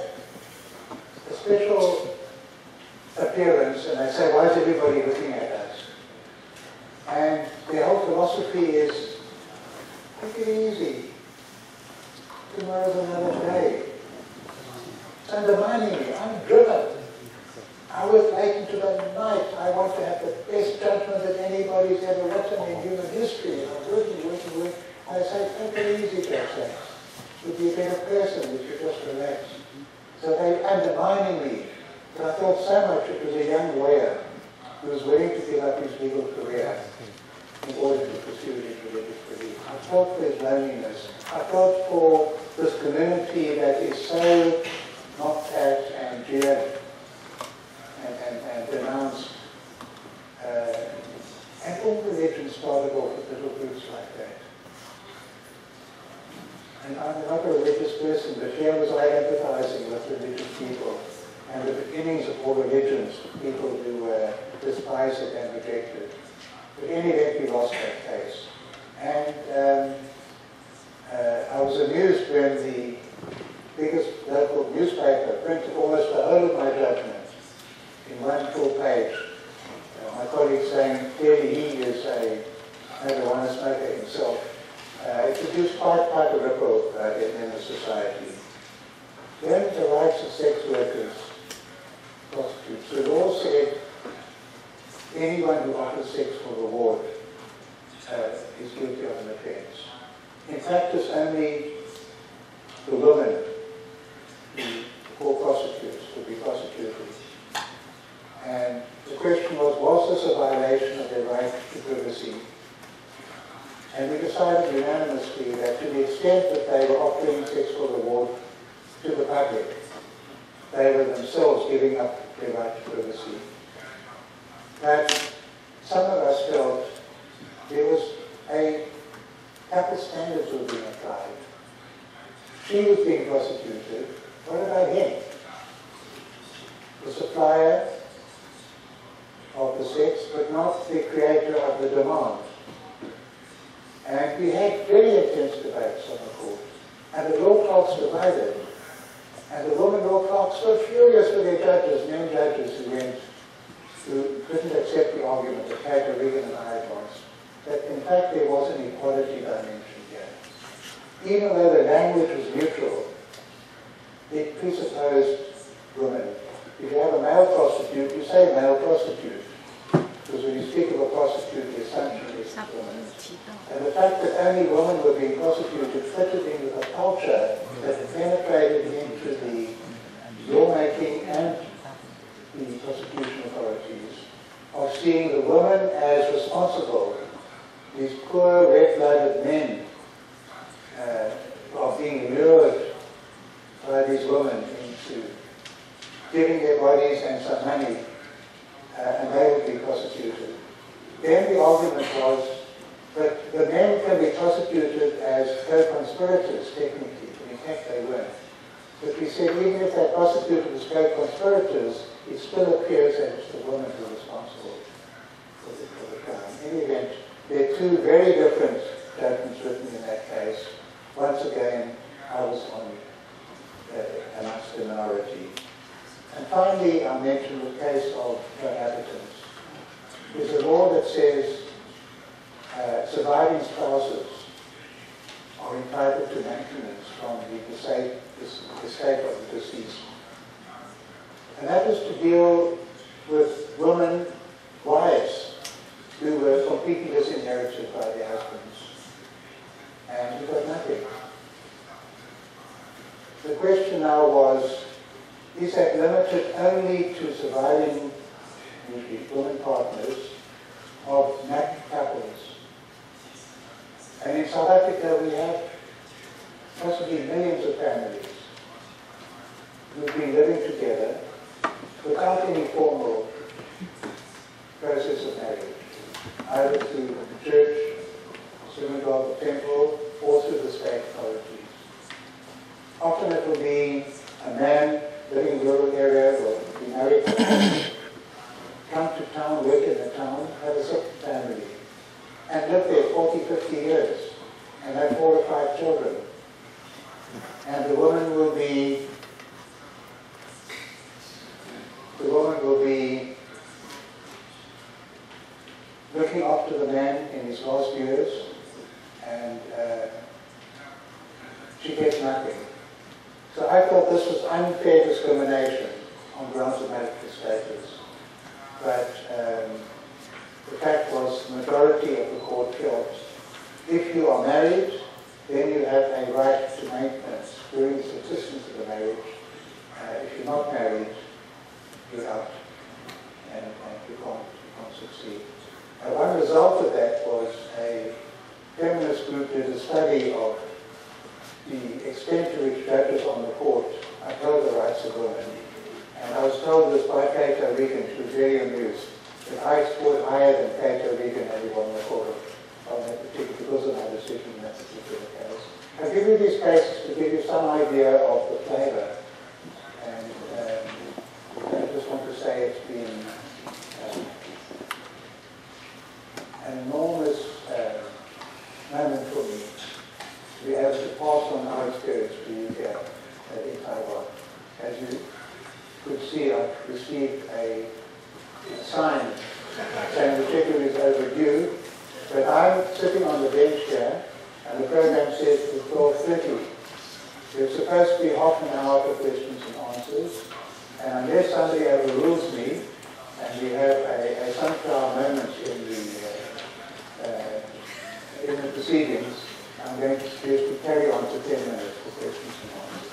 a special appearance, and they say, why is everybody looking at us? And their whole philosophy is, take it easy. Tomorrow's another day. It's undermining me. I'm driven. I work late into the night. I want to have the best judgment that anybody's ever written in human history. And I'm working. And I say, take it easy, Judge Sachs. You'd be a better person if you just relax. So they're undermining me. But I thought so much it was a young lawyer who was willing to give up his legal career in order to pursue his religious belief. I felt for his loneliness. I felt for this community that is so mocked at and jeered and denounced. And all religions started off with little groups like that. And I'm not a religious person, but here was I empathizing with religious people. And the beginnings of all religions, people who were despised and rejected. But in any event, we lost that case. And I was amused when the biggest local newspaper printed almost the whole of my judgment in one full page. My colleague saying clearly he is a marijuana smoker himself. It produced quite a ripple in the society. Then the rights of sex workers, prostitutes. So it all said anyone who offers sex for reward is guilty of an offense. In practice, only the women who were prostitutes would be prosecuted. And the question was this a violation of their right to privacy? offering sexual reward to the public. They were themselves giving up their right to privacy. But some of us felt there was couple standards were being applied. She was being prosecuted. What about him? The supplier of the sex, but not the creator of the demand. And we had very intense debates on the court. And the law clerks divided. And the women law clerks were furious with their judges, men judges who couldn't accept the argument that Cato Regan and I advanced, that in fact there was an equality dimension here. Even though the language was neutral, it presupposed women. If you have a male prostitute, you say male prostitute. Because when you speak of a prostitute, the assumption is women. And the fact that only women were being prostituted fitted in with a culture that penetrated into the lawmaking and the prosecution authorities of seeing the women as responsible. These poor red-blooded men are being lured by these women into giving their bodies and some money, and they would be prosecuted. Then the argument was that the men can be prosecuted as co-conspirators, technically. In fact, they weren't. But we said even if they're prosecuted as co-conspirators, it still appears that it's the women who are responsible for the crime. In any event, there are two very different judgments written in that case. Once again, I was amongst the minority. And finally, I mentioned the case of cohabitants. There's a law that says surviving spouses are entitled to maintenance from the estate of the deceased. And that was to deal with women, wives, who were completely disinherited by their husbands. And who got nothing. The question now was, is that limited only to surviving women partners of married couples? And in South Africa we have possibly millions of families who've been living together without any formal process of marriage, either through the church, synagogue, or temple, or through the state authorities. Often it will be a man living in a rural area will be married, come to town, work in the town, have a second family, and live there 40, 50 years, and have 4 or 5 children. And the woman will be looking after the man in his last years, and she gets nothing. So I thought this was unfair discrimination on grounds of marital status. But the fact was the majority of the court felt if you are married, then you have a right to maintenance during the subsistence of the marriage. If you're not married, you're out, and you can't succeed. One result of that was a feminist group did a study of the extent to which judges on the court upheld the rights of women. And I was told this by Cato Regan, she was very amused, that I scored higher than Cato Regan had won the court on that particular, because of my decision in that particular case. I'll give you these cases to give you some idea of the flavor. And I just want to say it's been an enormous moment for me to be able to pass on our experience to you here in Taiwan. As you could see, I've received a sign saying the ticket is overdue, but I'm sitting on the bench here, and the program says it's 12:30. There's supposed to be half an hour for questions and answers, and unless somebody overrules me, and we have a sunflower moment in the proceedings, I'm going to suggest we carry on to 10 minutes for questions and answers.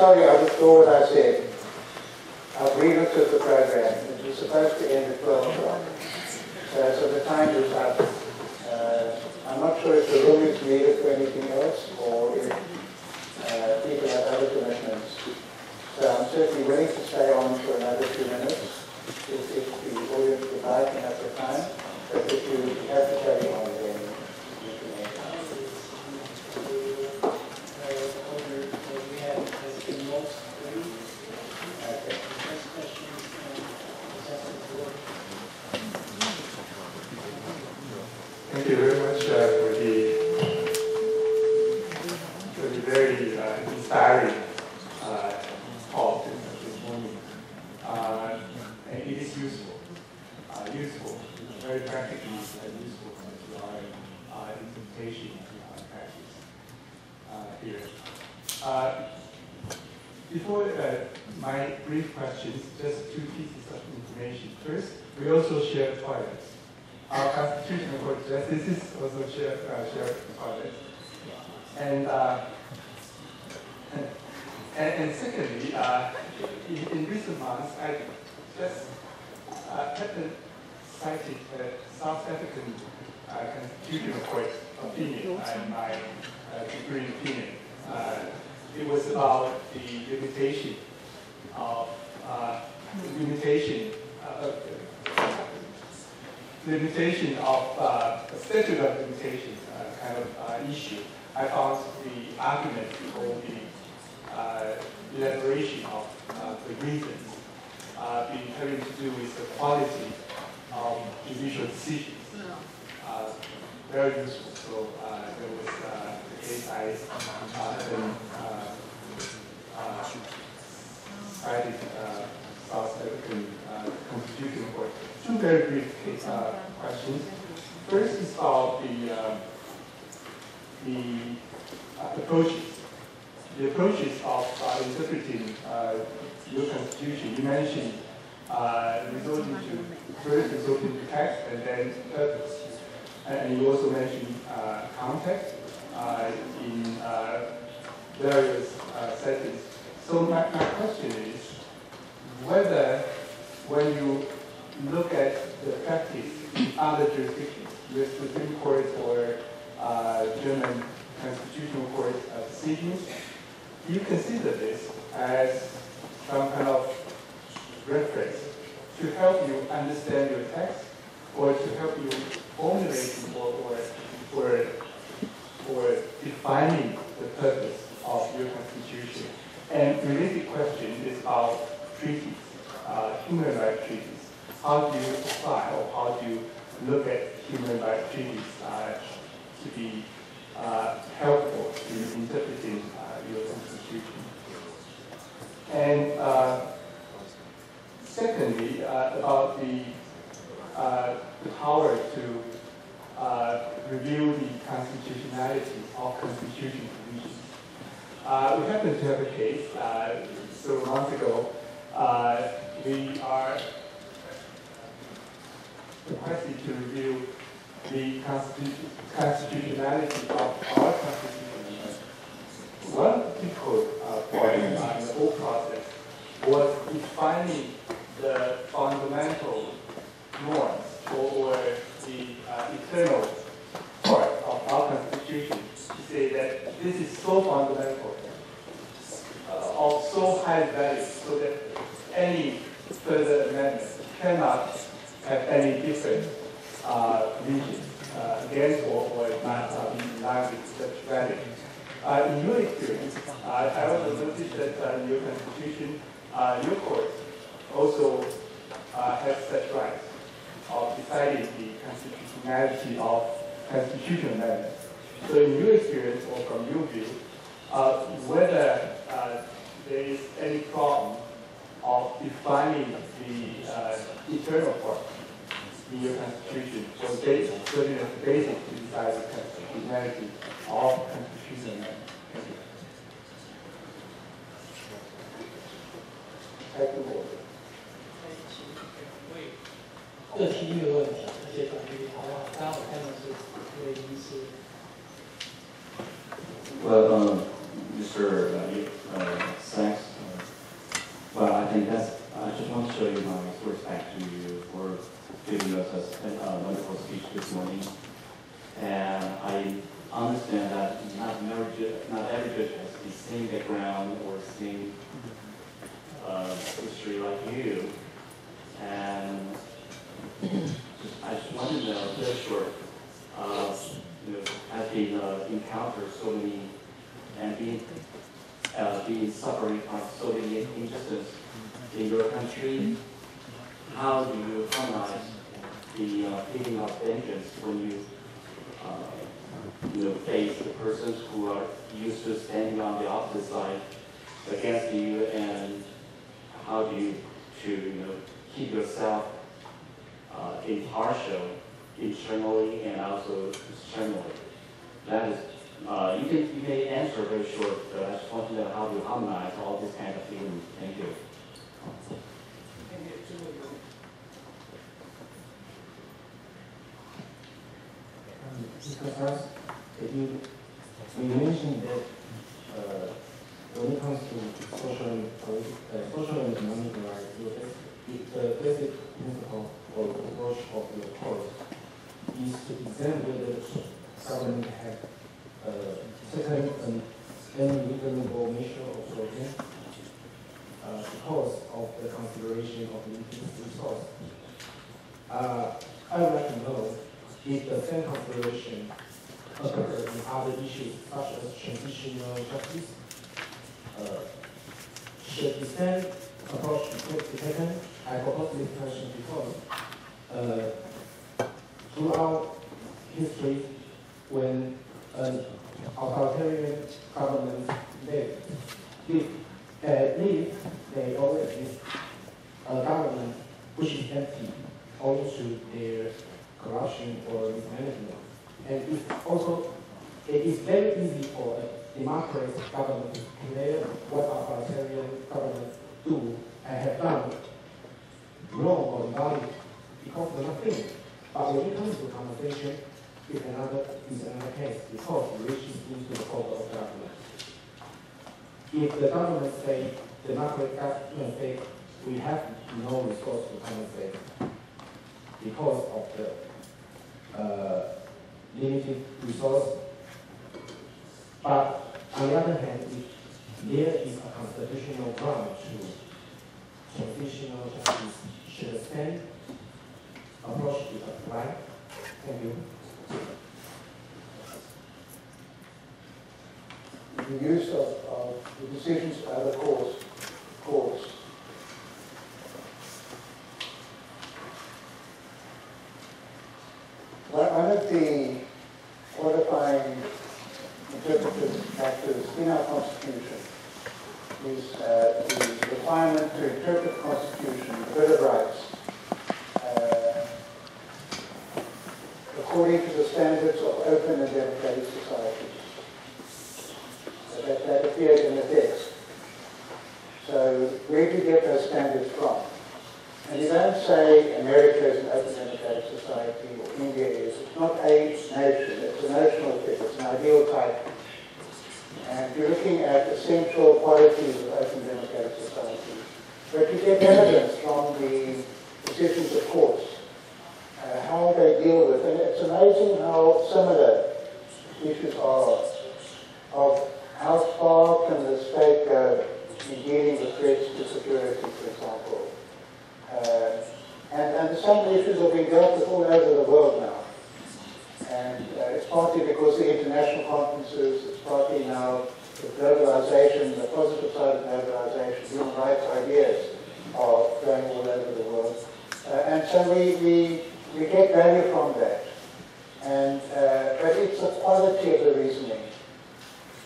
sorry, I withdraw what I said. Our grievance of the program. It was supposed to end at 12 o'clock. So the time is up. I'm not sure if the room is needed for anything else or if people have other commitments. So I'm certainly willing to stay on for another 2 minutes if the audience would like and have the time. But if you have to carry on, then you can end. Okay. Thank you very much for the very inspiring talk this morning. And it is useful, very practically useful to our implementation practice here. Before my brief questions, just 2 pieces of information. First, we also share toilets. Our constitutional court justices also share toilets. And secondly, in recent months, I just haven't cited the South African Constitutional Court opinion, my degree opinion. It was about the limitation of statute of limitations kind of issue. I found the argument or the elaboration of the reasons having to do with the quality of judicial decisions. Very useful. So there was the case I cited South African Constitutional Court. 2 very brief questions. First is about the approaches. The approaches of interpreting your constitution. You mentioned resorting to text and then purpose. And you also mentioned context in various settings. So my question is whether when you look at the practice in other jurisdictions, the Supreme Court or German Constitutional Court decisions, you consider this as some kind of reference to help you understand your text or to help you formulating or defining the purpose of your constitution. And related question is about treaties, human rights treaties. How do you apply or how do you look at human rights treaties to be helpful in interpreting your constitution? And secondly, about the power to review the constitutionality of constitution provisions. We happen to have a case several months ago. We are requested to review the constitutionality of our constitution. One difficult point in the whole process was defining the fundamental norms or the eternal part of our constitution to say that this is so fundamental, of so high value, so that any further amendment cannot have any different provisions against or not be in line with such value. In your experience, I also noticed that in your constitution, your court also has such rights of deciding the constitutionality of constitutional amendments. So in your experience or from your view, whether there is any problem of defining the eternal part in your constitution or serving as the basis to decide the constitutionality of constitutional amendments. Thank you. 各提一个问题，而且短于好不好？刚刚我看到是会议是。Well, Mr. Sachs, this morning. And I understand that not every judge has the same background or same history like you. And I just want to know, very short, I've been encountered so many and been suffering from so many injustices in your country. How do you harmonize the feeling of vengeance when you face the persons who are used to standing on the opposite side against you, and how do you keep yourself impartial internally and also externally? That is, you may answer very short, but I just want to know how you harmonize all this kind of feelings. Thank you. Mr. Sachs, you mentioned that when it comes to social and economic rights, the basic principle or approach of your court is to examine whether the government has certain unreasonable measure of protection because of the consideration of limited resource. I would like to know if the same consideration occurs in other issues such as transitional justice. Should the same approach be taken? I propose this question because throughout history, when an authoritarian government lives, they always is a government which is empty owing to their corruption or mismanagement. And it is very easy for a democratic government to declare what authoritarian government do and have done wrong or invalid because of nothing. But when it comes to compensation, it's another case because it reaches into the court of government. If the government say, the democratic government say, we have no resource to compensate because of the limited resource. But on the other hand, if there is a constitutional ground to transitional justice, should the same approach be applied? Thank you. The use of the decisions by the courts. Well, one of the qualifying interpretive factors in our Constitution is the requirement to interpret the Constitution, the Bill of Rights, according to the standards of open and democratic societies. That appeared in the text. So where do you get those standards from? And you don't say America is an open democratic society or India is. It's not a nation, it's a notional thing, it's an ideal type. And you're looking at essential qualities of open democratic society. But you get evidence from the decisions of courts, how they deal with, and it's amazing how similar issues are of how far can the state go in dealing with threats to security, for example. And the same issues are being dealt with all over the world now. And it's partly because of the international conferences, it's partly now the globalization, the positive side of globalization, human rights ideas are going all over the world. And so we get value from that. And but it's the quality of the reasoning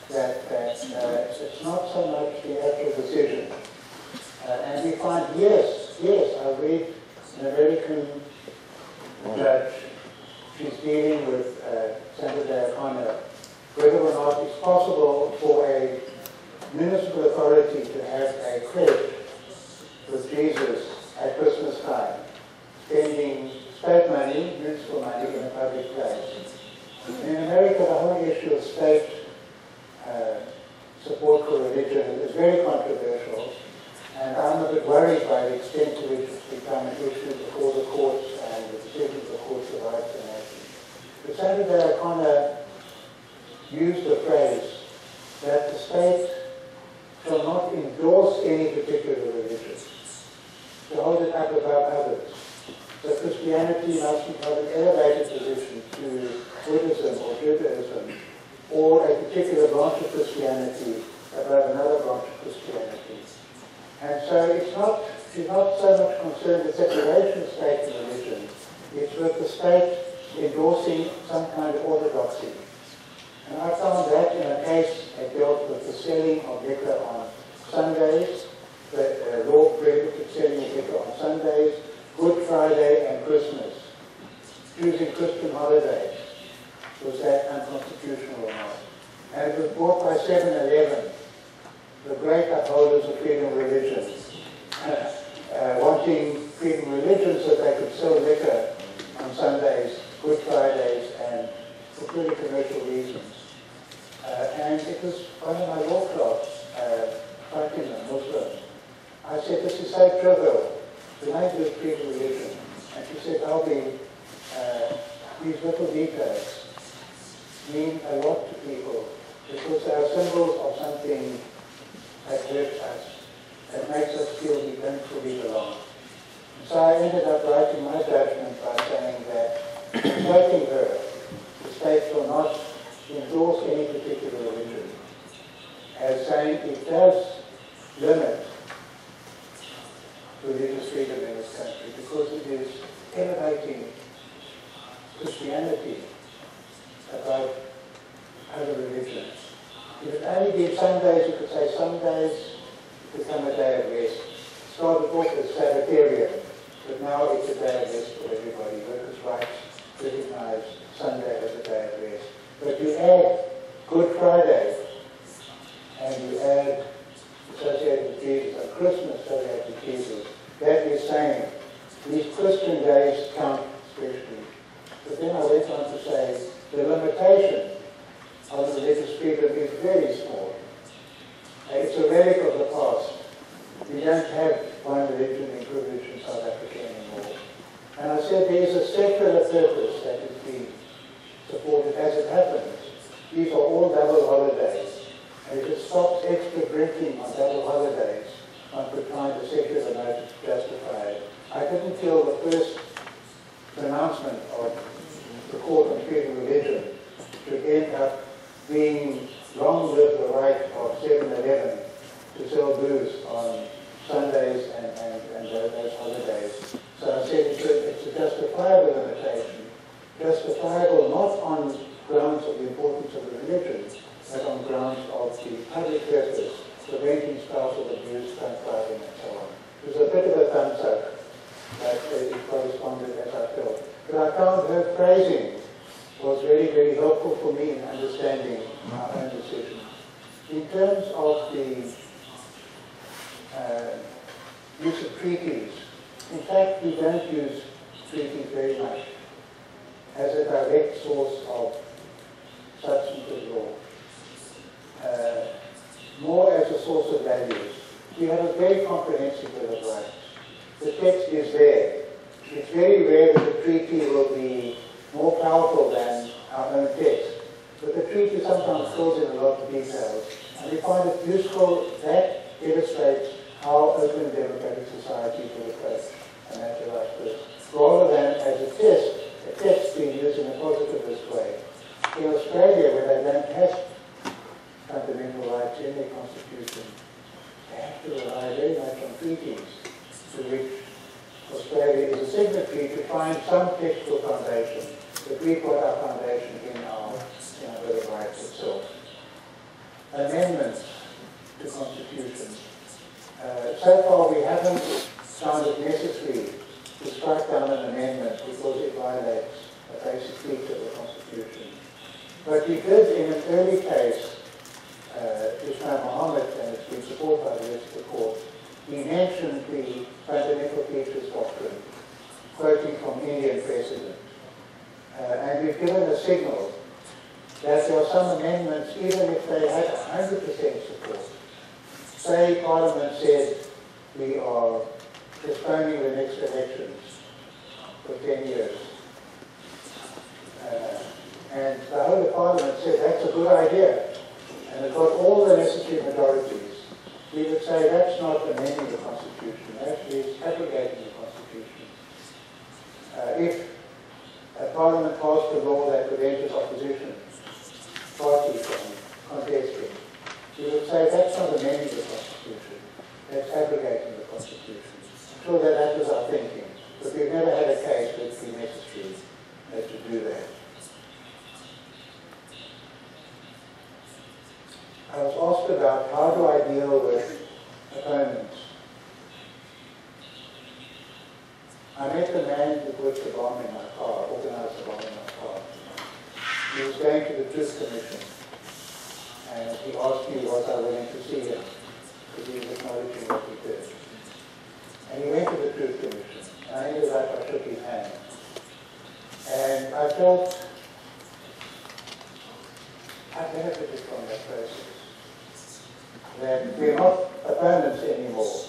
that it's not so much the actual decision. And we find, yes, I read an American judge, she's dealing with Senator O'Connor, whether or not it's possible for a municipal authority to have a crib with Jesus at Christmas time, spending state money, municipal money in a public place. In America, the whole issue of state support for religion is very controversial, and I'm a bit worried by the extent to which it's become an issue before the courts and the decisions of the courts of rights and nations. Saturday O'Connor used the phrase that the state shall not endorse any particular religion, to hold it up above others. So Christianity must be held an elevated position to Buddhism or Judaism, or a particular branch of Christianity above another branch of Christianity. And so she's not so much concerned with separation of state and religion. It's with the state endorsing some kind of orthodoxy. And I found that in a case that dealt with the selling of liquor on Sundays, the law prohibited selling of liquor on Sundays, Good Friday and Christmas, choosing Christian holidays. Was that unconstitutional or not? And it was brought by 7-Eleven, the great upholders of freedom of religion, wanting freedom of religion so they could sell liquor on Sundays, Good Fridays, and for purely commercial reasons. And it was one of my law class, Fatima, Muslim. I said, this is so trivial. The name is freedom of religion. And she said, Albie, these little details mean a lot to people because they are symbols of something that hurts us, that makes us feel we don't fully belong. So I ended up writing my judgment by saying that, quoting her, the state will not endorse any particular religion, as saying it does limit religious freedom in this country because it is elevating Christianity above other religions. If it only be Sundays, you could say Sundays become a day of rest. It started off as Sabbatarian, but now it's a day of rest for everybody. Workers' rights recognize Sunday as a day of rest. But you add Good Friday, and you add associated with Jesus, and Christmas associated with Jesus, that is saying these Christian days count especially. But then I went on to say the limitation of religious freedom is very small. It's a relic of the past. We don't have one religion in privilege in South Africa anymore. And I said there is a secular purpose that is being supported as it happens. These are all double holidays. And if it stops extra drinking on double holidays, one could find a secular motive to justify it. I didn't feel the first pronouncement of the Court on Freedom of Religion should end up being long live the right of 7-Eleven to sell booze on Sundays and those holidays. So I said it's a justifiable limitation, justifiable not on grounds of the importance of the religion, but on grounds of the public purpose, preventing spousal abuse, drunk driving, and so on. It was a bit of a thumbs up, but it corresponded as I felt. But I found her phrasing was very, very helpful for me in understanding my own decision. In terms of the use of treaties, in fact, we don't use treaties very much as a direct source of substantive law. More as a source of values. We have a very comprehensive Bill of Rights. The text is there. It's very rare that a treaty will be more powerful than our own text. But the treaty sometimes fills in a lot of details. And we find it useful. That illustrates how open democratic societies will approach a matter like this, rather than as a text being used in a positivist way. In Australia, where they don't have fundamental rights in their constitution, they have to rely very much on treaties, to which Australia is a signatory to find some textual foundation. But we've got our foundation in our Bill of Rights itself. Amendments to constitutions. So far we haven't found it necessary to strike down an amendment because it violates a basic feature of the Constitution. But we did, in an early case, Ismail Mohammed, and it's been supported by the rest of the court, he mentioned the fundamental features doctrine, quoting from Indian precedent. And we've given a signal that there are some amendments, even if they had 100% support. Say Parliament said we are postponing the next elections for 10 years. And the whole of Parliament said that's a good idea, and it got all the necessary majorities. We would say that's not amending the Constitution, actually it's abrogating the Constitution. If a Parliament passed a law that prevented opposition parties from contesting, we would say that's not amending the Constitution, that's abrogating the Constitution. I'm sure that was our thinking, but we've never had a case where it's been necessary to do that. I was asked about how do I deal with opponents. I met a man who put the bomb in my car, organized the bomb in my car. He was going to the Truth Commission, and he asked me was I willing to see him, because he was acknowledging what he did. And he went to the Truth Commission, and I ended up, I shook his hand. And I felt I benefited from that process. That we're not opponents anymore.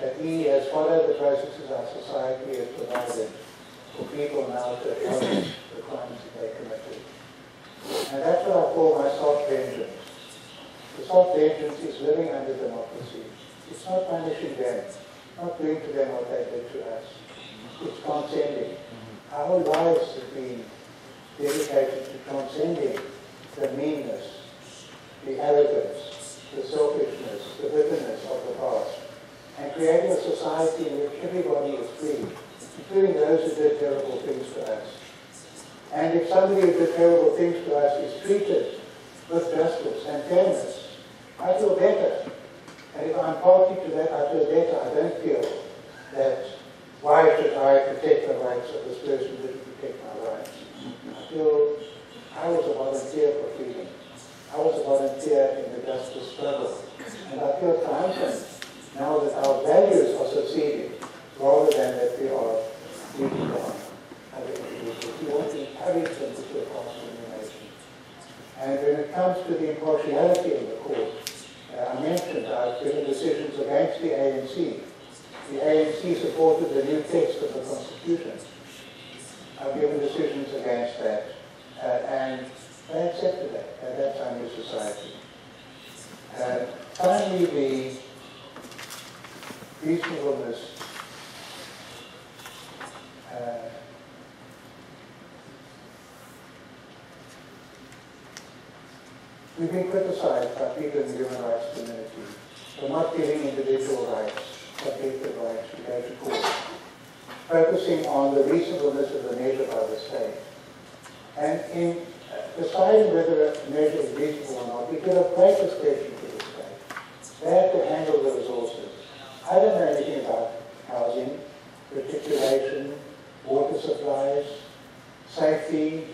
That he has followed the processes our society has provided for people now to acknowledge the crimes that they committed. And that's what I call my soft vengeance. The soft vengeance is living under democracy. It's not punishing them, not doing to them what they did to us. It's transcending. Our whole lives have been dedicated to transcending the meanness, the arrogance, the selfishness, the bitterness of the past, and creating a society in which everybody is free, including those who did terrible things to us. And if somebody who did terrible things to us is treated with justice and fairness, I feel better. And if I'm party to that, I feel better. I don't feel that why should I protect the rights of this person who didn't protect my rights. I feel I was a volunteer for freedom. I was a volunteer in the justice struggle. And I feel triumphant now that our values are succeeding rather than that we are beating down other individuals. We want to encourage them to feel cross-elimination. And when it comes to the impartiality of the court, I mentioned I've given decisions against the ANC. The ANC supported the new text of the Constitution. I've given decisions against that. And they accepted that. And that's our new society. Finally, the reasonableness. We've been criticized by people in the human rights community for not giving individual rights, subjective rights to go to court, focusing on the reasonableness of the measure by the state. And in deciding whether a measure is reasonable or not, we give a great discretion to the state. They have to handle the resources. I don't know anything about housing, reticulation, water supplies, safety,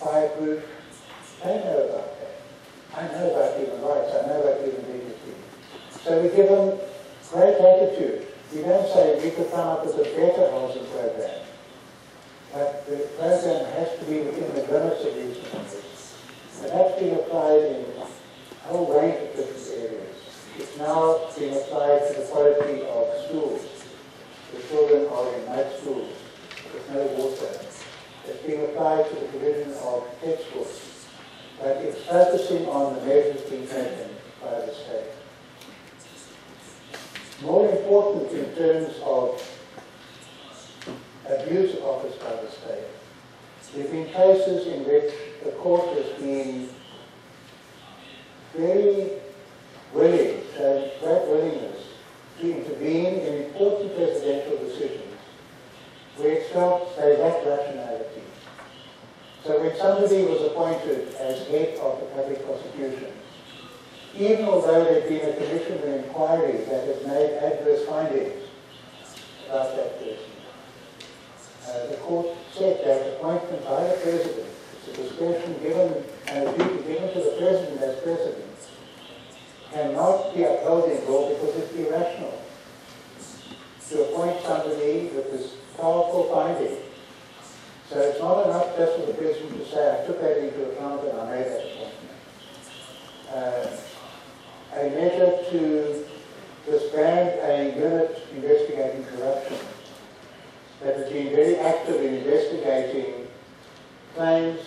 fireproof. I don't know about that. I know about human rights. I know about human dignity. So we give them great latitude. We don't say we could come up with a better housing program. But the program has to be within the limits of reasonableness. And that's being applied in a whole range of different areas. It's now being applied to the quality of schools. The children are in night schools with no water. It's being applied to the provision of textbooks. But it's focusing on the measures being taken by the state. More important in terms of abuse of office by the state, there have been cases in which the court has been very willing, showing great willingness to intervene in important presidential decisions where it felt they lacked rationality. So when somebody was appointed as head of the public prosecution, even although there had been a commission of inquiry that has made adverse findings about that person, the court said that appointment by the president, it's a discretion given and a duty given to the president as president, cannot be upheld in law because it's irrational to appoint somebody with this powerful finding. So it's not enough just for the president to say, I took that into account and I made that appointment. A measure to disband a unit investigating corruption that has been very active in investigating claims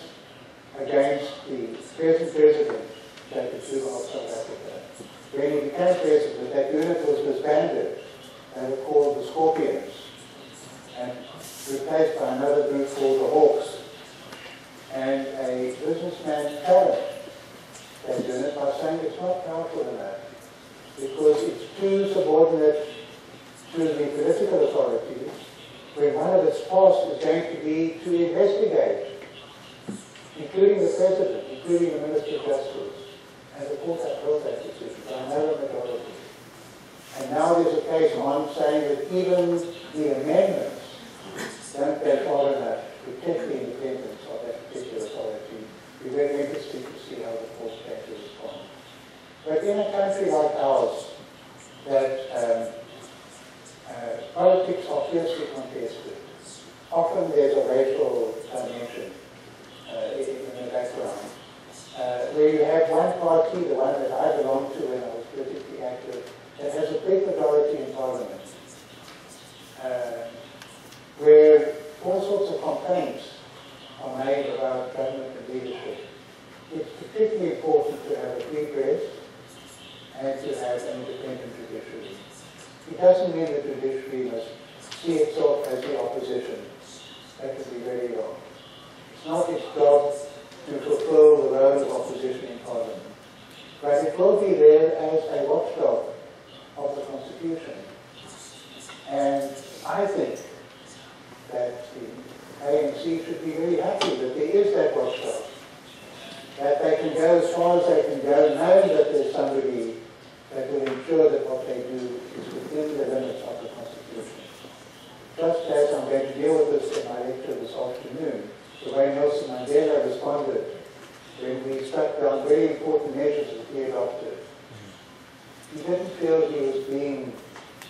against the present president, Jacob Zuma of South Africa. When he became president, that unit was disbanded and were called the Scorpions, and replaced by another group called the Hawks. And a businessman challenged that unit by saying it's not powerful enough because it's too subordinate to the political authorities, when one of its tasks is going to be to investigate, including the President, including the Minister of Justice, and the court upheld that decision by a narrow majority. And now there's a case on saying that even the amendments don't go far enough to protect the independence of that particular authority. It'll be very interesting to see how the court can respond. But in a country like ours, that politics are fiercely contested. Often there's a racial dimension in the background, where you have one party, the one that I belonged to when I was politically active, that has a big majority in Parliament, where all sorts of complaints are made about government and leadership. It's particularly important to have a free press and to have an independent judiciary. It doesn't mean the judiciary must see itself as the opposition. That would be very wrong. It's not its job to fulfill the role of opposition in Parliament. But it will be there as a watchdog of the Constitution. And I think that the ANC should be very happy that there is that watchdog. That they can go as far as they can go, knowing that there's somebody that will ensure that what they do is within the limits of the Constitution. Just as I'm going to deal with this in my lecture this afternoon, the way Nelson Mandela responded when we struck down very important measures that he adopted. He didn't feel he was being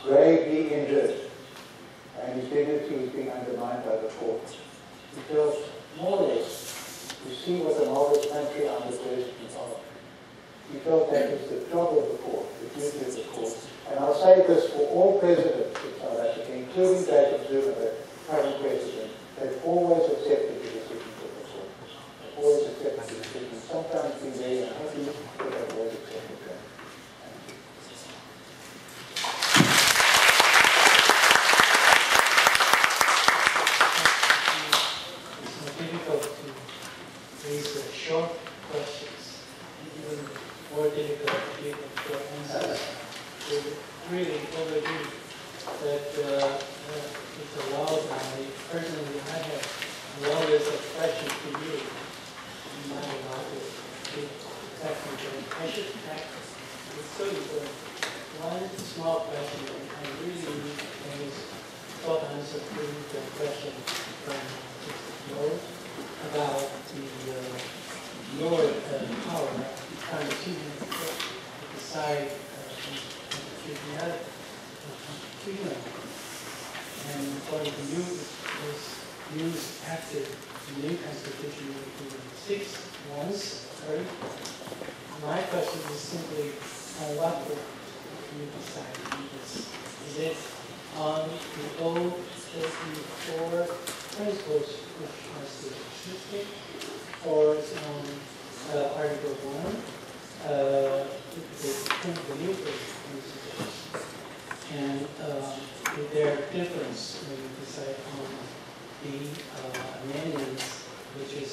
gravely injured and his dignity was being undermined by the court. He feels more or less to see what a marvelous country I'm the president of. He felt that is the job of the court, the duty of the court. And I'll say this for all presidents in South Africa, including Jacob Zuma, the current president, they've always accepted the decisions of the court. They've always accepted the decisions. Sometimes been very unhappy, but they've always accepted them. It's difficult to raise short questions, even more difficult to give short answers. So really overview that it's allowed by personally I have always a question to you. You might allow to give technical. I should practice. It's so important. One small question that I really need is short answer to the question from Lord about your power constitution to decide constitutionality. And according to you, was used after the new constitution in 6 months. Right? My question is simply, on what would you decide on this? Is it on the old 34 principles which are still existing, or is it on Article 1, the new principles? And is there a difference when you decide on the amendments, which is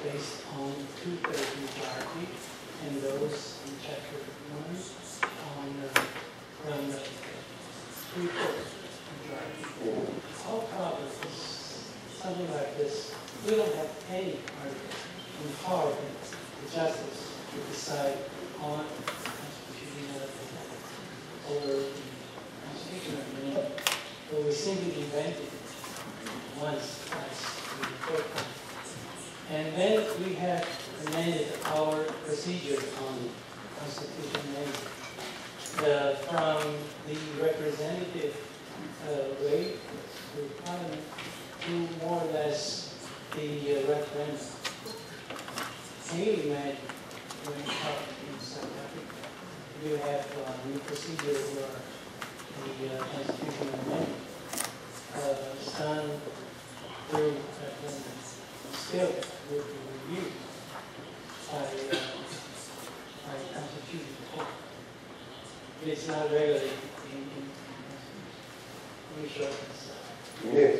based on 2/3 majority, and those in Chapter 1 on from 3/4 majority? How come something like this? We don't have any article empowering the justice to decide on constitutionality over the constitutional amendment, but we simply invented it once, twice, maybe 4 times. And then we have amended our procedure on constitutional amendment from the representative way to Parliament to more or less the referendum. Can you imagine when in South Africa you have a new procedure where the constitutional amendment is done through referendum, still will be reviewed by constitution court. It's not regularly in Yes.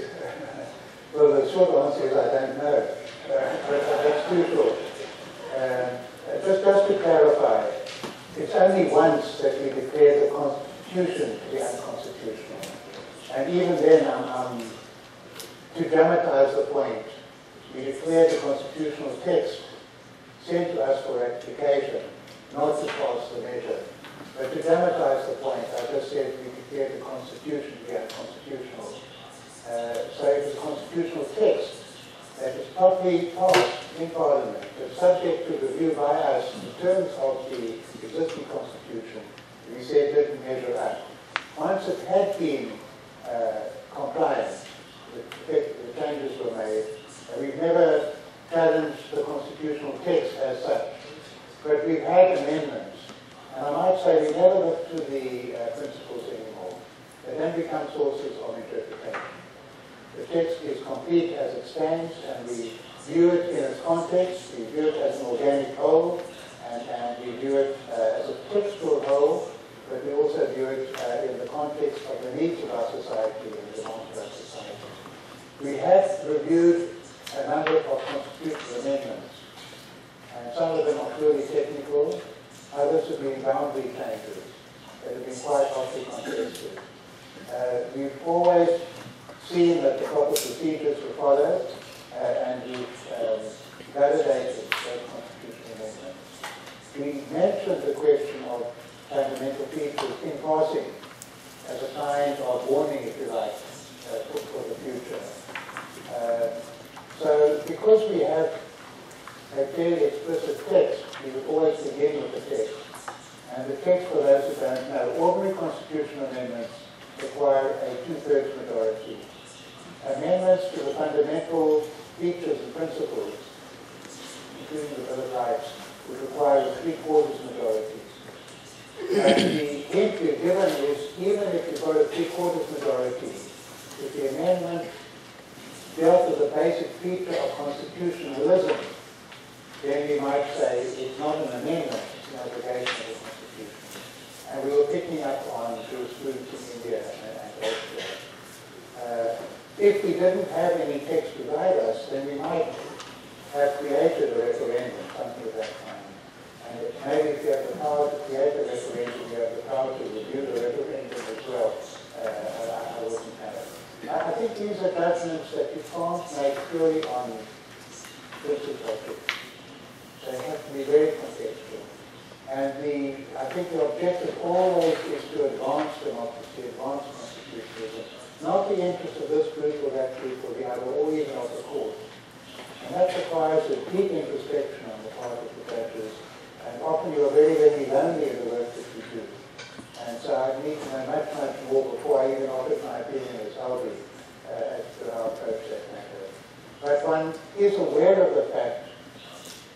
Well, the short answer is I don't know. But that's too short. Just to clarify, it's only once that we declare the Constitution to be unconstitutional. And even then, to dramatize the point, we declare the constitutional text sent to us for ratification, not to pass the measure. But to dramatize the point, I just said we declare the Constitution to be unconstitutional. So it is a constitutional text that is properly passed in Parliament, but subject to review by us in terms of the existing Constitution. We said didn't measure up. Once it had been compliant, the changes were made. We've never challenged the constitutional text as such, but we've had amendments. And I might say we never look to the principles anymore. They then become sources of interpretation. The text is complete as it stands, and we view it in its context, we view it as an organic whole, and we view it as a textual whole, but we also view it in the context of the needs of our society and the demands of our society. We have reviewed a number of constitutional amendments, and some of them are purely technical, others have been boundary changes that have been quite hotly contested. We've always seen that the proper procedures were followed, and we've validated those constitutional amendments. We mentioned the question of fundamental features in passing as a kind of warning, if you like, for the future. So because we have a fairly explicit text, we would always begin with the text. And the text, for those who don't know, ordinary constitutional amendments require a 2/3 majority. Amendments to the fundamental features and principles, including the Bill of Rights, would require a 3/4 majority. And the hint we've given is, even if you've got a 3/4 majority, if the amendment dealt with a basic feature of constitutionalism, then we might say it's not an amendment, it's an obligation of the Constitution. And we were picking up on jurisprudence in India and elsewhere. If we didn't have any text to guide us, then we might have created a referendum, something of that kind. And maybe if you have the power to create a referendum, you have the power to review the referendum as well. I wasn't have. I think these are judgments that you can't make purely on principles of it. They have to be very contextual. And I think the objective always is to advance democracy, advance constitutionalism. Not the interest of this group or that group or the other, or even of the court. And that requires a deep introspection on the part of the judges. And often you are very, very lonely in the work that you do. And so I need to know much, much more before I even offer my opinion as Albie as to how I approach that matter. But one is aware of the fact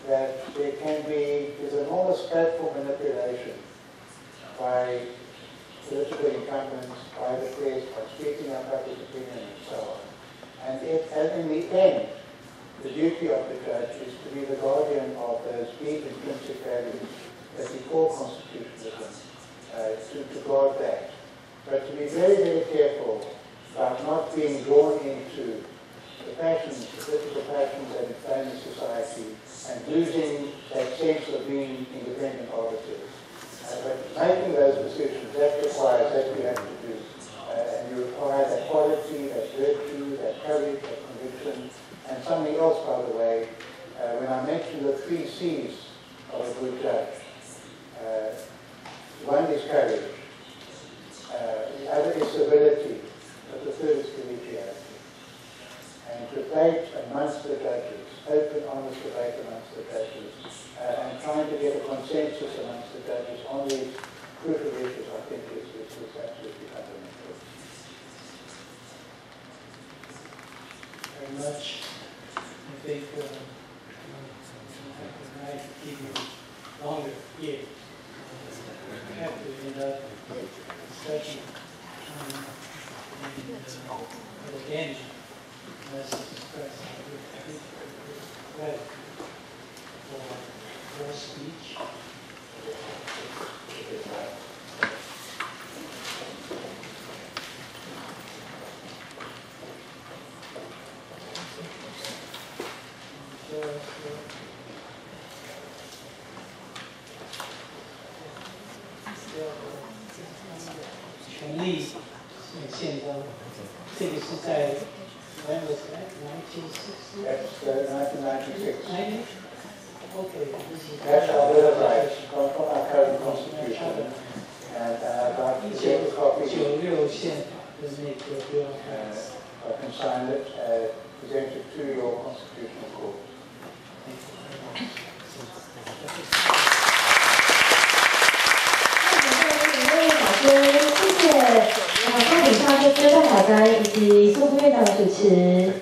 that there can be, there's enormous scope for manipulation by political incumbents, by the press, by speaking up public opinion and so on. And in the end, the duty of the judge is to be the guardian of those deep intrinsic values that we call constitutionalism, to guard that. But to be very, very careful about not being drawn into the passions, the political passions that inflame the society, and losing that sense of being independent arbiters. But making those decisions, that requires, that we have to do. And you require that quality, that virtue, that courage, that conviction, and something else, by the way, when I mentioned the 3 C's of a good judge, one is courage, the other is civility, but the third is collegiality. And debate amongst the judges, open, honest debate amongst the judges, and trying to get a consensus amongst the judges on these crucial issues, I think is absolutely fundamental. Very much. I think I might keep you longer here. We have to end up discussion at the end. Unless it's expressed. I think we're ready for speech.权利宪章，这个是在 when was that? 1960? That's 1996. Okay, this is That's our Bill of Rights, from our current Constitution. And I'd like to take a copy 96宪法的那个 Bill of Rights. I can sign it, present it to your Constitutional Court. 谢谢奥比萨克斯大法官以及苏副院长的主持。